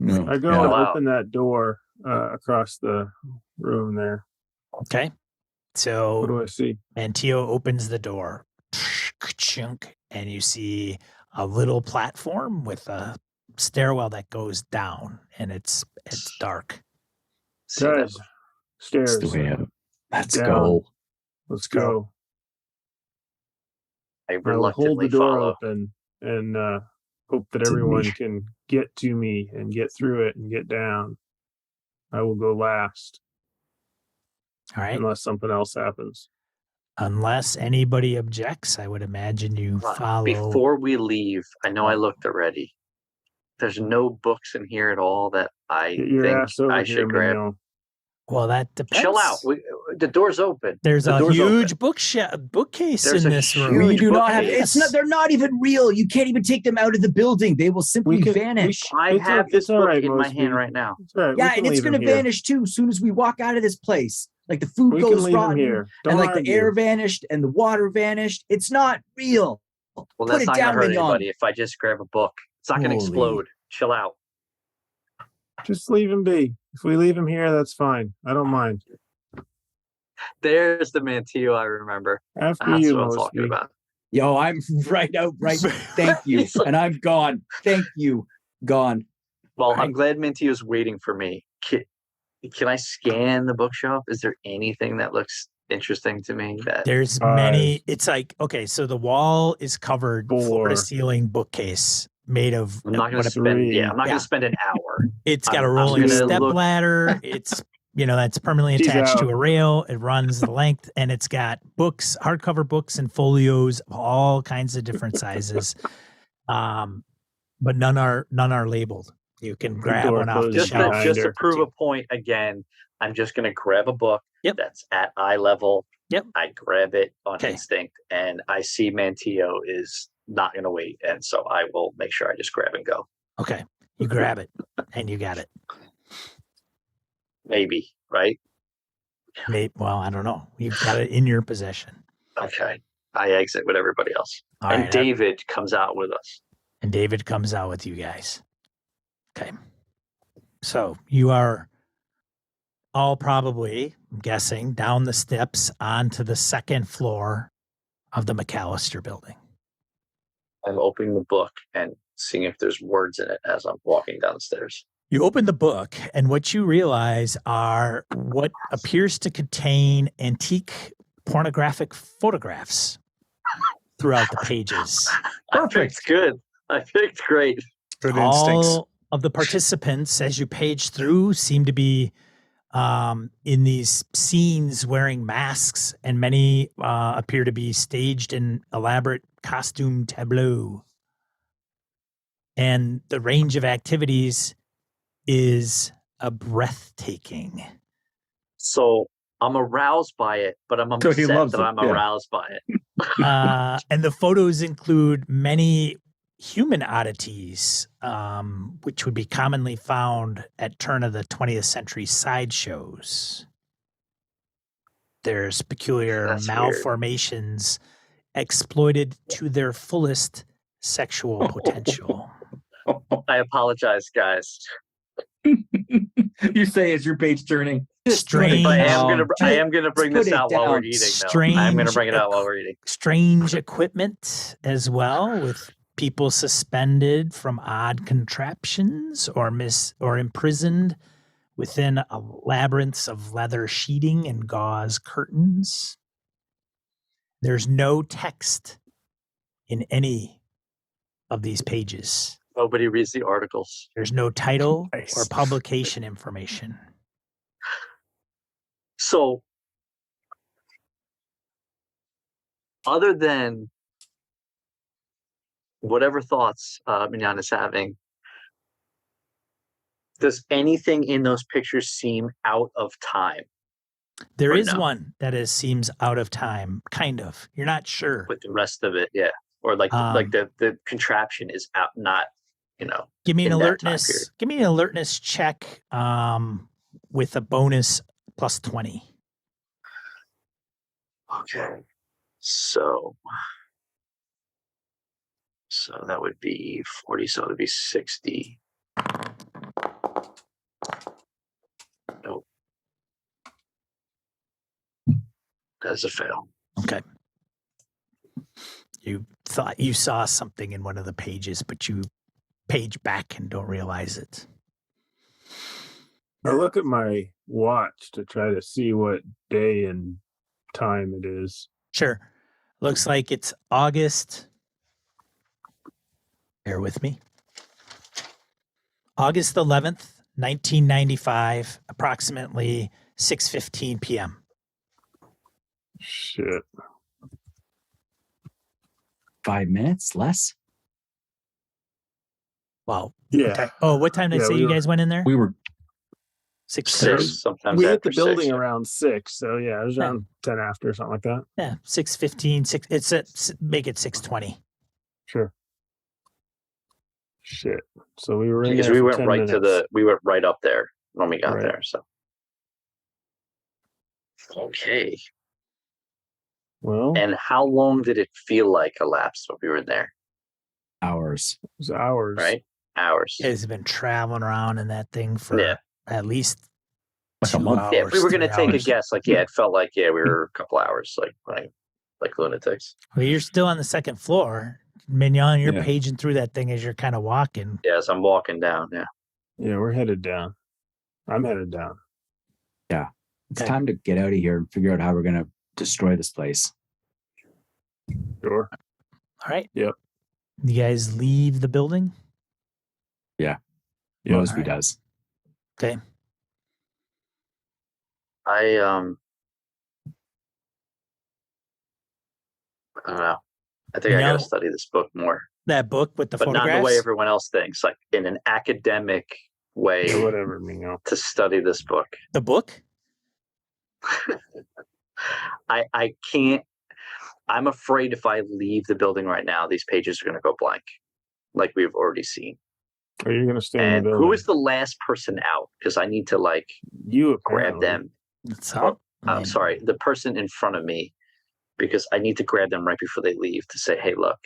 E: No.
B: I go
E: Yeah.
B: and
D: Wow.
B: open that door across the room there.
A: Okay.
B: What
A: So
B: do I see?
A: Manteo opens the door, and you see a little platform with a stairwell that goes down, and it's dark.
D: See that?
B: Guys, stairs.
E: That's the way out. Let's
B: Down.
E: go.
B: Let's
C: go.
B: go.
D: I
B: I will hold the
D: reluctantly
B: door
D: follow.
B: open and hope that
E: To
B: everyone
E: me.
B: can get to me and get through it and get down. I will go last
A: All right.
B: unless something else happens.
A: Unless anybody objects, I would imagine you follow.
D: Before we leave, I know I looked already. There's no books in here at all that I
B: Get your
D: think
B: ass over
D: I
B: here,
D: should grab.
B: Mignon.
A: Well, that depends.
D: Chill out. The door's open.
A: There's
D: The
A: a
D: door's
A: huge
D: open.
A: bookcase
D: There's
A: in
D: a
A: this
D: huge
A: room.
F: We do not have.
D: bookcase.
F: It's not. They're not even real. You can't even take them out of the building. They will simply vanish.
D: I
B: It's
D: have
B: all-
D: this
B: it's all
D: book
B: right,
D: in my
B: Mosby.
D: hand right now.
B: It's all right.
F: Yeah,
B: we can
F: and it's
B: leave
F: going to
B: him here.
F: vanish too as soon as we walk out of this place. Like the food
B: We can
F: goes
B: leave him
F: rotten,
B: here. Don't
F: and like
B: argue.
F: the air vanished and the water vanished. It's not real.
D: Well,
F: Put
D: that's
F: it
D: not going
F: down,
D: to hurt
F: Mignon.
D: anybody if I just grab a book. It's not going to
A: Holy.
D: explode. Chill out.
B: Just leave him be. If we leave him here, that's fine. I don't mind.
D: There's the Manteo I remember.
B: After
D: That's
B: you,
D: what I'm talking
B: Mosby.
D: about.
F: Yo, I'm right out. Right. Thank you.
D: He's like-
F: And I'm gone. Thank you. Gone.
D: Well,
F: Right.
D: I'm glad Manteo's waiting for me. Can I scan the bookshelf? Is there anything that looks interesting to me?
A: There's many. It's like, okay, so the wall is covered floor to
B: 4.
A: ceiling bookcase made of.
D: I'm not going
A: what
D: to
A: a-
D: spend.
B: 3.
D: Yeah, I'm not
A: Yeah.
D: going to spend an hour.
A: It's got a
D: I'm
A: rolling
B: gonna
A: step
D: look-
A: ladder. It's that's permanently
B: She's
A: attached to
B: out.
A: a rail. It runs the length, and it's got books, hardcover books, and folios of all kinds of different sizes. But none are labeled. You can grab
B: door
A: one off the
B: closes
A: shelf.
B: behind
D: Just
B: her.
D: to prove a point again, I'm just going to grab a book
A: Yep.
D: that's at eye level.
A: Yep.
D: I grab it on
A: Okay.
D: instinct, and I see Manteo is not going to wait, and so I will make sure I just grab and go.
A: Okay, you grab it, and you got it.
D: Maybe, right?
A: Maybe, well, I don't know. You've got it in your possession.
D: Okay. I exit with everybody else.
A: All
D: and
A: right,
D: David comes out with us.
A: and David comes out with you guys. Okay. So you are all probably, I'm guessing, down the steps onto the second floor of the Macallistair Building.
D: I'm opening the book and seeing if there's words in it as I'm walking down the stairs.
A: You open the book, and what you realize are what appears to contain antique pornographic photographs throughout the pages.
D: I picked good. I picked great.
C: Good instincts.
A: All of the participants, as you page through, seem to be in these scenes wearing masks, and many appear to be staged in elaborate costume tableau. And the range of activities is a breathtaking.
D: So I'm aroused by it, but I'm
E: So he
D: upset
E: loves
D: that
E: it,
D: I'm
E: yeah.
D: aroused by it.
A: And the photos include many human oddities, which would be commonly found at turn of the 20th century sideshows. There's peculiar
D: That's weird.
A: malformations exploited to their fullest sexual potential.
D: I apologize, guys.
E: You say as your page turning.
A: Strange,
D: But I am gonna bring
F: put
D: this
F: it
D: out while we're
F: down.
D: eating. Though. I am gonna bring it out while we're eating.
A: strange equipment as well, with people suspended from odd contraptions or imprisoned within a labyrinth of leather sheeting and gauze curtains. There's no text in any of these pages.
D: Nobody reads the articles.
A: There's no title
C: Nice.
A: or publication information.
D: So, other than whatever thoughts Mignon is having, does anything in those pictures seem out of time?
A: There
D: Or
A: is
D: no?
A: one that seems out of time, kind of. You're not sure.
D: With the rest of it, yeah, or like the contraption is out, not
A: Give me an
D: in that time period.
A: alertness. Give me an alertness check with a bonus plus 20.
D: Okay, so that would be 40. So it would be 60. That's a fail.
A: Okay. You thought you saw something in one of the pages, but you page back and don't realize it.
B: I look at my watch to try to see what day and time it is.
A: Sure. Looks like it's August. Bear with me. August 11th, 1995, approximately 6:15 p.m.
B: Shit.
F: 5 minutes less.
A: Wow.
B: Yeah.
A: What time did I
B: Yeah,
A: say
B: we
A: you
B: were-
A: guys went in there?
E: We were
A: 6:30.
D: Sometimes
B: We hit
D: after
B: the building
D: 6, yeah.
B: around 6, so yeah, it was around 10 after, something like that.
A: Yeah, 6:15. It's make it 6:20.
B: Sure. Shit. So we were in
D: Because
B: there
D: we
B: for
D: went
B: 10
D: right
B: minutes.
D: we went right up there when we got
B: Right.
D: there. So okay.
B: Well,
D: And how long did it feel like elapsed when we were in there?
F: Hours.
B: it was hours.
D: Right? Hours.
A: You guys have been traveling around in that thing for
D: Yeah.
A: at least
E: like a
A: 2
E: month.
A: hours.
D: Yeah, if we were going to
A: 3
D: take a
A: hours.
D: guess, like, yeah, it felt like, yeah, we were a couple hours, like lunatics.
A: Well, you're still on the second floor. Mignon, you're
E: Yeah.
A: paging through that thing as you're kind of walking.
D: Yeah, as I'm walking down, yeah.
B: Yeah, we're headed down. I'm headed down.
F: It's
A: Okay.
F: time to get out of here and figure out how we're going to destroy this place.
B: Sure.
A: All right.
B: Yep.
A: You guys leave the building?
F: Mosby
A: Alright.
F: does.
A: Okay.
D: I don't know. I think I got to study this book more,
A: That book with the
D: but not
A: photographs?
D: in the way everyone else thinks, like in an academic way
B: Yeah, whatever, Mignon.
D: to study this book.
A: The book?
D: I can't. I'm afraid if I leave the building right now, these pages are going to go blank, like we've already seen.
B: Are you going to stay in
D: And
B: the building?
D: who is the last person out? Because I need to
B: you?
D: grab
B: Apparently.
D: them.
A: It's
D: Or,
A: out. I
D: I'm
A: mean,
D: sorry, the person in front of me, because I need to grab them right before they leave to say, "Hey, look,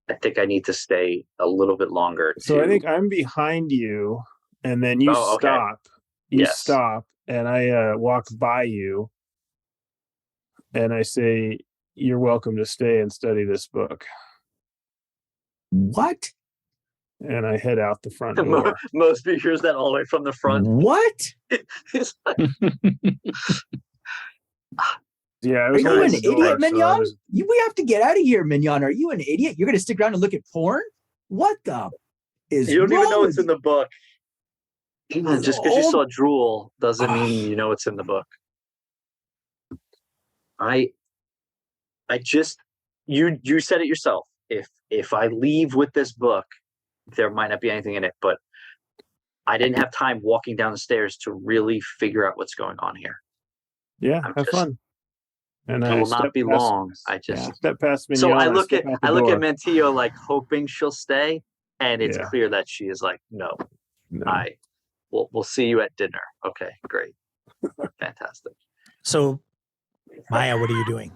D: I think I need to stay a little bit longer."
B: So I think I'm behind you, and then you
D: Oh, okay.
B: stop. You
D: Yes.
B: stop, and I walk by you, and I say, "You're welcome to stay and study this book."
F: What?
B: And I head out the front door.
D: Mosby hears that all the way from the front.
F: What?
D: It's like,
B: Yeah, I
F: Are
B: was
F: you
B: holding
F: an
B: the door,
F: idiot,
B: so I
F: Mignon?
B: was-
F: We have to get out of here, Mignon. Are you an idiot? You're going to stick around and look at porn? What the is
D: you don't even
F: wrong
D: know
F: with
D: what's in the book. Just because you
F: Oh.
D: saw drool doesn't mean you know what's in the book. I just you said it yourself. If I leave with this book, there might not be anything in it, but I didn't have time walking down the stairs to really figure out what's going on here.
B: Yeah,
D: I'm
B: have
D: just-
B: fun. And
D: It
B: I
D: will not
B: step
D: be
B: past-
D: long. I just
B: step past Mignon.
D: so I look
B: step
D: at
B: out the
D: I look at
B: door.
D: Mantillo like hoping she'll stay, and it's
B: Yeah.
D: clear that she is like, no,
B: No.
D: we'll see you at dinner. Okay, great, fantastic.
A: so, Maya, what are you doing?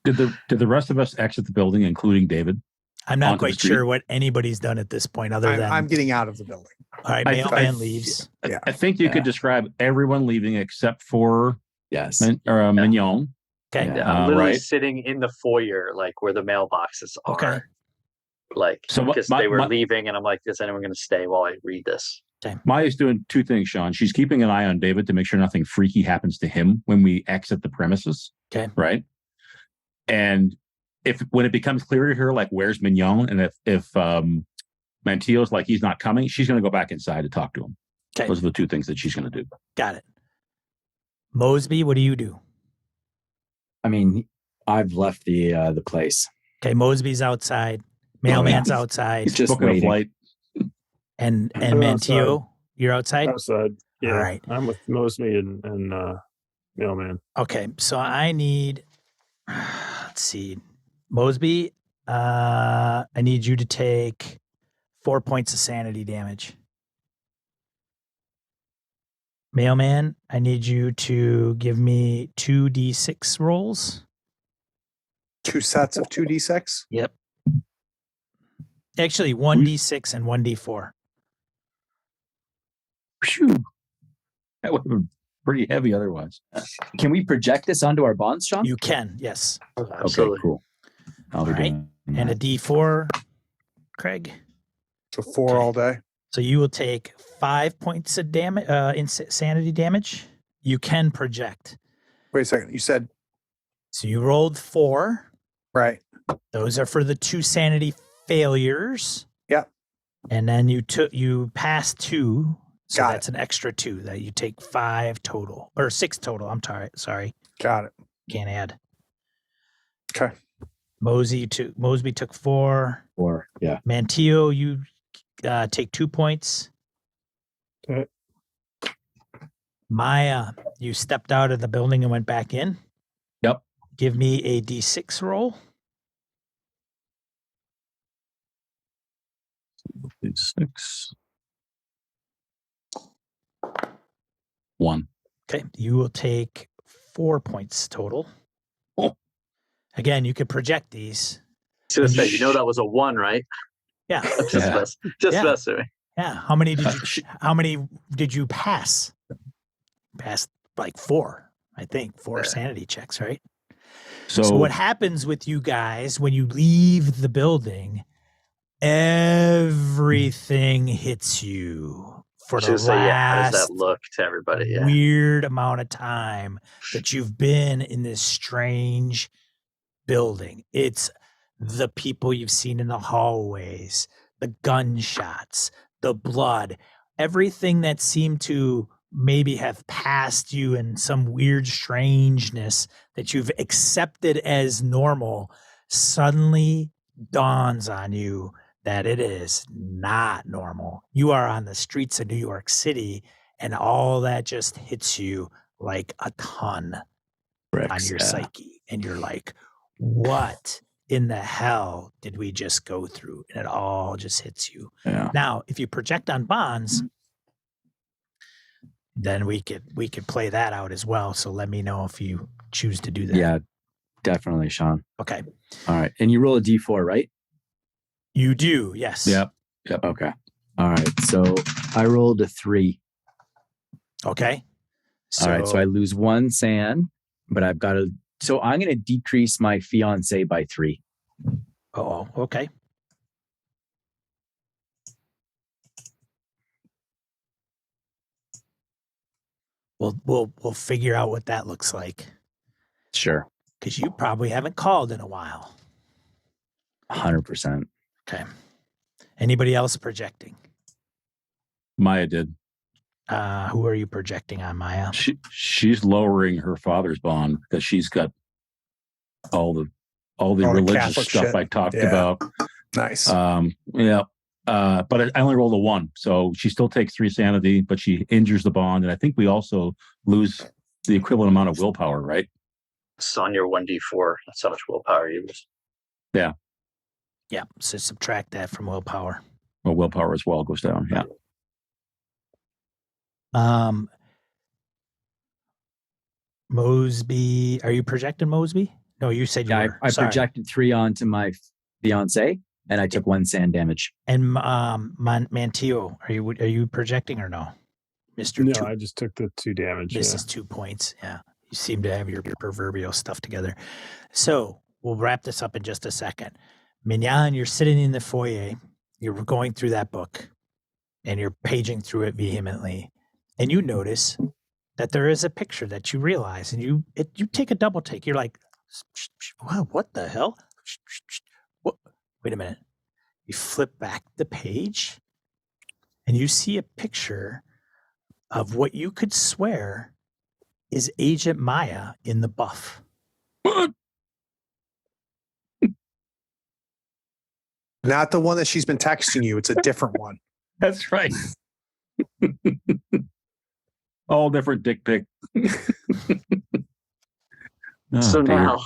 E: Did the rest of us exit the building, including David?
A: I'm not
E: Onto the
A: quite
E: street?
A: sure what anybody's done at this point other than.
C: I'm getting out of the building.
A: all right,
E: I-
A: mailman
E: I-
A: leaves.
C: Yeah.
E: I think you could describe everyone leaving except for
F: Yes.
E: Mignon.
A: Okay.
D: Yeah, I'm literally
E: right.
D: sitting in the foyer, like where the mailboxes are.
A: Okay.
D: Like,
E: So
D: because
E: my-
D: they were
E: my-
D: leaving, and I'm like, is anyone going to stay while I read this?
E: Maya's doing two things, Sean. She's keeping an eye on David to make sure nothing freaky happens to him when we exit the premises.
A: Okay.
E: Right. And when it becomes clear to her, like, where's Mignon? And if Mantillo's like, he's not coming, she's going to go back inside to talk to him.
A: Okay.
E: Those are the two things that she's going to do.
A: Got it. Mosby, what do you do?
F: I mean, I've left the place.
A: Okay, Mosby's outside. Mailman's outside.
F: He's just
E: Booking a
F: waiting.
E: flight.
A: And
B: I'm
A: Mantillo, you're outside?
B: Outside. Yeah.
A: All right.
B: I'm with Mosby and Mailman.
A: Okay, so I need, let's see, Mosby, I need you to take 4 points of sanity damage. Mailman, I need you to give me 2d6 rolls.
C: 2 sets of 2d6.
A: Yep. Actually, 1d6 and 1d4.
E: Phew. That would have been pretty heavy otherwise.
F: Can we project this onto our bonds, Sean?
A: You can, yes.
D: Absolutely.
E: Okay, cool. I'll be
A: All right.
E: doing
A: And a
E: that.
A: D4, Craig.
C: So 4 all day.
A: So you will take 5 points of damage, insanity damage. You can project.
C: Wait a second. You said
A: So you rolled 4.
C: right.
A: Those are for the 2 sanity failures.
C: Yep.
A: And then you passed 2. So
C: Got
A: that's an extra 2 that you take 5 total or 6 total. I'm sorry.
C: Got it.
A: Can't add.
C: Okay.
A: Mosby took 4.
F: 4. Yeah.
A: Mantillo, you take 2 points.
B: Okay.
A: Maya, you stepped out of the building and went back in.
E: Yep.
A: Give me a D6 roll.
E: 6. 1.
A: Okay. You will take 4 points total.
E: Oh.
A: Again, you could project these.
D: I was gonna say, that was a 1, right?
A: Yeah.
D: Just
A: Yeah.
D: messing.
A: Yeah. How many did you pass? Passed like 4, I think. 4 sanity checks, right? So what happens with you guys when you leave the building, everything hits you for the last
D: how does that look to everybody? Yeah.
A: weird amount of time that you've been in this strange building. It's the people you've seen in the hallways, the gunshots, the blood, everything that seemed to maybe have passed you in some weird strangeness that you've accepted as normal suddenly dawns on you that it is not normal. You are on the streets of New York City, and all that just hits you like a ton on your psyche. And you're like, what in the hell did we just go through? And it all just hits you.
E: Yeah.
A: Now, if you project on bonds, then we could play that out as well. So let me know if you choose to do that.
F: Yeah, definitely, Sean.
A: Okay.
F: All right. And you roll a D4, right?
A: You do, yes.
E: Yep.
F: Okay. All right. So I rolled a 3.
A: Okay.
F: All right. So I lose 1 sand, but I've got to. So I'm going to decrease my fiance by 3.
A: Oh, okay. We'll figure out what that looks like.
F: Sure.
A: Because you probably haven't called in a while.
F: 100%.
A: Okay. Anybody else projecting?
E: Maya did.
A: Who are you projecting on, Maya?
E: She's lowering her father's bond because she's got all the religious
C: Catholic
E: stuff
C: shit.
E: I talked
C: Yeah.
E: about.
C: Nice.
E: Yeah. But I only rolled a 1, so she still takes 3 sanity, but she injures the bond, and I think we also lose the equivalent amount of willpower, right?
D: It's on your 1d4. That's how much willpower you lose.
E: Yeah.
A: Yeah. So subtract that from willpower.
E: Well, willpower as well goes down. Yeah.
A: Mosby, are you projecting Mosby? No, you said you were.
F: I
A: Sorry.
F: projected 3 onto my fiance, and I took 1 sand damage.
A: And Mantillo, are you projecting or no, Mister?
B: No, I just took the 2 damage.
A: This is 2 points. Yeah, you seem to have your proverbial stuff together. So we'll wrap this up in just a second. Mignon, you're sitting in the foyer. You're going through that book, and you're paging through it vehemently, and you notice that there is a picture that you realize, and you take a double take. You're like, wow, what the hell? What? Wait a minute. You flip back the page, and you see a picture of what you could swear is Agent Maya in the buff.
C: Not the one that she's been texting you. It's a different one.
E: That's right. All different dick pic.
D: So now,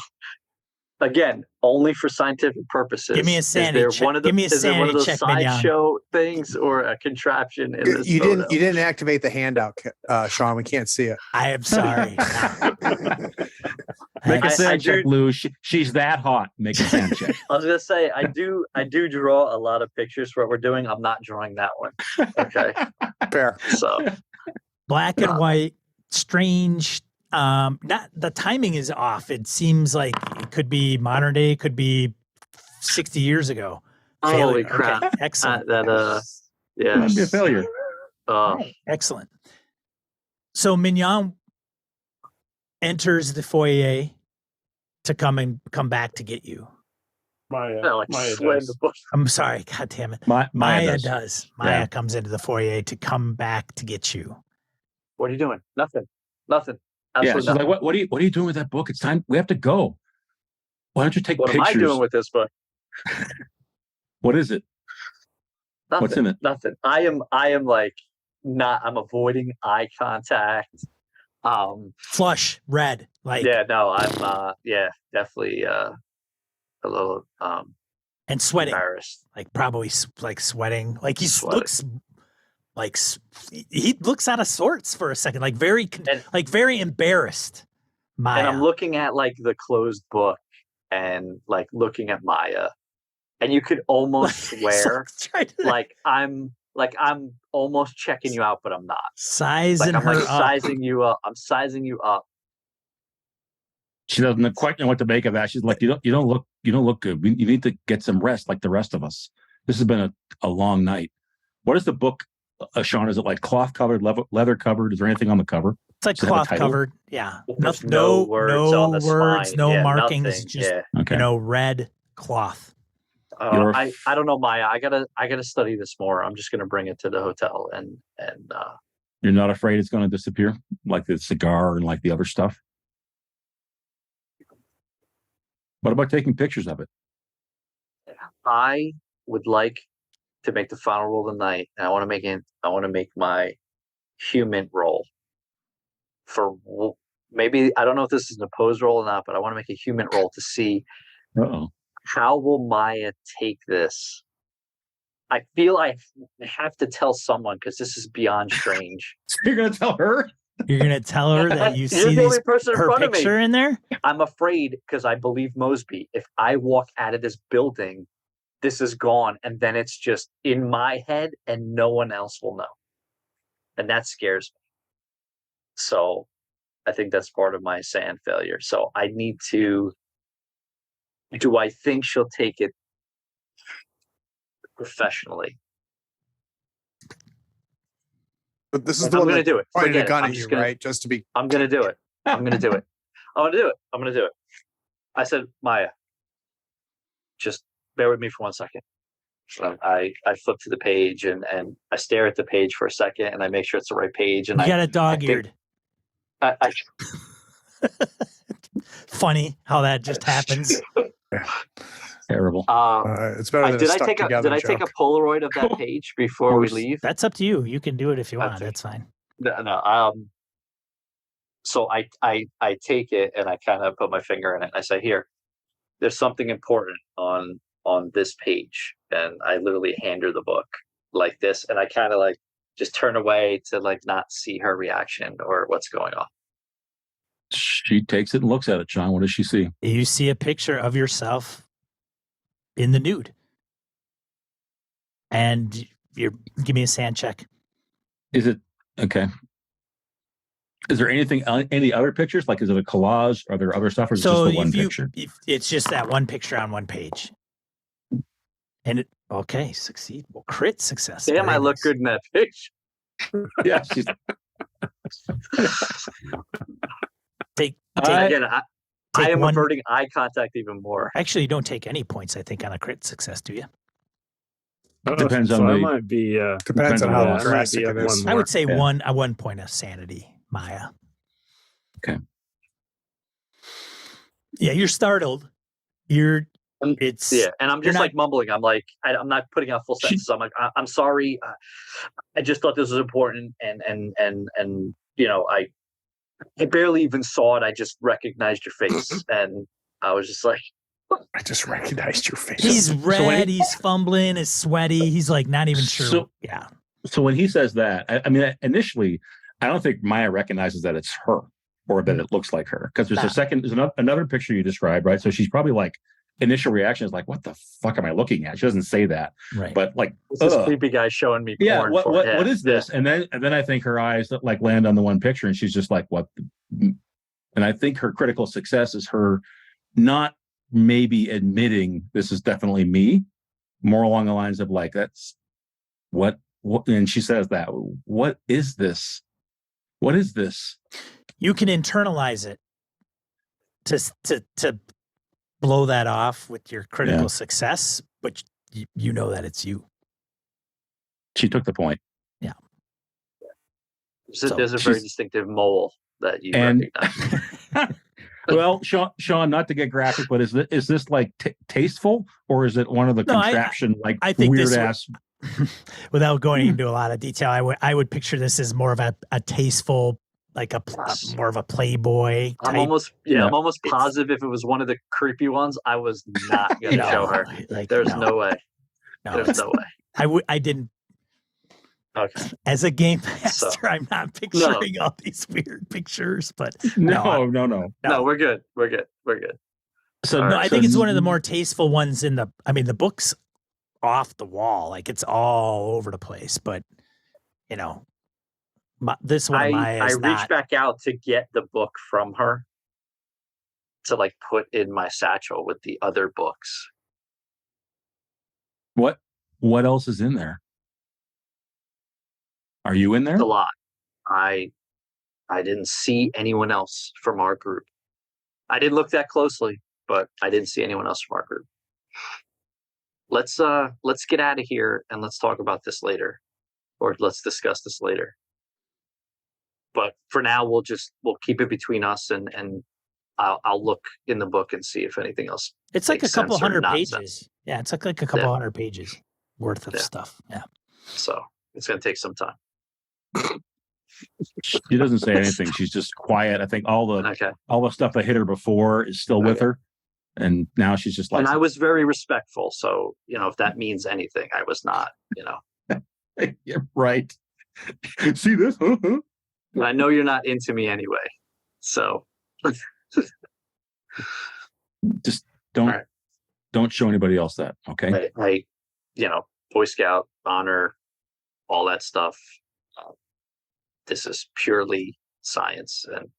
D: again, only for scientific purposes.
A: Give me a sanity check. Give me a sanity check, Mignon.
D: Sideshow things or a contraption in this
C: You
D: photo?
C: didn't activate the handout, Sean. We can't see it.
A: I am sorry.
E: Make a
D: I
E: sand check,
D: do-
E: Lou. She's that hot. Make a sand check.
D: I was gonna say I do draw a lot of pictures for what we're doing. I'm not drawing that one. Okay,
C: Fair.
D: so
A: Black and white strange. Not the timing is off. It seems like it could be modern day, it could be 60 years ago.
D: Holy
A: Failure.
D: crap.
A: Okay, excellent.
D: Yeah.
E: Might be a failure.
A: Excellent. So Mignon enters the foyer to come back to get you.
B: Maya
D: Slam
B: does.
D: the book.
A: I'm sorry, God damn it.
E: Maya
A: does.
E: Yeah.
A: Maya comes into the foyer to come back to get you.
D: What are you doing? Nothing. Absolutely
E: She's
D: nothing.
E: like, what are you doing with that book? It's time. We have to go. Why don't you take
D: What
E: pictures?
D: am I doing with this book?
E: What is it?
D: Nothing.
E: What's in it?
D: Nothing. I am like not. I'm avoiding eye contact.
A: Flush, red, like
D: Yeah. No. I'm. Yeah. Definitely. A little.
A: and sweating,
D: Embarrassed.
A: like probably like sweating, like
D: Sweating.
A: looks like he looks out of sorts for a second, like very embarrassed. Maya.
D: And I'm looking at like the closed book and like looking at Maya, and you could almost swear like I'm almost checking you out, but I'm not.
A: Sizing
D: I'm
A: her
D: like
A: up.
D: sizing you up. I'm sizing you up.
E: She doesn't quite know what to make of that. She's like, you don't look good. You need to get some rest, like the rest of us. This has been a long night. What is the book, Sean? Is it like cloth covered, leather covered? Is there anything on the cover?
A: It's like
E: Does it have a
A: cloth
E: title?
A: covered. Yeah.
D: There's no words on the
A: words,
D: spine.
A: no
D: Yeah,
A: markings.
D: nothing.
A: Just
D: Yeah.
A: red cloth.
D: I don't know, Maya. I gotta study this more. I'm just gonna bring it to the hotel and
E: You're not afraid it's going to disappear, like the cigar and like the other stuff? What about taking pictures of it?
D: I would like to make the final roll of the night, and I want to make my human roll for maybe, I don't know if this is an opposed roll or not, but I want to make a human roll to see how will Maya take this. I feel I have to tell someone because this is beyond strange.
E: You're going to tell her?
A: You're gonna tell her that you
D: You're
A: see
D: the only person in
A: her
D: front of me.
A: picture in there?
D: I'm afraid because I believe Mosby. If I walk out of this building, this is gone, and then it's just in my head, and no one else will know, and that scares me. So, I think that's part of my sand failure. So I need to. Do I think she'll take it professionally?
C: But this is
D: I'm
C: the one
D: going to
C: that
D: do it.
C: pointed a
D: Forget it.
C: gun
D: I'm
C: at you,
D: just gonna-
C: right? Just to be.
D: I'm going to do it. I'm going to do it. I'm going to do it. I'm going to do it. I said, Maya, just bear with me for 1 second. I flip to the page and I stare at the page for a second and I make sure it's the right page. And
A: You got a dog-eared.
D: I
A: Funny how that just happens.
E: Terrible.
C: It's better than
D: did
C: a
D: I
C: stuck
D: take
C: together
D: a
C: joke.
D: Polaroid of that page before we leave?
A: That's up to you. You can do it if you want.
D: Okay.
A: That's fine.
D: No. So I take it and I kind of put my finger in it. And I say, here, there's something important on this page. And I literally hand her the book like this. And I kind of like just turn away to like not see her reaction or what's going on.
E: She takes it and looks at it, John. What does she see?
A: You see a picture of yourself in the nude. And give me a sand check.
E: Is it okay? Is there any other pictures? Like, is it a collage? Are there other stuff, or is it just the one picture?
A: It's just that one picture on one page. And succeed. Well, crit success.
D: Damn,
A: Very
D: I look
A: nice.
D: good in that picture.
E: Yeah, she's.
D: Again, I am
A: one-
D: averting eye contact even more.
A: Actually, you don't take any points, I think, on a crit success, do you?
E: Depends
B: so
E: on
B: I
E: the-
B: might be.
C: Depends on
E: on
C: how
E: the-
B: I might
C: drastic
B: be
C: it
B: up
C: is.
B: one
A: I
B: more.
A: would say
E: Yeah.
A: one point of sanity, Maya.
E: Okay.
A: Yeah, you're startled.
D: Yeah, and I'm
A: you're
D: just
A: not-
D: like mumbling. I'm like, I'm not putting out full sentences. I'm like, I'm sorry. I just thought this was important, and I barely even saw it. I just recognized your face, and I was just like,
C: I just recognized your face.
A: He's
E: when
A: red. He's fumbling. He's sweaty. He's like not even sure.
E: So-
A: Yeah.
E: So when he says that, I mean, initially, I don't think Maya recognizes that it's her or that it looks like her, because there's
A: Nah.
E: there's another picture you described, right? So she's probably like initial reaction is like, what the fuck am I looking at? She doesn't say that.
A: Right.
E: But like,
D: This creepy guy showing me porn.
E: What is this? And then I think her eyes like land on the one picture and she's just like, what? And I think her critical success is her not maybe admitting this is definitely me, more along the lines of like, that's what, and she says that, what is this? What is this?
A: You can internalize it to blow that off with your critical success, but you know that it's you.
E: She took the point.
A: Yeah.
D: There's a very distinctive mole that you recognize.
E: Well, Sean, not to get graphic, but is this like tasteful, or is it one of the contraption
A: I think
E: weird ass?
A: Without going into a lot of detail, I would picture this as more of a tasteful, like more of a Playboy type.
D: I'm almost positive if it was one of the creepy ones, I was not going to show her. Like, there's no way. There's no way.
A: I didn't.
D: Okay.
A: As a game master, I'm not picturing all these weird pictures, but
E: no,
D: we're good.
A: So I think it's one of the more tasteful ones the book's off the wall, like it's all over the place, but this one I reached
D: back out to get the book from her to like put in my satchel with the other books.
E: What else is in there? Are you in there?
D: A lot. I didn't see anyone else from our group. I didn't look that closely, but I didn't see anyone else from our group. Let's get out of here and let's talk about this later, or let's discuss this later. But for now, we'll keep it between us, and I'll look in the book and see if anything else.
A: It's like a couple hundred pages. Yeah, it's like a couple hundred pages worth of stuff. Yeah.
D: So it's going to take some time.
E: She doesn't say anything. She's just quiet. I think all the stuff that hit her before is still with her. And now she's just like.
D: And I was very respectful. So, if that means anything, I was not,
E: You're right. See this?
D: I know you're not into me anyway. So.
E: Just don't show anybody else that. Okay.
D: I Boy Scout, honor, all that stuff. This is purely science, and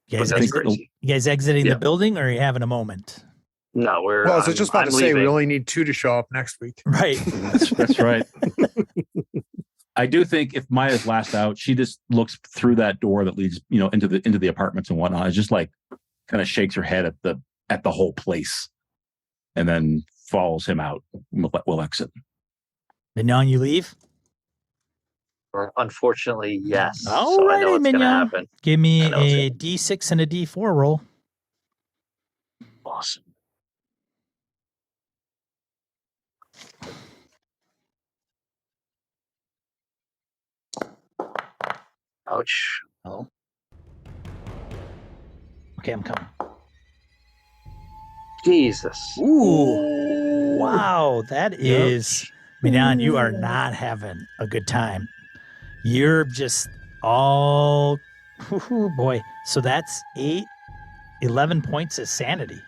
A: you guys exiting the building, or are you having a moment?
D: No, we're.
C: Well, I was just about to say
D: leaving.
C: we only need 2 to show up next week.
A: Right.
E: That's right. I do think if Maya's last out, she just looks through that door that leads, into the apartments and whatnot. It's just like kind of shakes her head at the whole place, and then follows him out. We'll exit.
A: Mignon, you leave?
D: Unfortunately, yes.
A: All
D: so
A: right,
D: I know what's going to happen.
A: Give me a D6 and a D4 roll.
D: Awesome. Ouch.
A: Oh. Okay, I'm coming.
D: Jesus.
A: Ooh. Wow, that is... Mignon, you are not having a good time. You're just all... Oh, boy. So that's 11 points of sanity.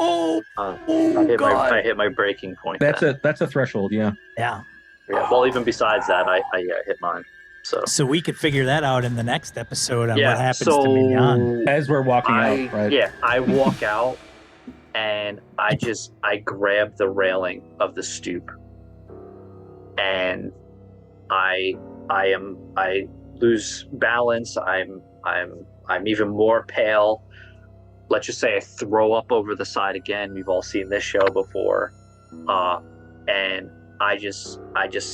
D: I hit my breaking point.
E: That's a threshold, yeah.
A: Yeah.
D: Well, even besides that, I hit mine. So
A: we could figure that out in the next episode on what happens to Mignon.
E: As we're walking out, right?
D: Yeah, I walk out and I grab the railing of the stoop. And I lose balance. I'm even more pale. Let's just say I throw up over the side again. We've all seen this show before. And I just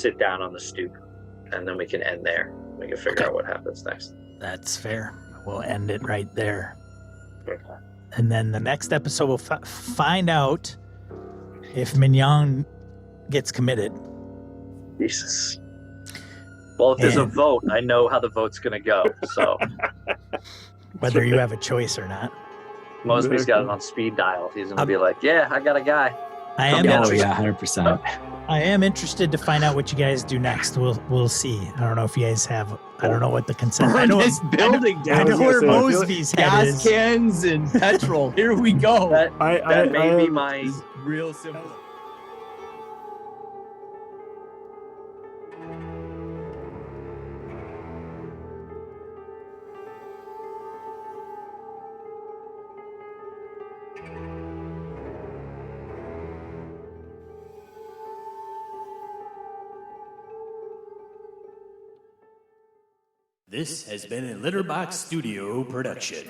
D: sit down on the stoop, and then we can end there. We can figure out what happens next.
A: That's fair. We'll end it right there.
D: Okay.
A: And then the next episode we'll find out if Mignon gets committed.
D: Jesus. Well, if there's a vote, I know how the vote's going to go. So
A: whether you have a choice or not.
D: Mosby's got it on speed dial. He's going to be like, yeah, I got a guy.
A: I am
F: Oh
A: interested.
F: yeah, 100%.
A: I am interested to find out what you guys do next. We'll see. I don't know if you guys have. I don't know what the consent. I know
F: This building
A: I
F: down.
A: know where
B: say, I feel like
A: Mosby's head
F: Gas
A: is.
F: cans and petrol. Here we go.
D: That may be
B: am-
D: my.
F: Real simple.
G: This has been a Litterbox Studio production.